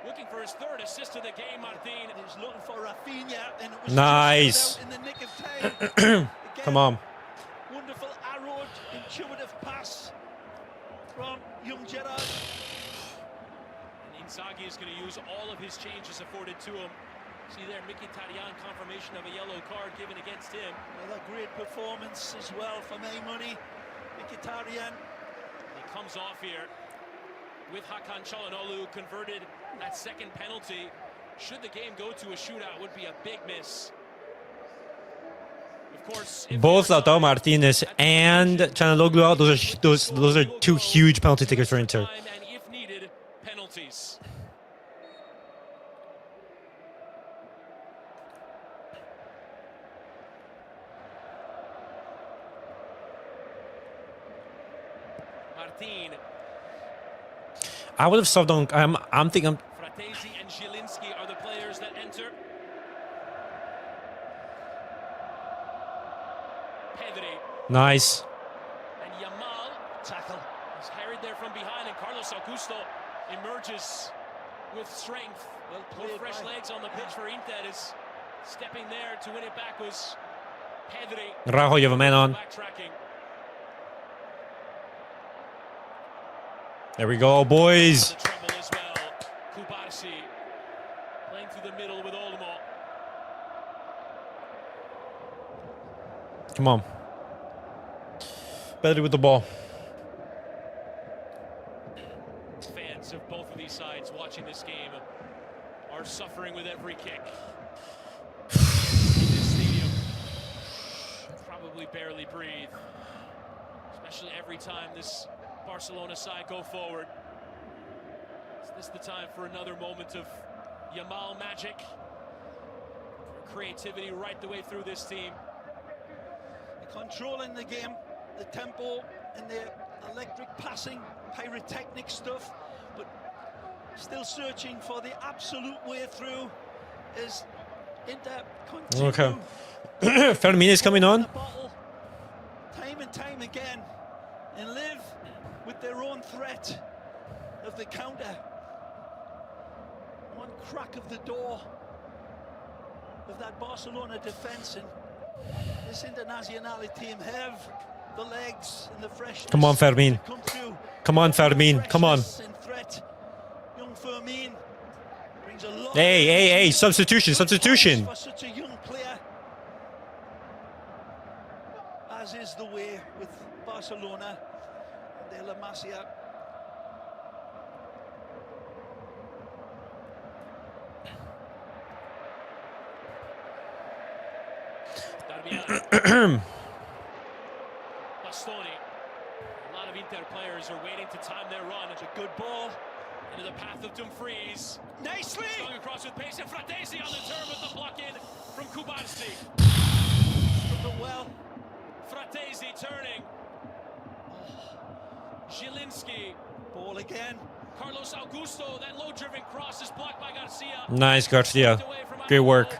Speaker 2: Looking for his 3rd assist of the game, Martín.
Speaker 3: He's looking for Raphinha, and it was
Speaker 1: Nice.
Speaker 3: just in the nick of time.
Speaker 1: Come on.
Speaker 3: Wonderful arrowed, intuitive pass from young Gerard.
Speaker 2: And Inzaghi is going to use all of his changes afforded to him. See there, Mkhitaryan, confirmation of a yellow card given against him.
Speaker 3: Another great performance as well for my money. Mkhitaryan.
Speaker 2: He comes off here with Hakan Çalhanoğlu, converted that second penalty. Should the game go to a shootout, would be a big miss. Of course,
Speaker 1: Both Lautaro Martinez and Çalhanoğlu, those are 2 huge penalty takers for Inter.
Speaker 2: And if needed, penalties. Martín.
Speaker 1: I would have subbed on. I'm thinking.
Speaker 2: Fratesi and Zielinski are the players that enter. Pedri
Speaker 1: Nice.
Speaker 2: and Yamal.
Speaker 3: Tackle.
Speaker 2: He's harried there from behind, and Carlos Augusto emerges with strength.
Speaker 3: Well
Speaker 2: With
Speaker 3: played
Speaker 2: fresh
Speaker 3: by-
Speaker 2: legs on the pitch for Inter. Is stepping there to win it back was Pedri.
Speaker 1: Rajo, you have a man on.
Speaker 2: Backtracking.
Speaker 1: There we go, boys.
Speaker 2: The treble as well. Cubarsí playing through the middle with Olmo.
Speaker 1: Come on. Pedri with the ball.
Speaker 2: Fans of both of these sides watching this game are suffering with every kick. In this stadium, probably barely breathe, especially every time this Barcelona side go forward. Is this the time for another moment of Yamal magic? Creativity right the way through this team.
Speaker 3: Controlling the game, the tempo and the electric passing, pyrotechnic stuff, but still searching for the absolute way through as Inter continue.
Speaker 1: Okay. Ferran is coming on.
Speaker 3: The bottle, time and time again, and live with their own threat of the counter. One crack of the door of that Barcelona defense, and this Internazionale team have the legs and the freshness.
Speaker 1: Come on, Fermin.
Speaker 3: to come through.
Speaker 1: Come on, Fermin. Come on.
Speaker 3: Freshness and threat. Young Fermin brings a lot.
Speaker 1: Hey. Substitution.
Speaker 3: For such a young player, as is the way with Barcelona. De La Masia
Speaker 2: Barbiana. Bastoni. A lot of Inter players are waiting to time their run. It's a good ball into the path of Dumfries. Nicely! Going across with pace, and Fratesi on the turn with the block in from Cubarsí. Struck it well. Fratesi turning. Zielinski. Ball again. Carlos Augusto, that low-driven cross is blocked by Garcia.
Speaker 1: Nice, Garcia. Great work.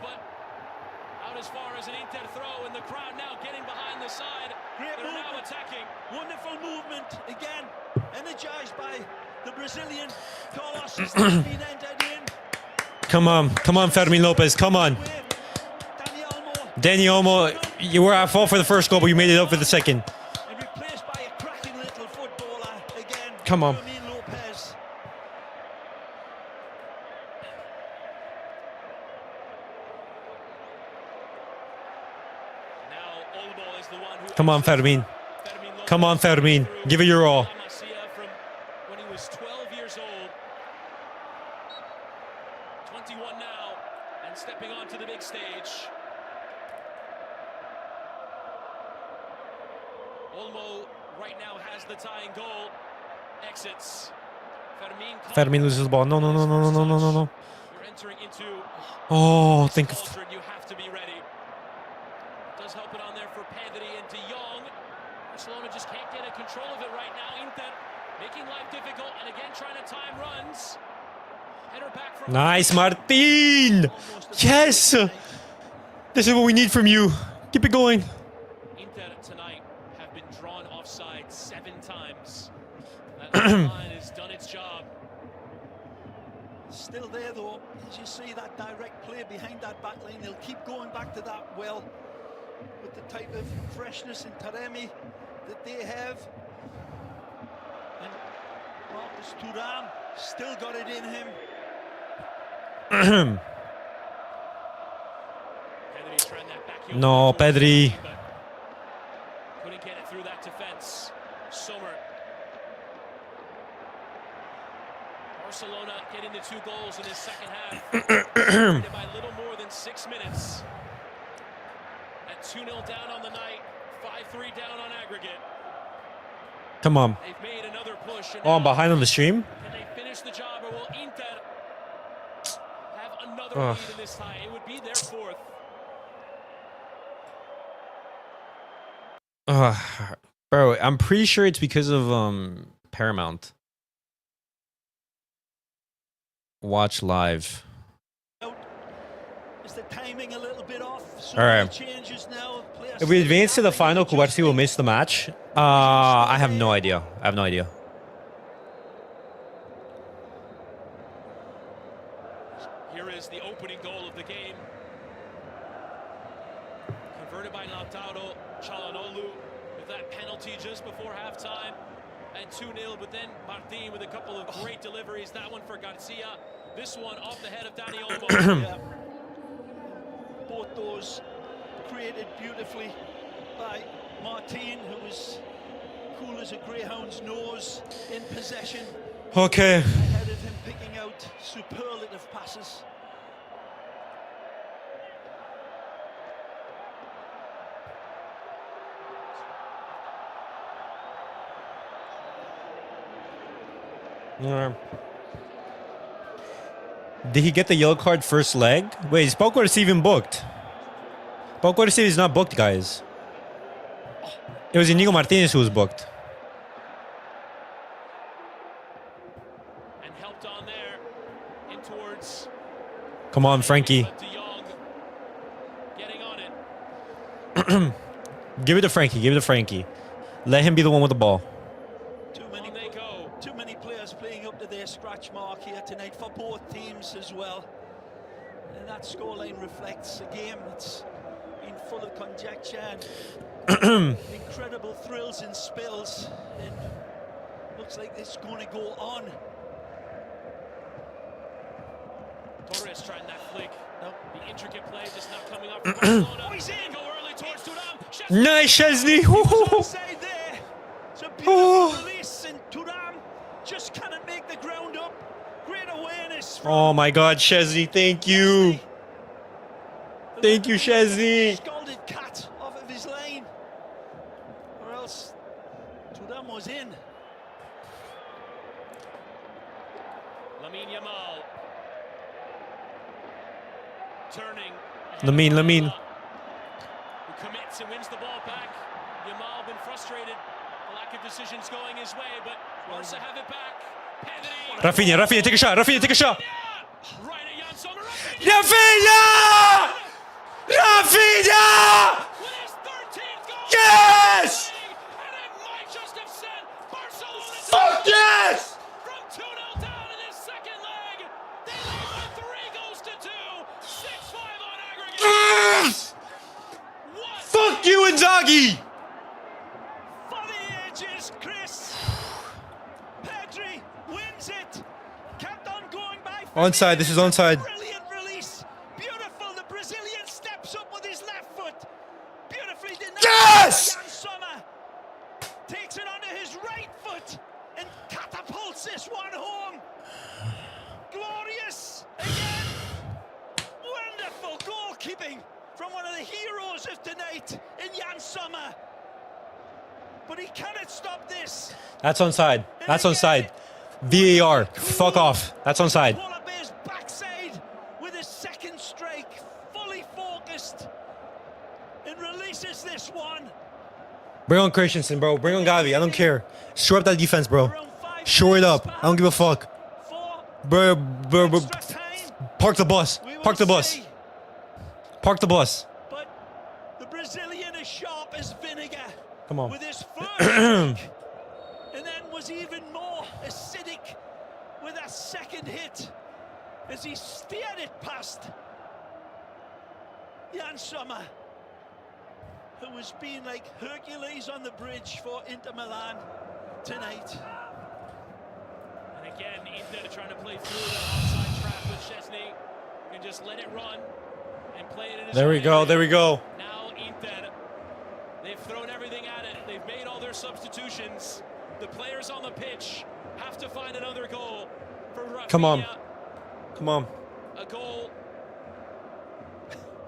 Speaker 2: Out as far as an Inter throw, and the crowd now getting behind the side. They're now attacking.
Speaker 3: Wonderful movement again, energized by the Brazilian. Carlos has been entered in.
Speaker 1: Come on, Fermin Lopez, come on. Dani Olmo, you were at fault for the first goal, but you made it up for the second.
Speaker 3: And replaced by a cracking little footballer again.
Speaker 1: Come on.
Speaker 3: Fermin Lopez.
Speaker 2: Now Olmo is the one who
Speaker 1: Come on, Fermin.
Speaker 2: Lopez
Speaker 1: Come on, Fermin. Give it your all.
Speaker 2: From when he was 12 years old. 21 now, and stepping onto the big stage. Olmo right now has the tying goal. Exits.
Speaker 1: Fermin loses the ball. No.
Speaker 2: You're entering into
Speaker 1: Oh, think of...
Speaker 2: Aldrin, you have to be ready. Does help it on there for Pedri and De Jong. Barcelona just can't get a control of it right now. Inter making life difficult, and again trying to time runs. Header back from
Speaker 1: Nice, Martín. Yes. This is what we need from you. Keep it going.
Speaker 2: Inter tonight have been drawn offside 7 times. That line has done its job.
Speaker 3: Still there though, as you see that direct play behind that back line. They'll keep going back to that well with the type of freshness and Taremi that they have. And Marcus Thuram still got it in him.
Speaker 2: Pedri trying that back heel
Speaker 1: No,
Speaker 2: towards
Speaker 1: Pedri.
Speaker 2: Pedri, but couldn't get it through that defense. Sommer. Barcelona getting the 2 goals in this second half. Separated by little more than 6 minutes. At 2-0 down on the night, 5-3 down on aggregate.
Speaker 1: Come on.
Speaker 2: They've made another push. And
Speaker 1: Oh, I'm
Speaker 2: now,
Speaker 1: behind on the stream.
Speaker 2: can they finish the job, or will Inter have another
Speaker 1: Ugh.
Speaker 2: lead in this tie? It would be their 4th.
Speaker 1: Bro, I'm pretty sure it's because of Paramount. Watch live.
Speaker 3: Is the timing a little bit off? So
Speaker 1: All right.
Speaker 3: many changes now. Players
Speaker 1: If we
Speaker 3: still
Speaker 1: advance to the
Speaker 3: adapting,
Speaker 1: final,
Speaker 3: adjusting.
Speaker 1: Cubarsí will miss the match. I have no idea.
Speaker 2: Here is the opening goal of the game. Converted by Lautaro Çalhanoğlu with that penalty just before halftime. And 2-0, but then Martín with a couple of great deliveries. That one for Garcia. This one off the head of Dani Olmo.
Speaker 3: Yeah. Both those created beautifully by Martín, who was cool as a greyhound's nose in possession.
Speaker 1: Okay.
Speaker 3: Ahead of him picking out superlative passes.
Speaker 1: Did he get the yellow card first leg? Wait, is Cubarsí even booked? Cubarsí is not booked, guys. It was Iñigo Martínez who was booked.
Speaker 2: And helped on there in towards
Speaker 1: Come on, Frankie.
Speaker 2: De Jong getting on it.
Speaker 1: Give it to Frankie. Give it to Frankie. Let him be the one with the ball.
Speaker 2: On they go.
Speaker 3: Too many players playing up to their scratch mark here tonight for both teams as well. And that scoreline reflects a game that's been full of conjecture and incredible thrills and spills. And looks like it's going to go on.
Speaker 2: Torres trying that flick.
Speaker 3: No.
Speaker 2: The intricate play just not coming up for Barcelona. Oh, he's in. Go early towards Thuram.
Speaker 1: Nice, Szczęsny.
Speaker 3: Offside there. It's a beautiful
Speaker 1: Oh.
Speaker 3: release, and Thuram just cannot make the ground up. Great awareness.
Speaker 1: Oh my God, Szczęsny, thank you. Thank you, Szczęsny.
Speaker 3: Scalded cat
Speaker 2: Lamine Yamal. Turning.
Speaker 1: Lamine.
Speaker 2: Who commits and wins the ball back. Yamal been frustrated. The lack of decisions going his way, but Barça have it back. Pedri.
Speaker 1: Raphinha, take a shot. Raphinha, take a shot.
Speaker 2: Right at Jan Sommer.
Speaker 1: Raphinha! Raphinha!
Speaker 2: With his 13th goal.
Speaker 1: Yes!
Speaker 2: And it might just have sent Barcelona
Speaker 1: Fuck yes!
Speaker 2: from 2-0 down in his second leg. They lead by 3 goals to 2. 6-5 on aggregate.
Speaker 1: Yes!
Speaker 2: What
Speaker 1: Fuck you, Inzaghi!
Speaker 3: For the ages, Chris. Pedri wins it. Kept on going by.
Speaker 1: Onside, this is onside.
Speaker 3: Brilliant release. Beautiful. The Brazilian steps up with his left foot. Beautifully denied.
Speaker 1: Yes!
Speaker 3: Jan Sommer takes it onto his right foot and catapults this one home. Glorious again. Wonderful goalkeeping from one of the heroes of tonight in Jan Sommer. But he cannot stop this.
Speaker 1: That's onside. That's onside. VAR. Fuck off. That's onside.
Speaker 3: Wallabear's backside with his second strike, fully focused, and releases this one.
Speaker 1: Bring on Christensen, bro. Bring on Gavi. I don't care. Shore up that defense, bro.
Speaker 3: Around 5
Speaker 1: Shore it
Speaker 3: minutes
Speaker 1: up. I don't give a fuck.
Speaker 3: for
Speaker 1: Bro.
Speaker 3: extra time.
Speaker 1: Park the bus.
Speaker 3: We will
Speaker 1: Park the bus.
Speaker 3: see.
Speaker 1: Park the bus.
Speaker 3: But the Brazilian is sharp as vinegar.
Speaker 1: Come on.
Speaker 3: With his first strike, and then was even more acidic with that second hit as he steered it past Jan Sommer, who was being like Hercules on the bridge for Inter Milan tonight.
Speaker 2: And again, Inter trying to play through the offside trap with Szczęsny. And just let it run and play it in his
Speaker 1: There we
Speaker 2: own
Speaker 1: go.
Speaker 2: area.
Speaker 1: There we go.
Speaker 2: Now Inter, they've thrown everything at it. They've made all their substitutions. The players on the pitch have to find another goal for Raphinha.
Speaker 1: Come on. Come on.
Speaker 2: A goal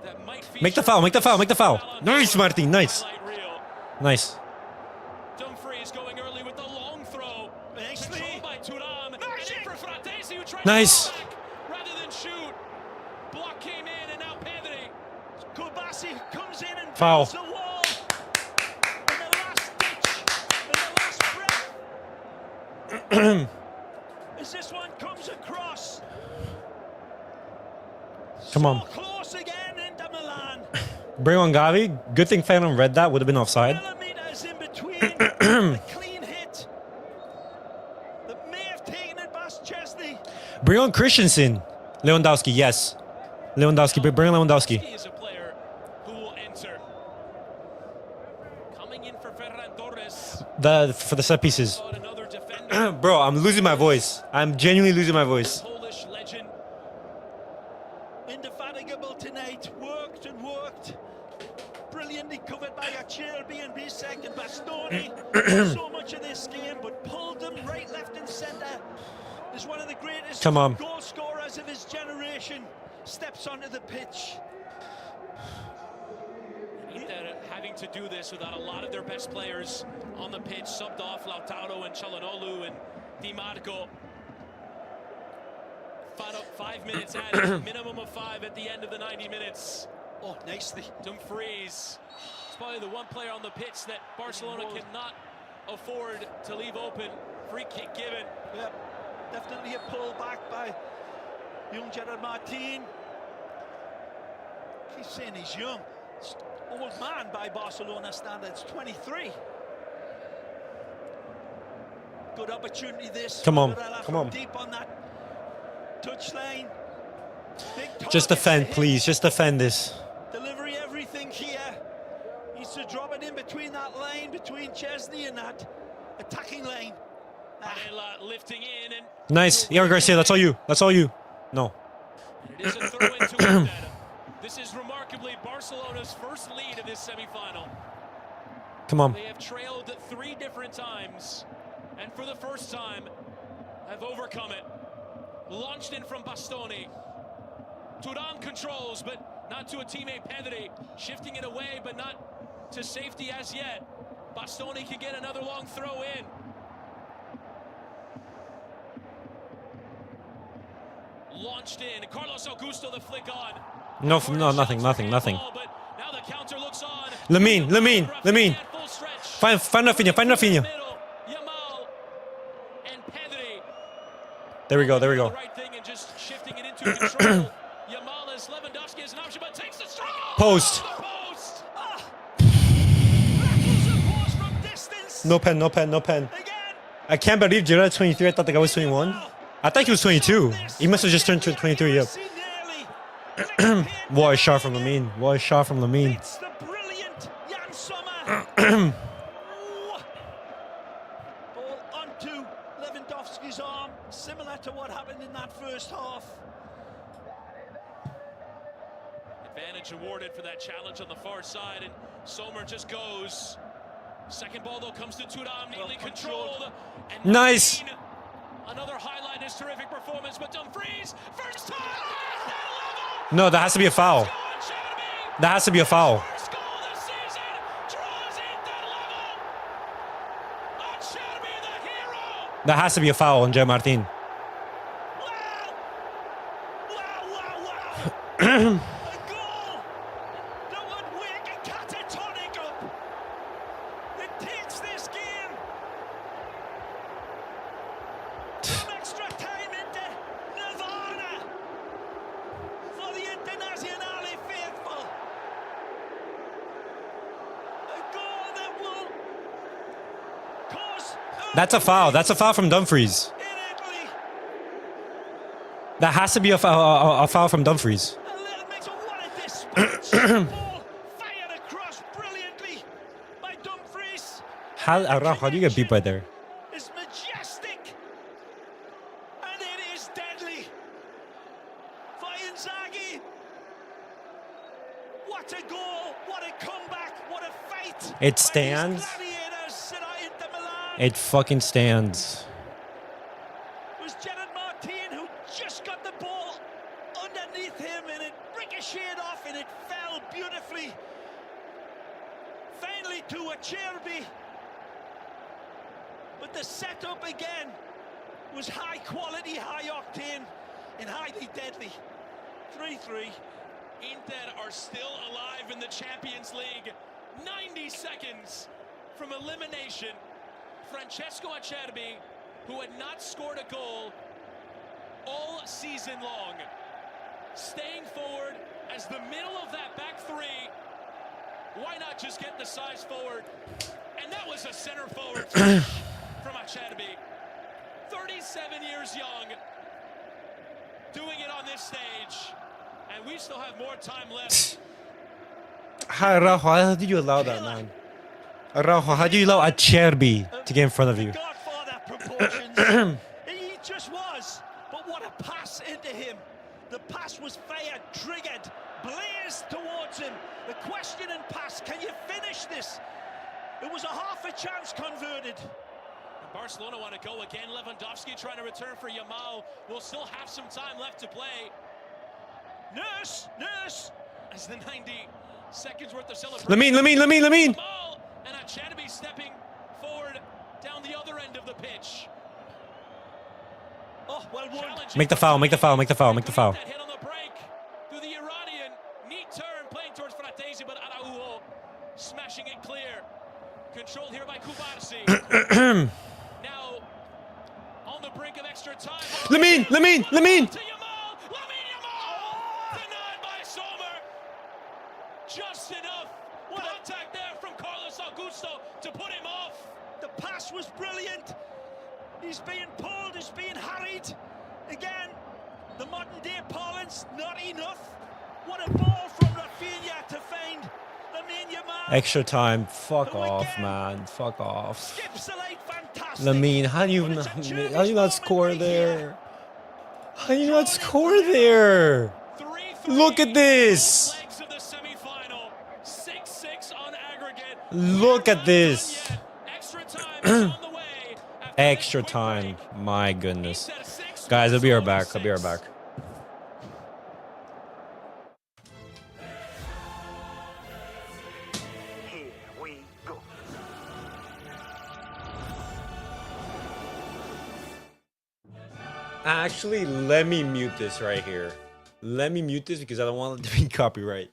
Speaker 2: that might
Speaker 1: Make the foul. Make the foul. Make the foul. Nice, Martín. Nice.
Speaker 2: Highlight reel.
Speaker 1: Nice.
Speaker 2: Dumfries going early with the long throw.
Speaker 3: Nicely.
Speaker 2: Controlled by Thuram. And in for Fratesi, who tried
Speaker 1: Nice.
Speaker 2: to go back rather than shoot. Block came in, and now Pedri.
Speaker 3: Cubarsí comes in and
Speaker 1: Foul.
Speaker 3: builds the wall. In the last ditch, in the last breath. As this one comes across.
Speaker 1: Come on.
Speaker 3: So close again into Milan.
Speaker 1: Bring on Gavi. Good thing Ferran read that. Would have been offside.
Speaker 3: Millimeters in between. A clean hit that may have taken it past Szczęsny.
Speaker 1: Bring on Christensen. Lewandowski. Yes. Lewandowski. Bring on Lewandowski.
Speaker 2: He is a player who will enter. Coming in for Ferran Torres.
Speaker 1: For the set pieces.
Speaker 2: Got another defender.
Speaker 1: Bro, I'm losing my voice. I'm genuinely losing my voice.
Speaker 2: Polish legend.
Speaker 3: Indefatigable tonight. Worked and worked. Brilliantly covered by Acerbi and Bisek and Bastoni. So much of this game, but pulled them right, left, and centre. Is one of the greatest
Speaker 1: Come on.
Speaker 3: goal scorers of his generation. Steps onto the pitch.
Speaker 2: Inter having to do this without a lot of their best players on the pitch, subbed off Lautaro and Çalhanoğlu and Di Marco. 5 minutes added, minimum of 5 at the end of the 90 minutes.
Speaker 3: Oh, nicely.
Speaker 2: Dumfries is probably the one player on the pitch that Barcelona cannot afford to leave open. Free kick given.
Speaker 3: Yeah, definitely a pull back by young Gerard Martín. He's saying he's young. It's old man by Barcelona standards, 23. Good opportunity this.
Speaker 1: Come on,
Speaker 3: Varela
Speaker 1: come
Speaker 3: from
Speaker 1: on.
Speaker 3: Deep on that touchline. Big
Speaker 1: Just
Speaker 3: targets to
Speaker 1: defend,
Speaker 3: hit.
Speaker 1: please. Just defend this.
Speaker 3: Delivery everything here. Needs to drop it in between that line, between Szczęsny and that attacking lane.
Speaker 2: Varela lifting in and
Speaker 1: Nice. Yamal Garcia, that's all you. That's all you. No.
Speaker 2: it is a throw into Inter. This is remarkably Barcelona's first lead of this semi-final.
Speaker 1: Come on.
Speaker 2: They have trailed 3 different times, and for the first time, have overcome it. Launched in from Bastoni. Thuram controls, but not to a teammate Pedri. Shifting it away, but not to safety as yet. Bastoni can get another long throw in. launched in. Carlos Augusto, the flick on.
Speaker 1: No, nothing.
Speaker 2: But now the counter looks on.
Speaker 1: Lamine.
Speaker 2: Full stretch.
Speaker 1: Find Raphinha.
Speaker 2: Yamal and Pedri.
Speaker 1: There we go.
Speaker 2: The right thing and just shifting it into control. Yamal is Lewandowski as an option, but takes the strike.
Speaker 1: Post.
Speaker 2: Oh, the post.
Speaker 3: Rattles the post from distance.
Speaker 1: No pen.
Speaker 3: Again.
Speaker 1: I can't believe Gerard's 23. I thought the guy was 21. I thought he was 22. He must have just turned 23. Yep. What a shot from Lamine.
Speaker 3: It's the brilliant Jan Sommer. Ball onto Lewandowski's arm, similar to what happened in that first half.
Speaker 2: Advantage awarded for that challenge on the far side, and Sommer just goes. Second ball though comes to Thuram, neatly controlled. And
Speaker 1: Nice.
Speaker 2: Martín, another highlight, his terrific performance, but Dumfries, first time.
Speaker 1: No, that has to be a foul. That has to be a foul.
Speaker 2: First goal this season draws in that level. Cherby, the hero.
Speaker 1: That has to be a foul on Martín.
Speaker 3: Wow. A goal that would wake a catatonic up. It takes this game from extra time into Nirvana for the Internazionale faithful. A goal that will cause
Speaker 1: That's a foul. That's a foul from Dumfries.
Speaker 3: in Italy.
Speaker 1: That has to be a foul from Dumfries.
Speaker 3: A little mix of what a dispatch. Ball fired across brilliantly by Dumfries.
Speaker 1: How do you get beat by there?
Speaker 3: Is majestic and it is deadly for Inzaghi. What a goal, what a comeback, what a fight.
Speaker 1: It
Speaker 3: by
Speaker 1: stands.
Speaker 3: these gladiators at Inter Milan.
Speaker 1: It fucking stands.
Speaker 3: It was Gerard Martín who just got the ball underneath him and it ricocheted off and it fell beautifully. Finally to a Cherby. But the setup again was high quality, high octane, and highly deadly. 3-3.
Speaker 2: Inter are still alive in the Champions League. 90 seconds from elimination. Francesco Acerbi, who had not scored a goal all season long, staying forward as the middle of that back three. Why not just get the size forward? And that was a center forward finish from Acerbi. 37 years young, doing it on this stage. And we still have more time left.
Speaker 1: How did you allow that, man? Araujo, how do you allow Acerbi to get in front of you?
Speaker 3: Godfather proportions. He just was. But what a pass into him. The pass was fired, triggered, blazed towards him. The question and pass, can you finish this? It was a half a chance converted.
Speaker 2: Barcelona want to go again. Lewandowski trying to return for Yamal. We'll still have some time left to play. Nurse. As the 90 seconds worth of celebration.
Speaker 1: Lamine.
Speaker 2: Yamal and Acerbi stepping forward down the other end of the pitch.
Speaker 3: Oh, well won.
Speaker 1: Make the foul.
Speaker 2: That hit on the break through the Iranian. Neat turn playing towards Fratesi, but Araujo smashing it clear. Controlled here by Cubarsí. Now on the brink of extra time.
Speaker 1: Lamine.
Speaker 2: To Yamal. Lamine Yamal. Denied by Sommer. Just enough contact there from Carlos Augusto to put him off.
Speaker 3: The pass was brilliant. He's being pulled, he's being harried. Again, the modern day parlance, not enough. What a ball from Raphinha to find Lamine Yamal.
Speaker 1: Extra time. Fuck off, man. Fuck off.
Speaker 3: Skips the late, fantastic.
Speaker 1: Lamine, how do you
Speaker 3: But it's a Germany's
Speaker 1: not
Speaker 3: moment
Speaker 1: score
Speaker 3: right
Speaker 1: there?
Speaker 3: here.
Speaker 1: How do you not score there?
Speaker 2: 3-3.
Speaker 1: Look at this.
Speaker 2: Both legs of the semifinal. 6-6 on aggregate.
Speaker 1: Look
Speaker 2: We're
Speaker 1: at
Speaker 2: not
Speaker 1: this.
Speaker 2: done yet. Extra time is on the way. After
Speaker 1: Extra
Speaker 2: this quick
Speaker 1: time.
Speaker 2: break.
Speaker 1: My goodness.
Speaker 2: Inter 6,
Speaker 1: Guys, I'll be right
Speaker 2: Barcelona
Speaker 1: back. I'll be right
Speaker 2: 6.
Speaker 1: back.
Speaker 4: Here we go.
Speaker 1: Actually, let me mute this right here. Let me mute this because I don't want it to be copyright.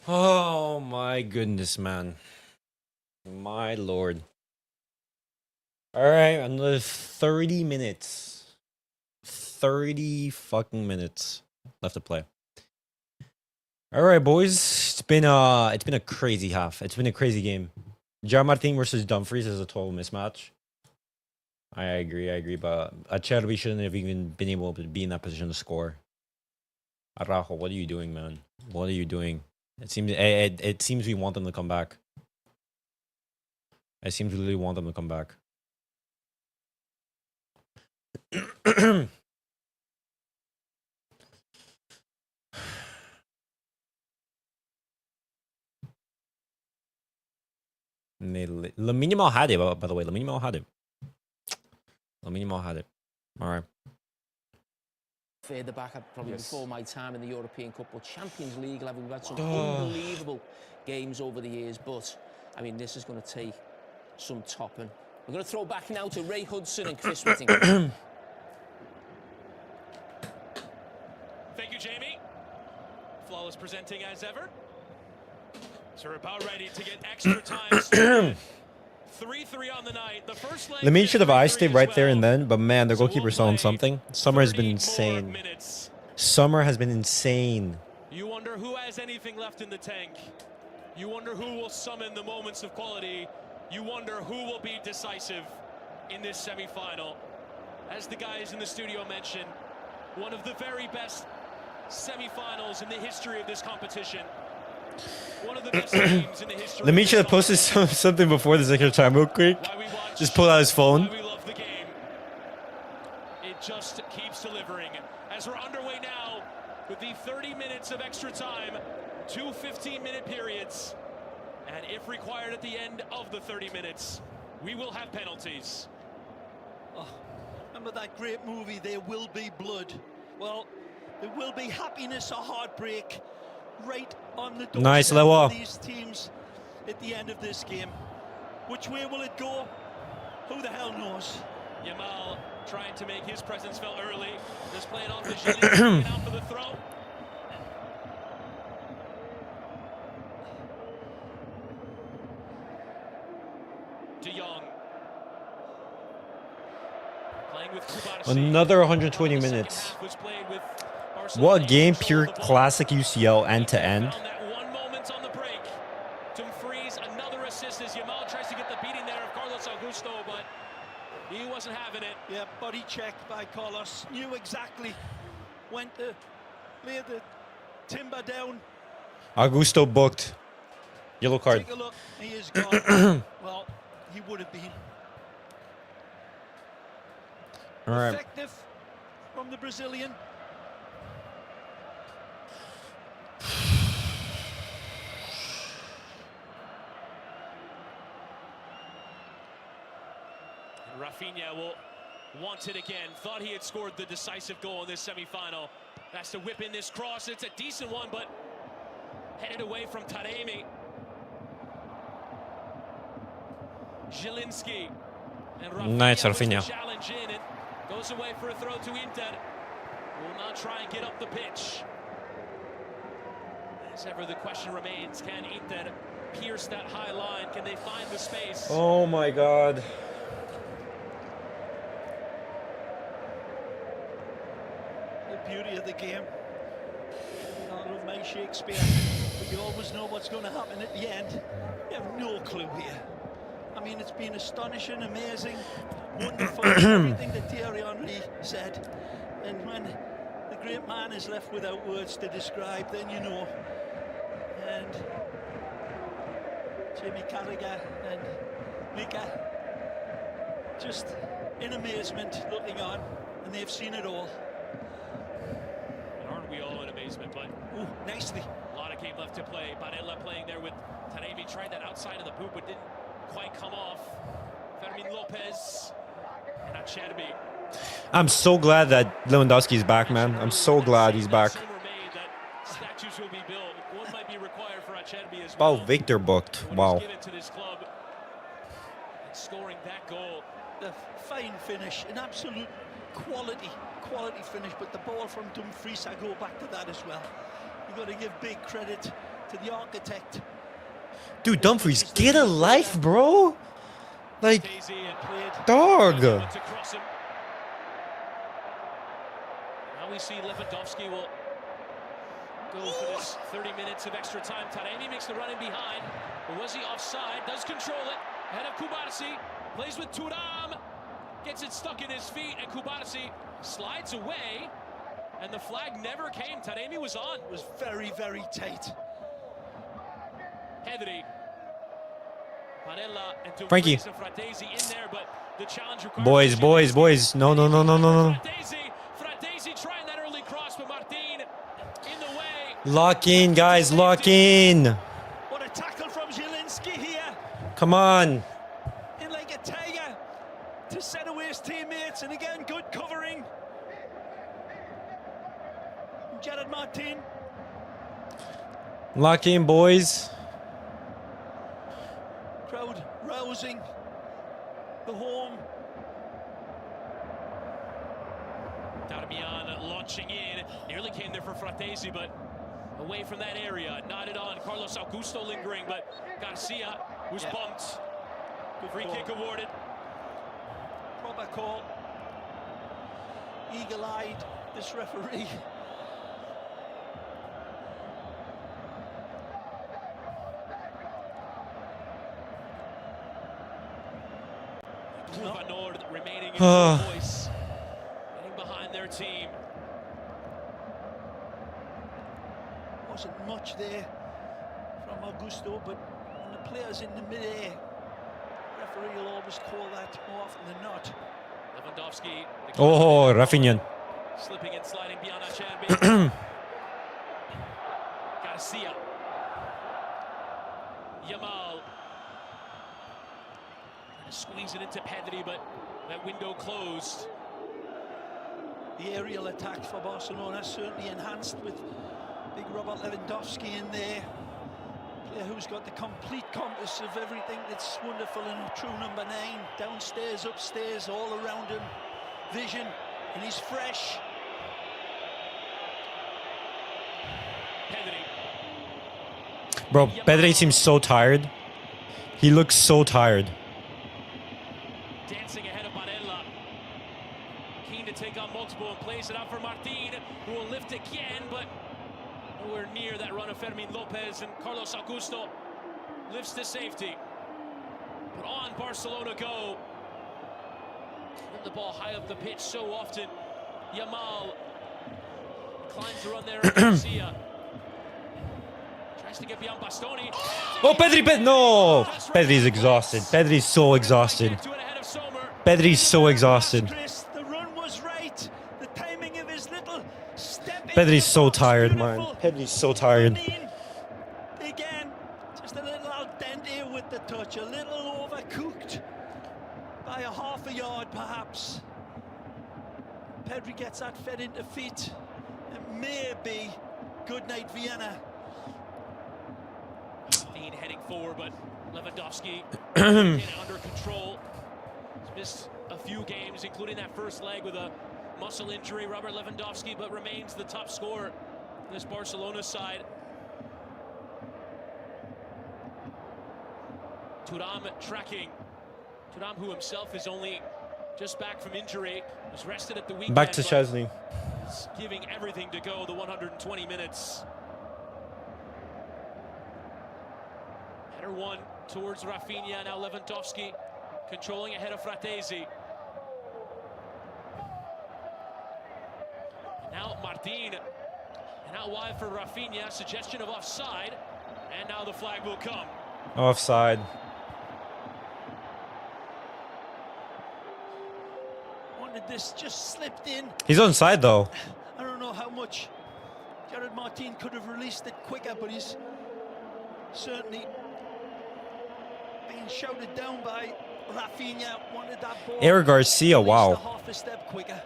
Speaker 1: Oh my goodness, man. My lord. All right, another 30 minutes. 30 fucking minutes left to play. All right, boys. It's been a crazy half. It's been a crazy game. Martín versus Dumfries is a total mismatch. I agree, but Acerbi shouldn't have even been able to be in that position to score. Araujo, what are you doing, man? What are you doing? It seems we want them to come back. It seems we really want them to come back. Lamine had it, by the way. Lamine had it. All right.
Speaker 5: Further back, probably before my time in the European Cup, but Champions League level, we've had some unbelievable games over the years. But I mean, this is going to take some topping. We're going to throw back now to Ray Hudson and Chris Whittingham.
Speaker 2: Thank you, Jamie. Flawless presenting as ever. So we're about ready to get extra time. 3-3 on the night. The first leg.
Speaker 1: Lamine should have iced it right there and then, but man, the goalkeeper's on something. Summer has been insane. Summer has been insane.
Speaker 2: You wonder who has anything left in the tank. You wonder who will summon the moments of quality. You wonder who will be decisive in this semi-final. As the guys in the studio mentioned, one of the very best semi-finals in the history of this competition. One of the best games in the history.
Speaker 1: Lamine should have posted something before this extra time real quick. Just pull out his phone.
Speaker 2: We love the game. It just keeps delivering. As we're underway now with the 30 minutes of extra time, 2 15-minute periods. And if required at the end of the 30 minutes, we will have penalties.
Speaker 3: Oh, remember that great movie, There Will Be Blood? Well, there will be happiness or heartbreak right on the doorstep of these teams at the end of this game. Which way will it go? Who the hell knows?
Speaker 2: Yamal trying to make his presence felt early. Just playing off the Szczęsny out for the throw. De Jong. Playing with Cubarsí.
Speaker 1: Another 120
Speaker 2: The second
Speaker 1: minutes.
Speaker 2: half was played with Barcelona
Speaker 1: What
Speaker 2: in
Speaker 1: game?
Speaker 2: control
Speaker 1: Pure
Speaker 2: of the ball.
Speaker 1: classic UCL end to end.
Speaker 2: Found that one moment on the break. Dumfries, another assist as Yamal tries to get the beating there of Carlos Augusto, but he wasn't having it.
Speaker 3: Yeah, body check by Carlos. Knew exactly when to lay the timber down.
Speaker 1: Augusto booked. Yellow card.
Speaker 3: Take a look. He is gone. Well, he would have been.
Speaker 1: All right.
Speaker 3: Effective from the Brazilian.
Speaker 2: And Raphinha will want it again. Thought he had scored the decisive goal in this semi-final. Has to whip in this cross. It's a decent one, but headed away from Taremi. Szczęsny. And Raphinha
Speaker 1: Nice,
Speaker 2: puts the
Speaker 1: Raphinha.
Speaker 2: challenge in and goes away for a throw to Inter. Will not try and get up the pitch. As ever, the question remains, can Inter pierce that high line? Can they find the space?
Speaker 1: Oh my God.
Speaker 3: The beauty of the game. I love my Shakespeare, but you always know what's going to happen at the end. You have no clue here. I mean, it's been astonishing, amazing, wonderful, everything that Thierry Henry said. And when the great man is left without words to describe, then you know. And Jamie Carragher and Mika just in amazement looking on, and they've seen it all.
Speaker 2: And aren't we all in amazement? But
Speaker 3: Ooh, nicely.
Speaker 2: a lot of game left to play. Barella playing there with Taremi, tried that outside of the boot, but didn't quite come off. Fermin Lopez and Acerbi.
Speaker 1: I'm so glad that Lewandowski's back, man. I'm so glad he's back.
Speaker 2: Some were made that statues will be built. One might be required for Acerbi as
Speaker 1: Oh,
Speaker 2: well.
Speaker 1: Victor booked.
Speaker 2: What he's
Speaker 1: Wow.
Speaker 2: given to this club and scoring that goal.
Speaker 3: The fine finish, an absolute quality finish, but the ball from Dumfries, I go back to that as well. You've got to give big credit to the architect.
Speaker 1: Dude, Dumfries, get a life, bro. Like,
Speaker 2: Daisy and
Speaker 3: Played.
Speaker 1: dog.
Speaker 2: to cross him. Now we see Lewandowski will go for this 30 minutes of extra time. Taremi makes the run in behind. But was he offside? Does control it. Ahead of Cubarsí. Plays with Thuram. Gets it stuck in his feet. And Cubarsí slides away. And the flag never came. Taremi was on.
Speaker 3: It was very, very tight.
Speaker 2: Pedri. Barella and Dumfries
Speaker 1: Frankie.
Speaker 2: and Fratesi in there, but the challenge requires
Speaker 1: Boys, boys, boys. No, no, no, no, no, no.
Speaker 2: Fratesi trying that early cross, but Martín in the way.
Speaker 1: Lock in, guys. Lock in.
Speaker 3: What a tackle from Szczęsny here.
Speaker 1: Come on.
Speaker 3: In like a tiger to set away his teammates, and again, good covering. Gerard Martín.
Speaker 1: Lock in, boys.
Speaker 3: Crowd rousing the home.
Speaker 2: Darmian launching in, nearly came there for Fratesi, but away from that area, nodded on. Carlos Augusto lingering, but Garcia was
Speaker 3: Yeah.
Speaker 2: bumped.
Speaker 3: Good
Speaker 2: Free
Speaker 3: call.
Speaker 2: kick awarded.
Speaker 3: Proper call. Eagle-eyed, this referee.
Speaker 2: Van Noord remaining in full voice, getting behind their team.
Speaker 3: Wasn't much there from Augusto, but when the player's in the mid-air, referee will always call that more often than not.
Speaker 2: Lewandowski.
Speaker 1: Oh, Raphinha.
Speaker 2: Slipping and sliding beyond Acerbi. Garcia. Yamal. Squeezing into Pedri, but that window closed.
Speaker 3: The aerial attack for Barcelona certainly enhanced with big Robert Lewandowski in there. Player who's got the complete compass of everything that's wonderful in a true number 9. Downstairs, upstairs, all around him. Vision, and he's fresh.
Speaker 2: Pedri.
Speaker 1: Bro, Pedri seems so tired. He looks so tired.
Speaker 2: Dancing ahead of Barella. Keen to take on multiple and plays it out for Martín, who will lift again, but nowhere near that run of Fermín López, and Carlos Augusto lifts to safety. But on Barcelona go. Run the ball high up the pitch so often. Yamal declines to run there at Garcia. Tries to get beyond Bastoni.
Speaker 1: Oh, Pedri, no! Pedri's exhausted. Pedri's so exhausted. Pedri's so exhausted.
Speaker 3: The run was right. The timing of his little step.
Speaker 1: Pedri's so tired, man. Pedri's so tired.
Speaker 3: Again, just a little al dente with the touch, a little overcooked by a half a yard, perhaps. Pedri gets that fed into feet. It may be good night, Vienna.
Speaker 2: Dean heading forward, but Lewandowski under control. He's missed a few games, including that first leg with a muscle injury. Robert Lewandowski, but remains the top scorer on this Barcelona side. Thuram tracking. Thuram, who himself is only just back from injury, was rested at the weekend.
Speaker 1: Back to Szczęsny.
Speaker 2: Giving everything to go the 120 minutes. Header one towards Raphinha, now Lewandowski controlling ahead of Fratesi. Now Martín, and out wide for Raphinha, suggestion of offside, and now the flag will come.
Speaker 1: Offside.
Speaker 3: This just slipped in.
Speaker 1: He's onside though.
Speaker 3: I don't know how much Gerard Martín could have released it quicker, but he's certainly being shouted down by Raphinha. Wanted that ball.
Speaker 1: Eric Garcia, wow.
Speaker 3: Half a step quicker.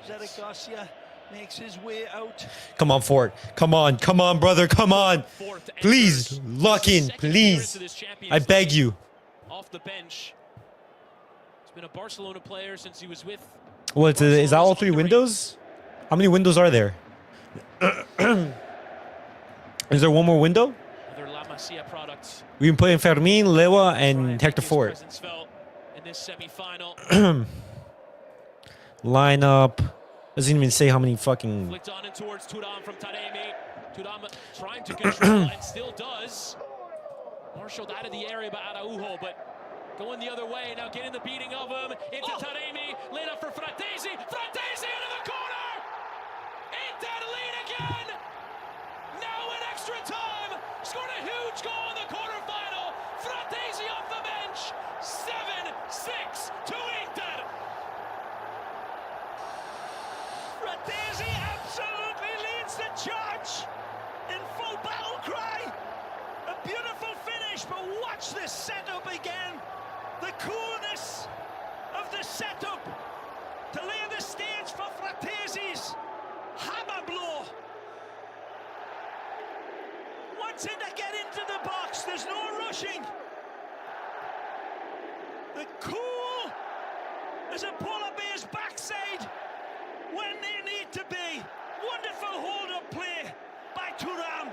Speaker 3: Eric Garcia makes his way out.
Speaker 1: Come on, Fort. Come on, brother. Come on. Please, lock in, please. I beg you.
Speaker 2: Off the bench. He's been a Barcelona player since he was with.
Speaker 1: What is that? All three windows? How many windows are there? Is there one more window?
Speaker 2: Other La Masia products.
Speaker 1: We can put in Fermín, Lewa, and Hector Fort.
Speaker 2: In this semi-final.
Speaker 1: Lineup. Doesn't even say how many fucking.
Speaker 2: Flicked on and towards Thuram from Taremi. Thuram trying to control and still does. Marshaled out of the area by Araujo, but going the other way, now getting the beating of him, into Taremi, laid up for Fratesi, Fratesi into the corner! Ain't that lead again! Now in extra time, scored a huge goal in the quarterfinal, Fratesi off the bench, 7-6 to Inter!
Speaker 3: Fratesi absolutely leads the charge in full battle cry. A beautiful finish, but watch this setup again. The coolness of the setup to lay the stage for Fratesi's hammer blow. Wants it to get into the box, there's no rushing. The cool as a polar bear's backside when they need to be. Wonderful hold-up play by Thuram.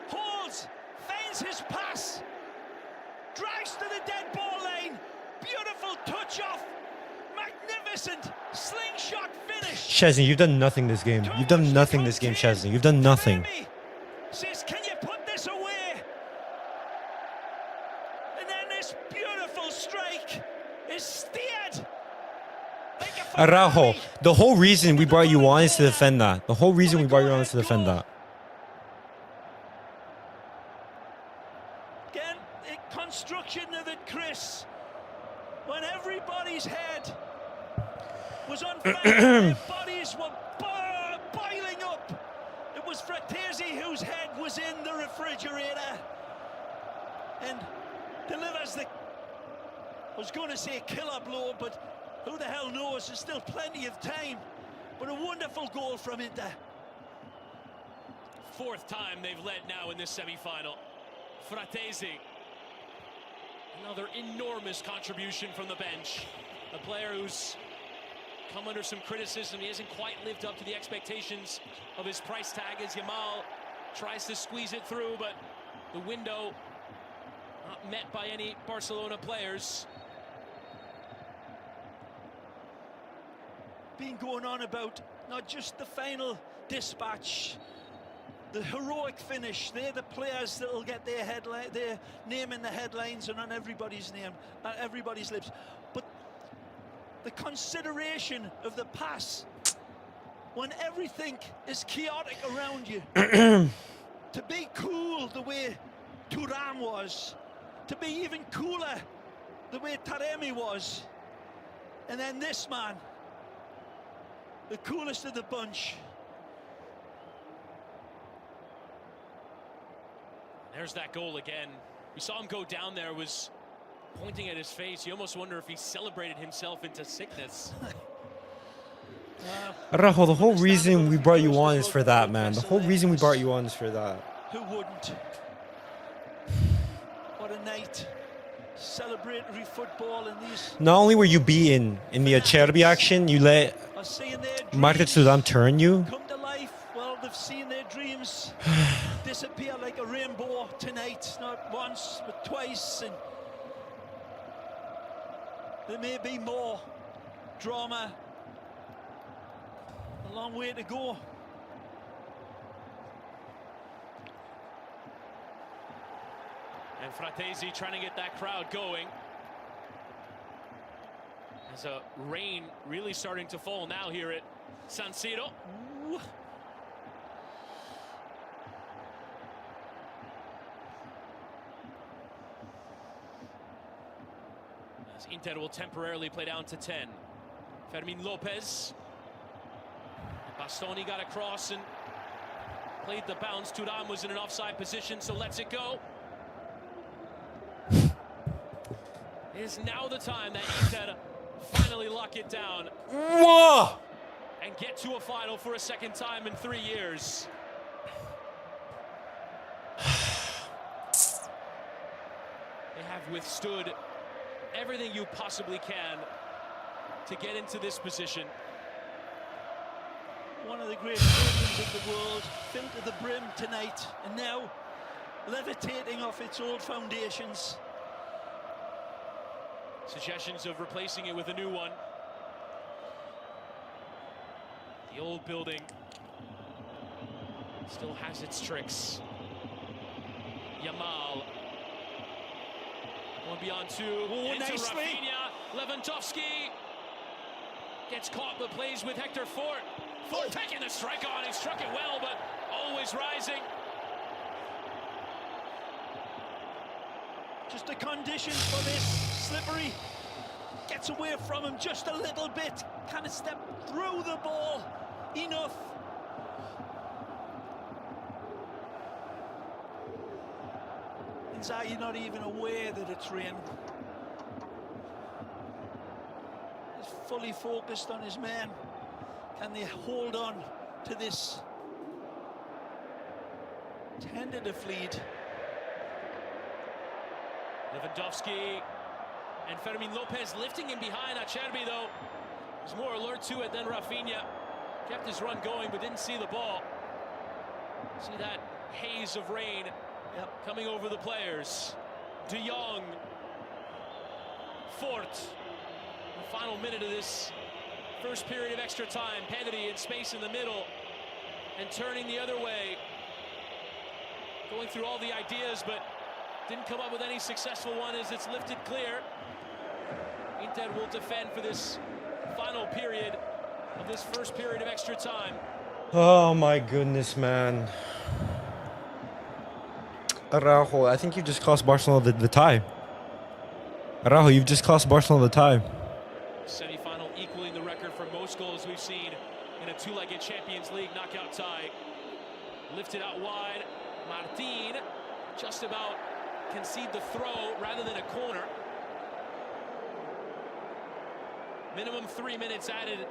Speaker 3: Holds, finds his pass, drives to the dead ball line. Beautiful touch off. Magnificent slingshot finish.
Speaker 1: Szczęsny, you've done nothing this game. You've done nothing this game, Szczęsny. You've done nothing.
Speaker 3: Says, can you put this away? And then this beautiful strike is steered. Like
Speaker 1: Araujo, the whole reason we brought you on is to defend that. The whole reason we brought you on is to defend that.
Speaker 3: Again, the construction of it, Chris. When everybody's head was on fire, their bodies were boiling up. It was Fratesi whose head was in the refrigerator and delivers the, I was going to say killer blow, but who the hell knows? There's still plenty of time. But a wonderful goal from Inter.
Speaker 2: Fourth time they've led now in this semi-final. Fratesi. Another enormous contribution from the bench. A player who's come under some criticism. He hasn't quite lived up to the expectations of his price tag as Yamal tries to squeeze it through, but the window not met by any Barcelona players.
Speaker 3: been going on about not just the final dispatch, the heroic finish. They're the players that will get their name in the headlines and on everybody's lips. But the consideration of the pass, when everything is chaotic around you, to be cool the way Thuram was, to be even cooler the way Taremi was, and then this man, the coolest of the bunch.
Speaker 2: There's that goal again. We saw him go down there, was pointing at his face. You almost wonder if he celebrated himself into sickness.
Speaker 1: Rajo, the whole reason we brought you on is for that, man. The whole reason we brought you on is for that.
Speaker 3: Who wouldn't? What a night. Celebratory football in these.
Speaker 1: Not only were you beaten in the Acerbi action, you let Martín turn you.
Speaker 3: Come to life. Well, they've seen their dreams disappear like a rainbow tonight. Not once, but twice. And there may be more drama. A long way to go.
Speaker 2: And Fratesi trying to get that crowd going. As a rain really starting to fall now here at San Siro. Ooh. As Inter will temporarily play down to 10. Fermín López. Bastoni got across and played the bounce. Thuram was in an offside position, so lets it go. It is now the time that Inter finally lock it down.
Speaker 1: Whoa!
Speaker 2: And get to a final for a second time in 3 years. They have withstood everything you possibly can to get into this position.
Speaker 3: One of the great stadiums of the world, filled to the brim tonight, and now levitating off its old foundations.
Speaker 2: Suggestions of replacing it with a new one. The old building still has its tricks. Yamal. One beyond two.
Speaker 3: Oh,
Speaker 2: into
Speaker 3: nicely.
Speaker 2: Raphinha. Lewandowski gets caught but plays with Hector Fort. Fort taking the strike on. He struck it well, but always rising.
Speaker 3: Just the conditions for this. Slippery. Gets away from him just a little bit. Kind of step through the ball. Enough. Inzaghi not even aware that it's rain. He's fully focused on his man. Can they hold on to this tentative lead?
Speaker 2: Lewandowski and Fermín López lifting him behind. Acerbi, though, was more alert to it than Raphinha. Kept his run going, but didn't see the ball. See that haze of rain coming over the players. De Jong. Fort. The final minute of this first period of extra time. Pedri in space in the middle and turning the other way. Going through all the ideas, but didn't come up with any successful one as it's lifted clear. Inter will defend for this final period of this first period of extra time.
Speaker 1: Oh my goodness, man. Araujo, I think you just cost Barcelona the tie. Araujo, you've just cost Barcelona the tie.
Speaker 2: Semifinal equaling the record for most goals we've seen in a two-legged Champions League knockout tie. Lifted out wide. Martín just about concede the throw rather than a corner. Minimum 3 minutes added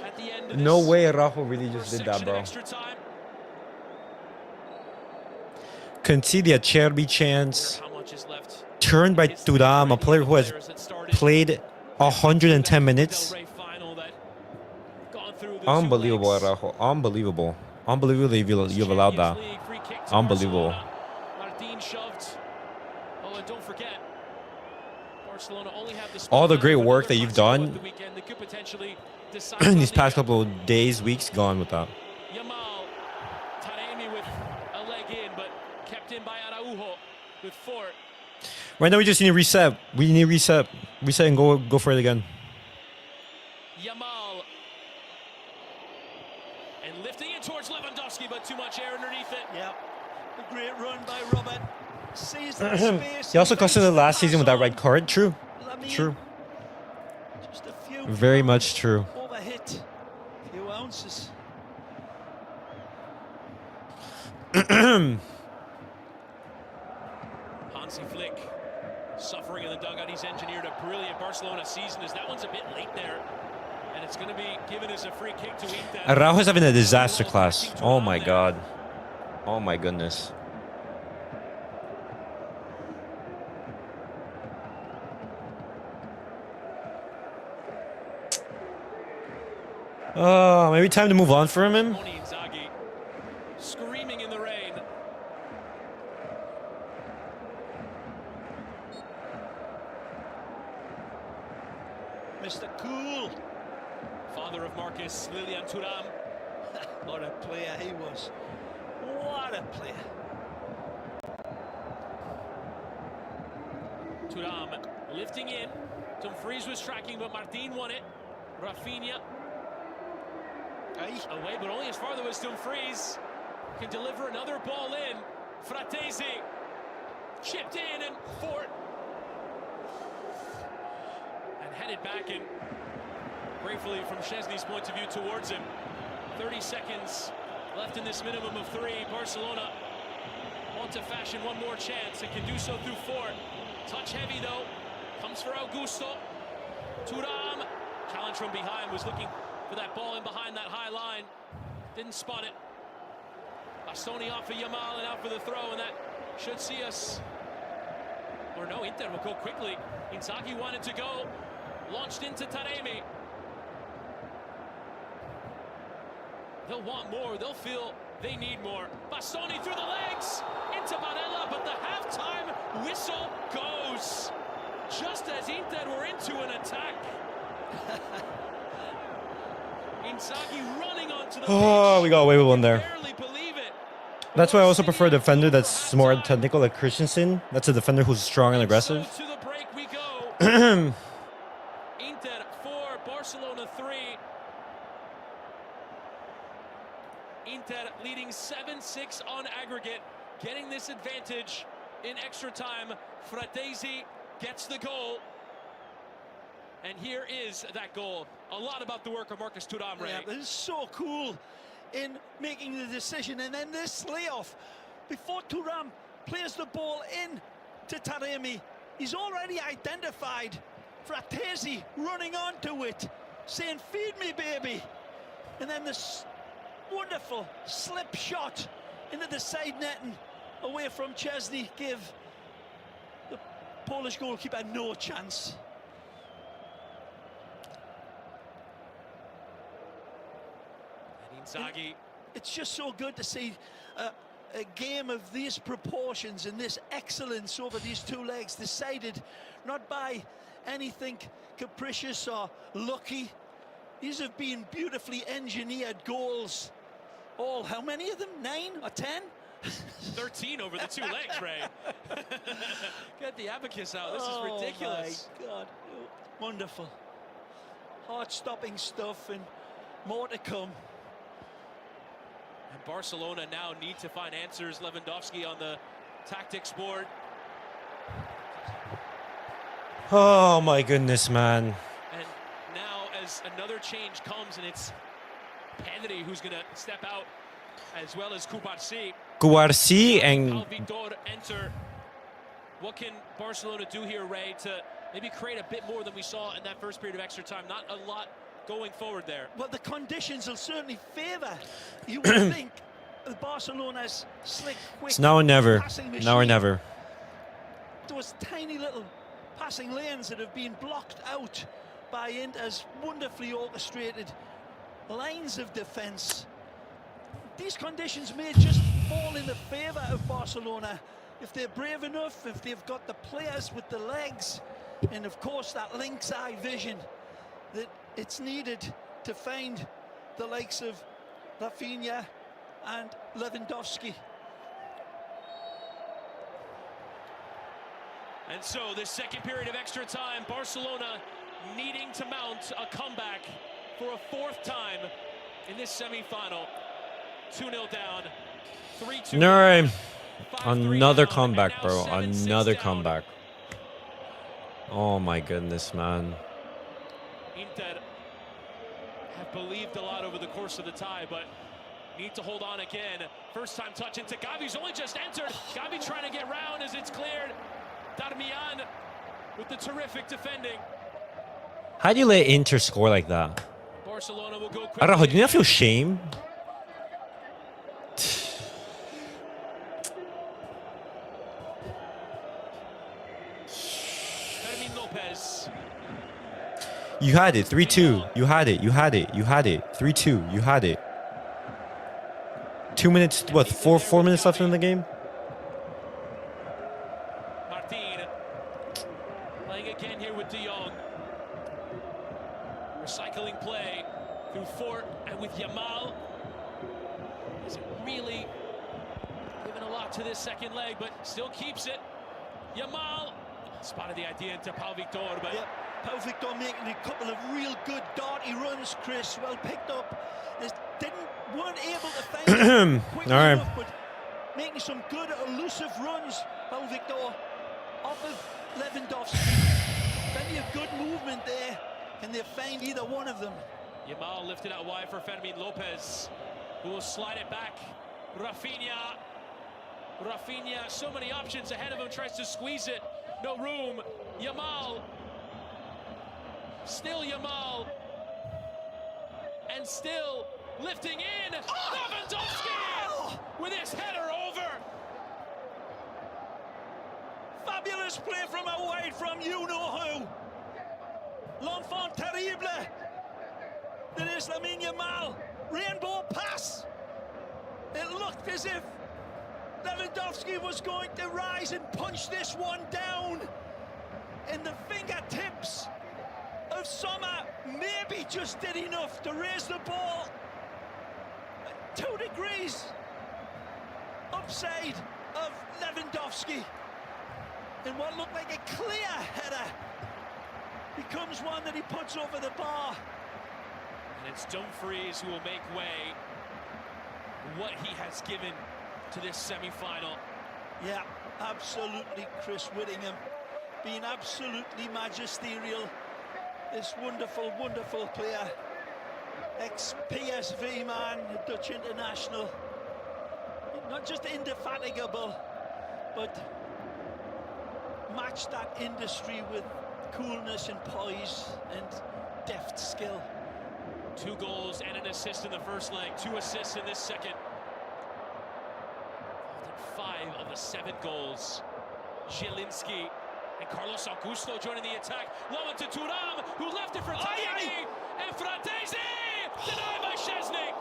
Speaker 2: at the end of this.
Speaker 1: No way Araujo really just did that, bro.
Speaker 2: Extra time.
Speaker 1: Concede the Acerbi chance.
Speaker 2: How much is left?
Speaker 1: Turned by Thuram, a player who has played 110 minutes. Unbelievable, Araujo. Unbelievable. Unbelievable you've allowed that. Unbelievable.
Speaker 2: Martín shoved. Oh, and don't forget, Barcelona only have the
Speaker 1: All the great work that you've done.
Speaker 2: They could potentially decides
Speaker 1: These
Speaker 2: on
Speaker 1: past
Speaker 2: the-
Speaker 1: couple of days, weeks, gone with that.
Speaker 2: Yamal, Taremi with a leg in, but kept in by Araujo with Fort.
Speaker 1: Right now, we just need to reset. We need to reset and go for it again.
Speaker 2: Yamal. And lifting it towards Lewandowski, but too much air underneath it.
Speaker 3: Yeah, a great run by Robert. Sees that space.
Speaker 1: He also costed the
Speaker 3: finds
Speaker 1: last
Speaker 3: the
Speaker 1: season with that
Speaker 3: pass
Speaker 1: red
Speaker 3: on.
Speaker 1: card. True,
Speaker 3: Lamine,
Speaker 1: true,
Speaker 3: just a few
Speaker 1: very much true.
Speaker 3: overhit, few ounces.
Speaker 2: Hansi Flick suffering in the dugout. He's engineered a brilliant Barcelona season as that one's a bit late there. And it's going to be given as a free kick to Inter.
Speaker 1: Araujo's having a disaster class. Oh my god. Oh my goodness. Oh, maybe time to move on for him.
Speaker 2: Tony Inzaghi screaming in the rain.
Speaker 3: Mr. Cool.
Speaker 2: Father of Marcus, Lilian Thuram.
Speaker 3: What a player he was. What a player.
Speaker 2: Thuram lifting in. Dumfries was tracking, but Martín won it. Raphinha away, but only as far though as Dumfries can deliver another ball in. Fratesi chipped in and Fort. And headed back in, gratefully from Szczęsny's point of view, towards him. 30 seconds left in this minimum of 3. Barcelona want to fashion one more chance and can do so through Fort. Touch heavy though, comes for Augusto. Thuram, challenge from behind, was looking for that ball in behind that high line. Didn't spot it. Bastoni off for Yamal and out for the throw, and that should see us. Or no, Inter will go quickly. Inzaghi wanted to go. Launched into Taremi. They'll want more. They'll feel they need more. Bastoni through the legs into Barella, but the halftime whistle goes just as Inter were into an attack. Inzaghi running onto the
Speaker 1: Oh,
Speaker 2: pitch.
Speaker 1: we got away with one there.
Speaker 2: Barely believe it.
Speaker 1: That's why I also prefer a defender that's more technical, like Christensen. That's a defender who's strong and aggressive.
Speaker 2: So to the break we go. Inter 4, Barcelona 3. Inter leading 7-6 on aggregate, getting this advantage in extra time. Fratesi gets the goal. And here is that goal. A lot about the work of Marcus Thuram.
Speaker 3: Yeah, this is so cool in making the decision. And then this layoff, before Thuram plays the ball in to Taremi, he's already identified Fratesi running onto it, saying, "Feed me, baby." And then this wonderful slip shot into the side netting away from Szczęsny gave the Polish goalkeeper no chance.
Speaker 2: Inzaghi.
Speaker 3: It's just so good to see a game of these proportions and this excellence over these two legs, decided not by anything capricious or lucky. These have been beautifully engineered goals. All, how many of them? 9 or 10?
Speaker 2: 13 over the two legs, Ray. Get the abacus out. This is ridiculous.
Speaker 3: Oh my God, wonderful. Heart-stopping stuff, and more to come.
Speaker 2: And Barcelona now need to find answers. Lewandowski on the tactics board.
Speaker 1: Oh my goodness, man.
Speaker 2: And now as another change comes, and it's Pedri who's going to step out, as well as Cubarsí.
Speaker 1: Cubarsí and
Speaker 2: Victor enter. What can Barcelona do here, Ray, to maybe create a bit more than we saw in that first period of extra time? Not a lot going forward there.
Speaker 3: Well, the conditions will certainly favour. You would think Barcelona's slick, quick
Speaker 1: it's now or never.
Speaker 3: passing machine.
Speaker 1: Now or never.
Speaker 3: Those tiny little passing lanes that have been blocked out by Inter's wonderfully orchestrated lines of defence. These conditions may just fall in the favour of Barcelona if they're brave enough, if they've got the players with the legs, and of course that lynx eye vision that it's needed to find the likes of Raphinha and Lewandowski.
Speaker 2: And so this second period of extra time, Barcelona needing to mount a comeback for a fourth time in this semi-final. 2-0 down, 3-2
Speaker 1: No,
Speaker 2: down, 5-3
Speaker 1: another
Speaker 2: down,
Speaker 1: comeback,
Speaker 2: and now
Speaker 1: bro.
Speaker 2: 7-6
Speaker 1: Another
Speaker 2: down.
Speaker 1: comeback. Oh my goodness, man.
Speaker 2: Inter have believed a lot over the course of the tie, but need to hold on again. First time touch into Gavi's only just entered. Gavi trying to get round as it's cleared. Darmian with the terrific defending.
Speaker 1: How do you let Inter score like that?
Speaker 2: Barcelona will go
Speaker 1: Araujo, do
Speaker 2: quickly.
Speaker 1: you not feel shame?
Speaker 2: Fermin Lopez.
Speaker 1: You had it. 3-2. You had it. You had it. You had it. 3-2. You had it. 2 minutes. What? Four minutes left in the game.
Speaker 2: Martín playing again here with Jong. Recycling play through Fort and with Yamal. Isn't really giving a lot to this second leg, but still keeps it. Yamal spotted the idea into Pau Victor, but
Speaker 3: Yeah, Pau Victor making a couple of real good darty runs, Chris. Well picked up. Weren't able to find it quickly
Speaker 1: All right.
Speaker 3: enough, but making some good elusive runs. Pau Victor off of Lewandowski. Plenty of good movement there. Can they find either one of them?
Speaker 2: Yamal lifted out wide for Fermin Lopez, who will slide it back. Raphinha. Raphinha, so many options ahead of him, tries to squeeze it. No room. Yamal. Still Yamal. And still lifting in. Lewandowski with his header over.
Speaker 3: Fabulous play from out wide from you-know-who. L'enfant terrible. There is Lamine Yamal. Rainbow pass. It looked as if Lewandowski was going to rise and punch this one down. In the fingertips of Sommer, maybe just did enough to raise the ball 2 degrees upside of Lewandowski. And what looked like a clear header becomes one that he puts over the bar.
Speaker 2: And it's Dumfries who will make way. What he has given to this semi-final.
Speaker 3: Yeah, absolutely, Chris Whittingham. Being absolutely magisterial. This wonderful, wonderful player. Ex-PSV man, a Dutch international. Not just indefatigable, but matched that industry with coolness and poise and deft skill.
Speaker 2: 2 goals and an assist in the first leg, 2 assists in this second. 5 of the 7 goals. Zielinski and Carlos Augusto joining the attack. Low into Thuram, who left it for Tajani. And Fratesi, denied by Szczęsny.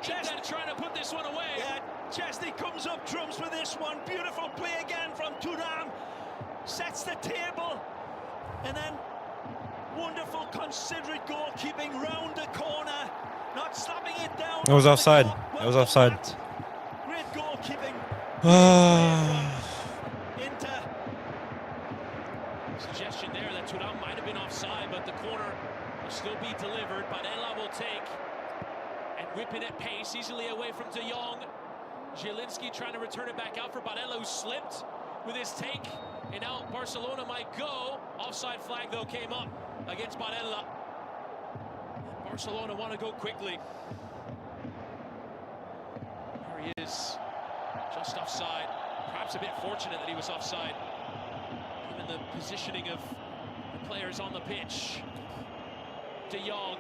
Speaker 2: Inter trying to put this one away.
Speaker 3: Yeah, Szczęsny comes up trumps with this one. Beautiful play again from Thuram. Sets the table. And then wonderful considerate goalkeeping round the corner. Not slapping it down.
Speaker 1: It was offside.
Speaker 3: Well
Speaker 1: It was offside.
Speaker 3: Great goalkeeping. Inter.
Speaker 2: Suggestion there that Thuram might have been offside, but the corner will still be delivered. Barella will take and whipping at pace, easily away from De Jong. Zielinski trying to return it back out for Barella, who slipped with his take. And now Barcelona might go. Offside flag, though, came up against Barella. Barcelona want to go quickly. There he is, just offside. Perhaps a bit fortunate that he was offside, given the positioning of the players on the pitch. De Jong,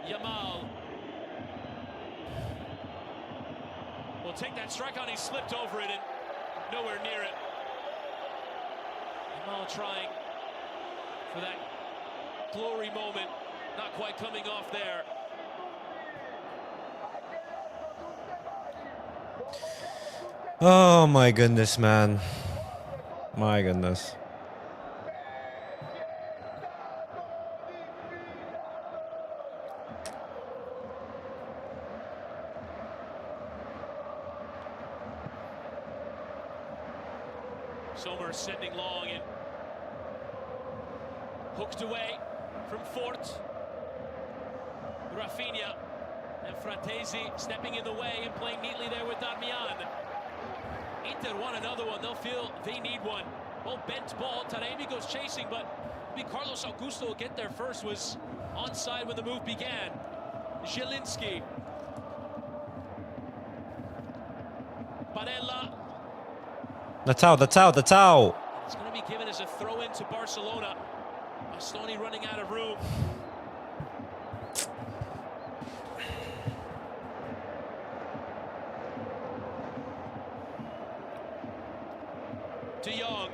Speaker 2: Yamal will take that strike on. He slipped over it and nowhere near it. Yamal trying for that glory moment, not quite coming off there.
Speaker 1: Oh my goodness, man. My goodness.
Speaker 2: Sommer sending long and hooked away from Fort. Raphinha and Fratesi stepping in the way and playing neatly there with Darmian. Inter want another one. They'll feel they need one. Well, bent ball. Taremi goes chasing, but maybe Carlos Augusto will get there first. Was onside when the move began. Zielinski. Barella.
Speaker 1: That's out. That's out. That's out.
Speaker 2: It's going to be given as a throw-in to Barcelona. Bastoni running out of room. De Jong.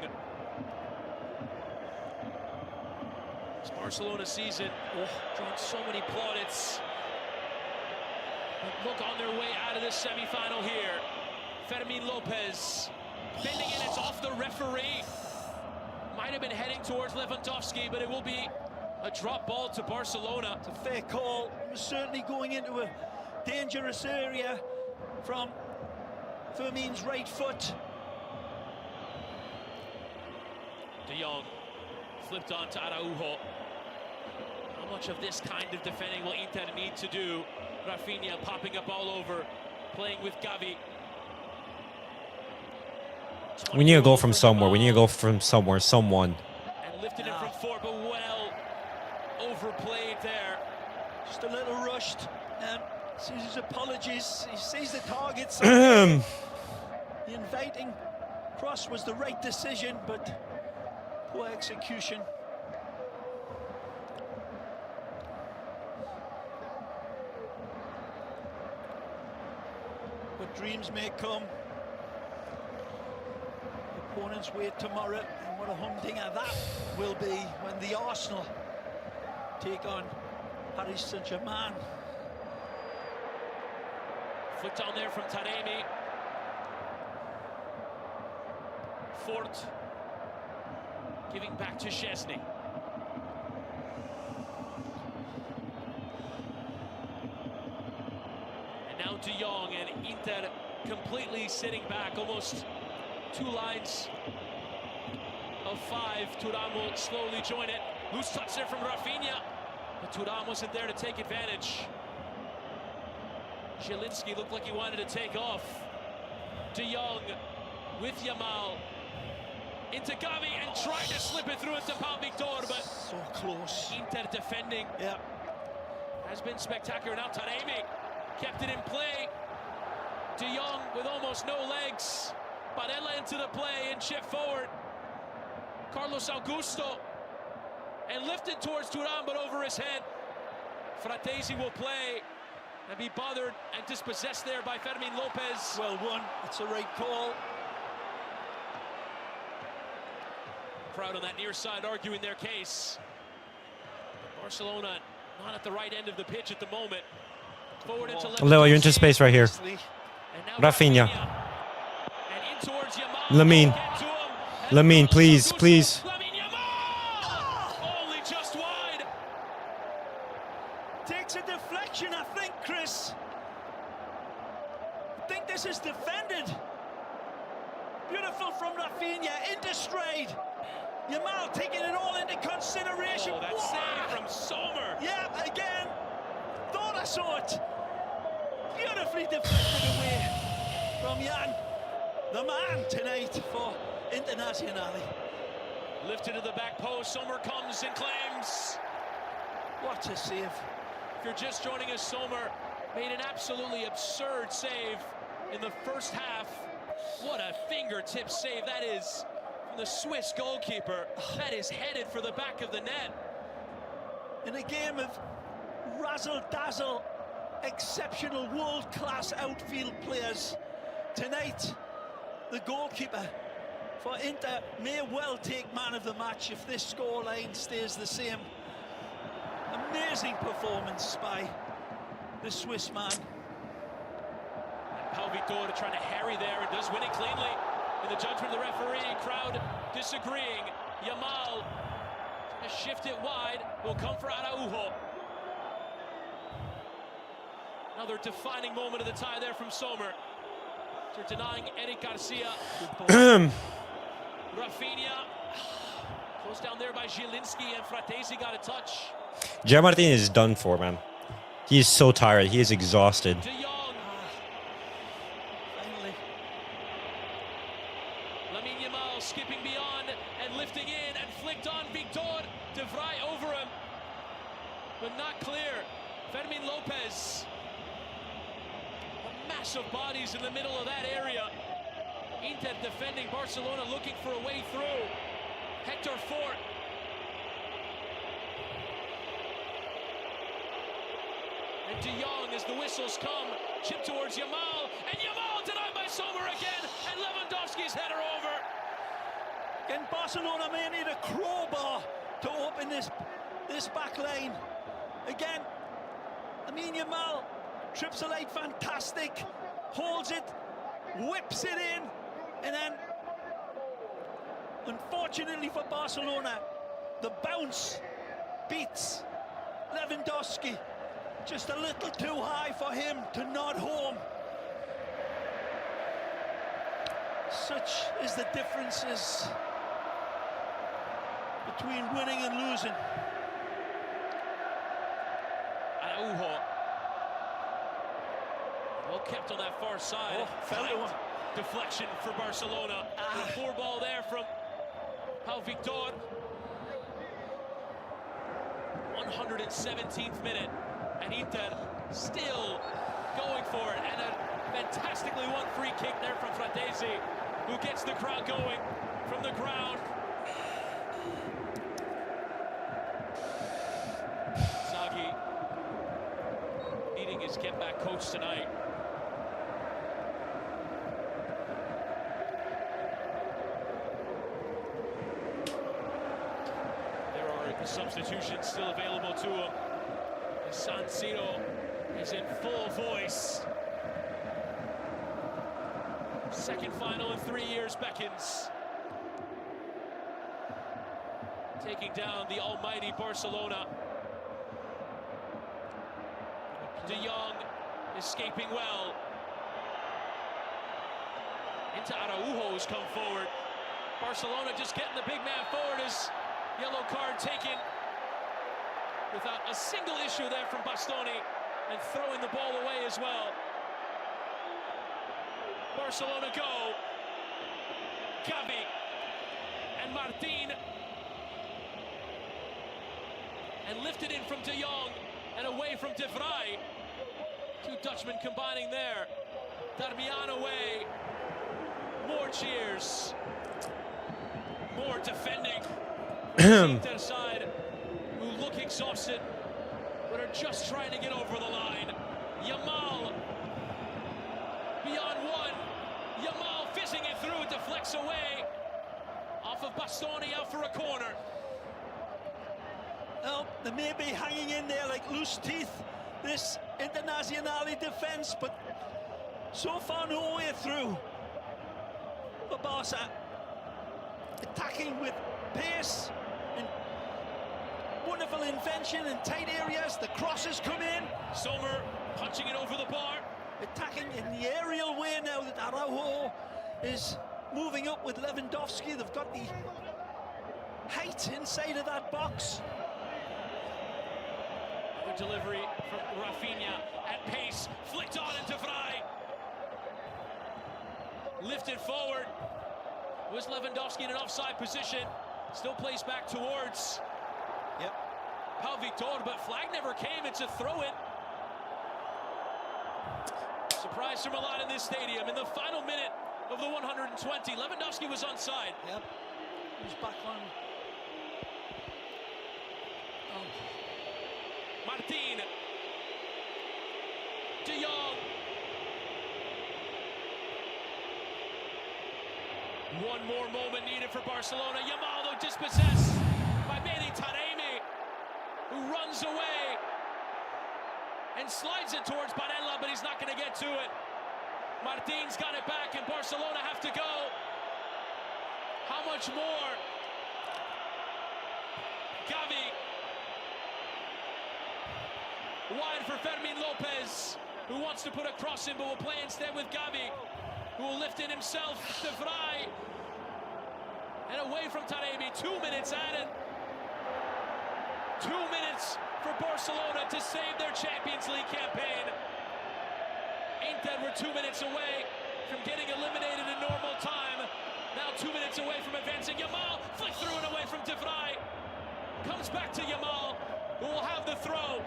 Speaker 2: This Barcelona season drawn so many plaudits. But look on their way out of this semi-final here. Fermín López bending in, it's off the referee. Might have been heading towards Lewandowski, but it will be a drop ball to Barcelona.
Speaker 3: It's a fair call. He was certainly going into a dangerous area from Fermín's right foot.
Speaker 2: De Jong flipped on to Araujo. How much of this kind of defending will Inter need to do? Raphinha popping up all over, playing with Gavi.
Speaker 1: We need to go from somewhere. We need to go from somewhere. Someone.
Speaker 2: And lifted it from four, but well overplayed there.
Speaker 3: Just a little rushed. Sees his apologies. He sees the targets.
Speaker 1: Ahem.
Speaker 3: The inviting cross was the right decision, but poor execution. But dreams may come. Opponents wait tomorrow, and what a humdinger that will be when the Arsenal take on Paris Saint-Germain.
Speaker 2: Foot down there from Taremi. Fort giving back to Szczęsny. And now De Jong, and Inter completely sitting back, almost 2 lines of 5. Thuram will slowly join it. Loose touch there from Raphinha, but Thuram wasn't there to take advantage. Zielinski looked like he wanted to take off. De Jong with Yamal into Gavi and tried to slip it through into Pau Victor, but
Speaker 3: So close.
Speaker 2: Inter defending has been spectacular. Now Taremi kept it in play. De Jong with almost no legs. Barella into the play and chip forward. Carlos Augusto and lifted towards Thuram, but over his head. Fratesi will play and be bothered and dispossessed there by Fermín López.
Speaker 3: Well won. It's a right call.
Speaker 2: Crowd on that near side arguing their case. Barcelona not at the right end of the pitch at the moment. Forward into
Speaker 1: Leo, you're into space right here. Raphinha.
Speaker 2: And in towards Yamal.
Speaker 1: Lamine. Lamine, please, please.
Speaker 2: Lamine Yamal! Only just wide.
Speaker 3: Takes a deflection, I think, Chris. I think this is defended. Beautiful from Raphinha, into stride. Yamal taking it all into consideration.
Speaker 2: Oh, that save from Sommer.
Speaker 3: Yeah, again. Thought I saw it. Beautifully deflected away from Jan. The man tonight for Internazionale.
Speaker 2: Lifted to the back post. Sommer comes and claims.
Speaker 3: What a save.
Speaker 2: If you're just joining us, Sommer made an absolutely absurd save in the first half. What a fingertip save that is from the Swiss goalkeeper. That is headed for the back of the net.
Speaker 3: In a game of razzle-dazzle, exceptional world-class outfield players, tonight the goalkeeper for Inter may well take man of the match if this scoreline stays the same. Amazing performance by the Swiss man.
Speaker 2: Pau Victor trying to harry there and does win it cleanly. In the judgment of the referee, crowd disagreeing. Yamal trying to shift it wide, will come for Araujo. Another defining moment of the tie there from Sommer. After denying Eric Garcia. Raphinha. Closed down there by Zielinski, and Fratesi got a touch.
Speaker 1: Gerard Martin is done for, man. He is so tired. He is exhausted.
Speaker 2: De Jong.
Speaker 3: Finally.
Speaker 2: Lamine Yamal skipping beyond and lifting in and flicked on Victor. De Vrij over him, but not clear. Fermin Lopez. Massive bodies in the middle of that area. Inter defending, Barcelona looking for a way through. Hector Fort. And De Jong, as the whistles come, chip towards Yamal, and Yamal denied by Sommer again, and Lewandowski's header over.
Speaker 3: Again, Barcelona may need a crowbar to open this back lane. Again, Lamine Yamal trips the light, fantastic, holds it, whips it in, and then, unfortunately for Barcelona, the bounce beats Lewandowski. Just a little too high for him to nod home. Such is the differences between winning and losing.
Speaker 2: Araujo. Well kept on that far side.
Speaker 3: Oh, fell to him.
Speaker 2: Deflection for Barcelona. The poor ball there from Pau Victor. 117th minute, and Inter still going for it. And a fantastically won free kick there from Fratesi, who gets the crowd going from the ground. Zaghi needing his get-back coach tonight. There are substitutions still available to him. San Siro is in full voice. Second final in 3 years beckons. Taking down the almighty Barcelona. De Jong escaping well. Into Araujo, who's come forward. Barcelona just getting the big man forward as yellow card taken without a single issue there from Bastoni, and throwing the ball away as well. Barcelona go. Gavi and Martín, and lifted in from De Jong and away from De Vrij. Two Dutchmen combining there. Darmian away. More cheers. More defending. Inter side, who look exhausted, but are just trying to get over the line. Yamal beyond one. Yamal fizzing it through, deflects away. Off of Bastoni, out for a corner.
Speaker 3: Well, they may be hanging in there like loose teeth, this Internazionale defence, but so far no way through for Barca. Attacking with pace and wonderful invention in tight areas. The crosses come in.
Speaker 2: Sommer punching it over the bar.
Speaker 3: Attacking in the aerial way now that Araujo is moving up with Lewandowski. They've got the height inside of that box.
Speaker 2: The delivery from Raphinha at pace, flicked on into Vrij. Lifted forward. Was Lewandowski in an offside position? Still plays back towards Pau Victor, but flag never came. It's a throw-in. Surprise for Milan in this stadium. In the final minute of the 120, Lewandowski was onside.
Speaker 3: Yep, he's back on.
Speaker 2: Martín. De Jong. One more moment needed for Barcelona. Yamal, though, dispossessed by Mehdi Taremi, who runs away and slides it towards Barella, but he's not going to get to it. Martín's got it back, and Barcelona have to go. How much more? Gavi. Wide for Fermin Lopez, who wants to put a cross in, but will play instead with Gavi, who will lift it himself. De Vrij. And away from Taremi, 2 minutes added. 2 minutes for Barcelona to save their Champions League campaign. Inter were 2 minutes away from getting eliminated in normal time. Now 2 minutes away from advancing. Yamal flicked through and away from De Vrij. Comes back to Yamal, who will have the throw.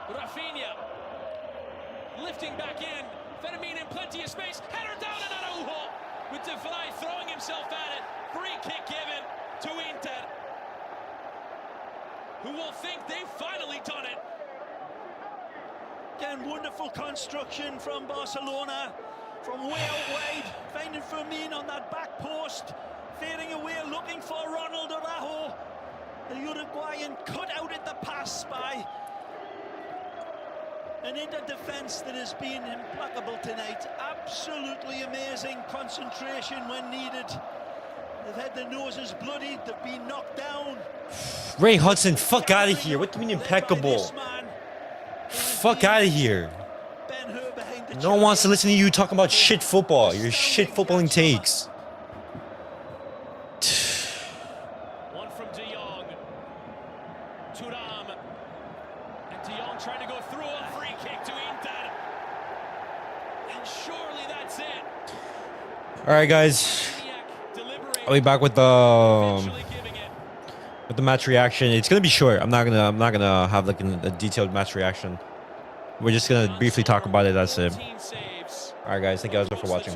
Speaker 2: Raphinha lifting back in. Ferran in plenty of space. Header down and Araujo with De Vrij throwing himself at it. Free kick given to Inter, who will think they've finally done it.
Speaker 3: Again, wonderful construction from Barcelona. From way out wide, finding Ferran on that back post. Fading away, looking for Ronald Araujo. The Uruguayan cut out at the pass by an Inter defence that has been implacable tonight. Absolutely amazing concentration when needed. They've had their noses bloodied, they've been knocked down.
Speaker 1: Ray Hudson, fuck out of here. What do you mean impeccable? Fuck out of here. No one wants to listen to you talking about shit football. Your shit footballing takes.
Speaker 2: One from De Jong. Thuram. And De Jong trying to go through a free kick to Inter. And surely that's it.
Speaker 1: All right, guys. I'll be back with the match reaction. It's gonna be short. I'm not gonna have like a detailed match reaction. We're just gonna briefly talk about it. That's it. All right, guys. Thank you guys for watching.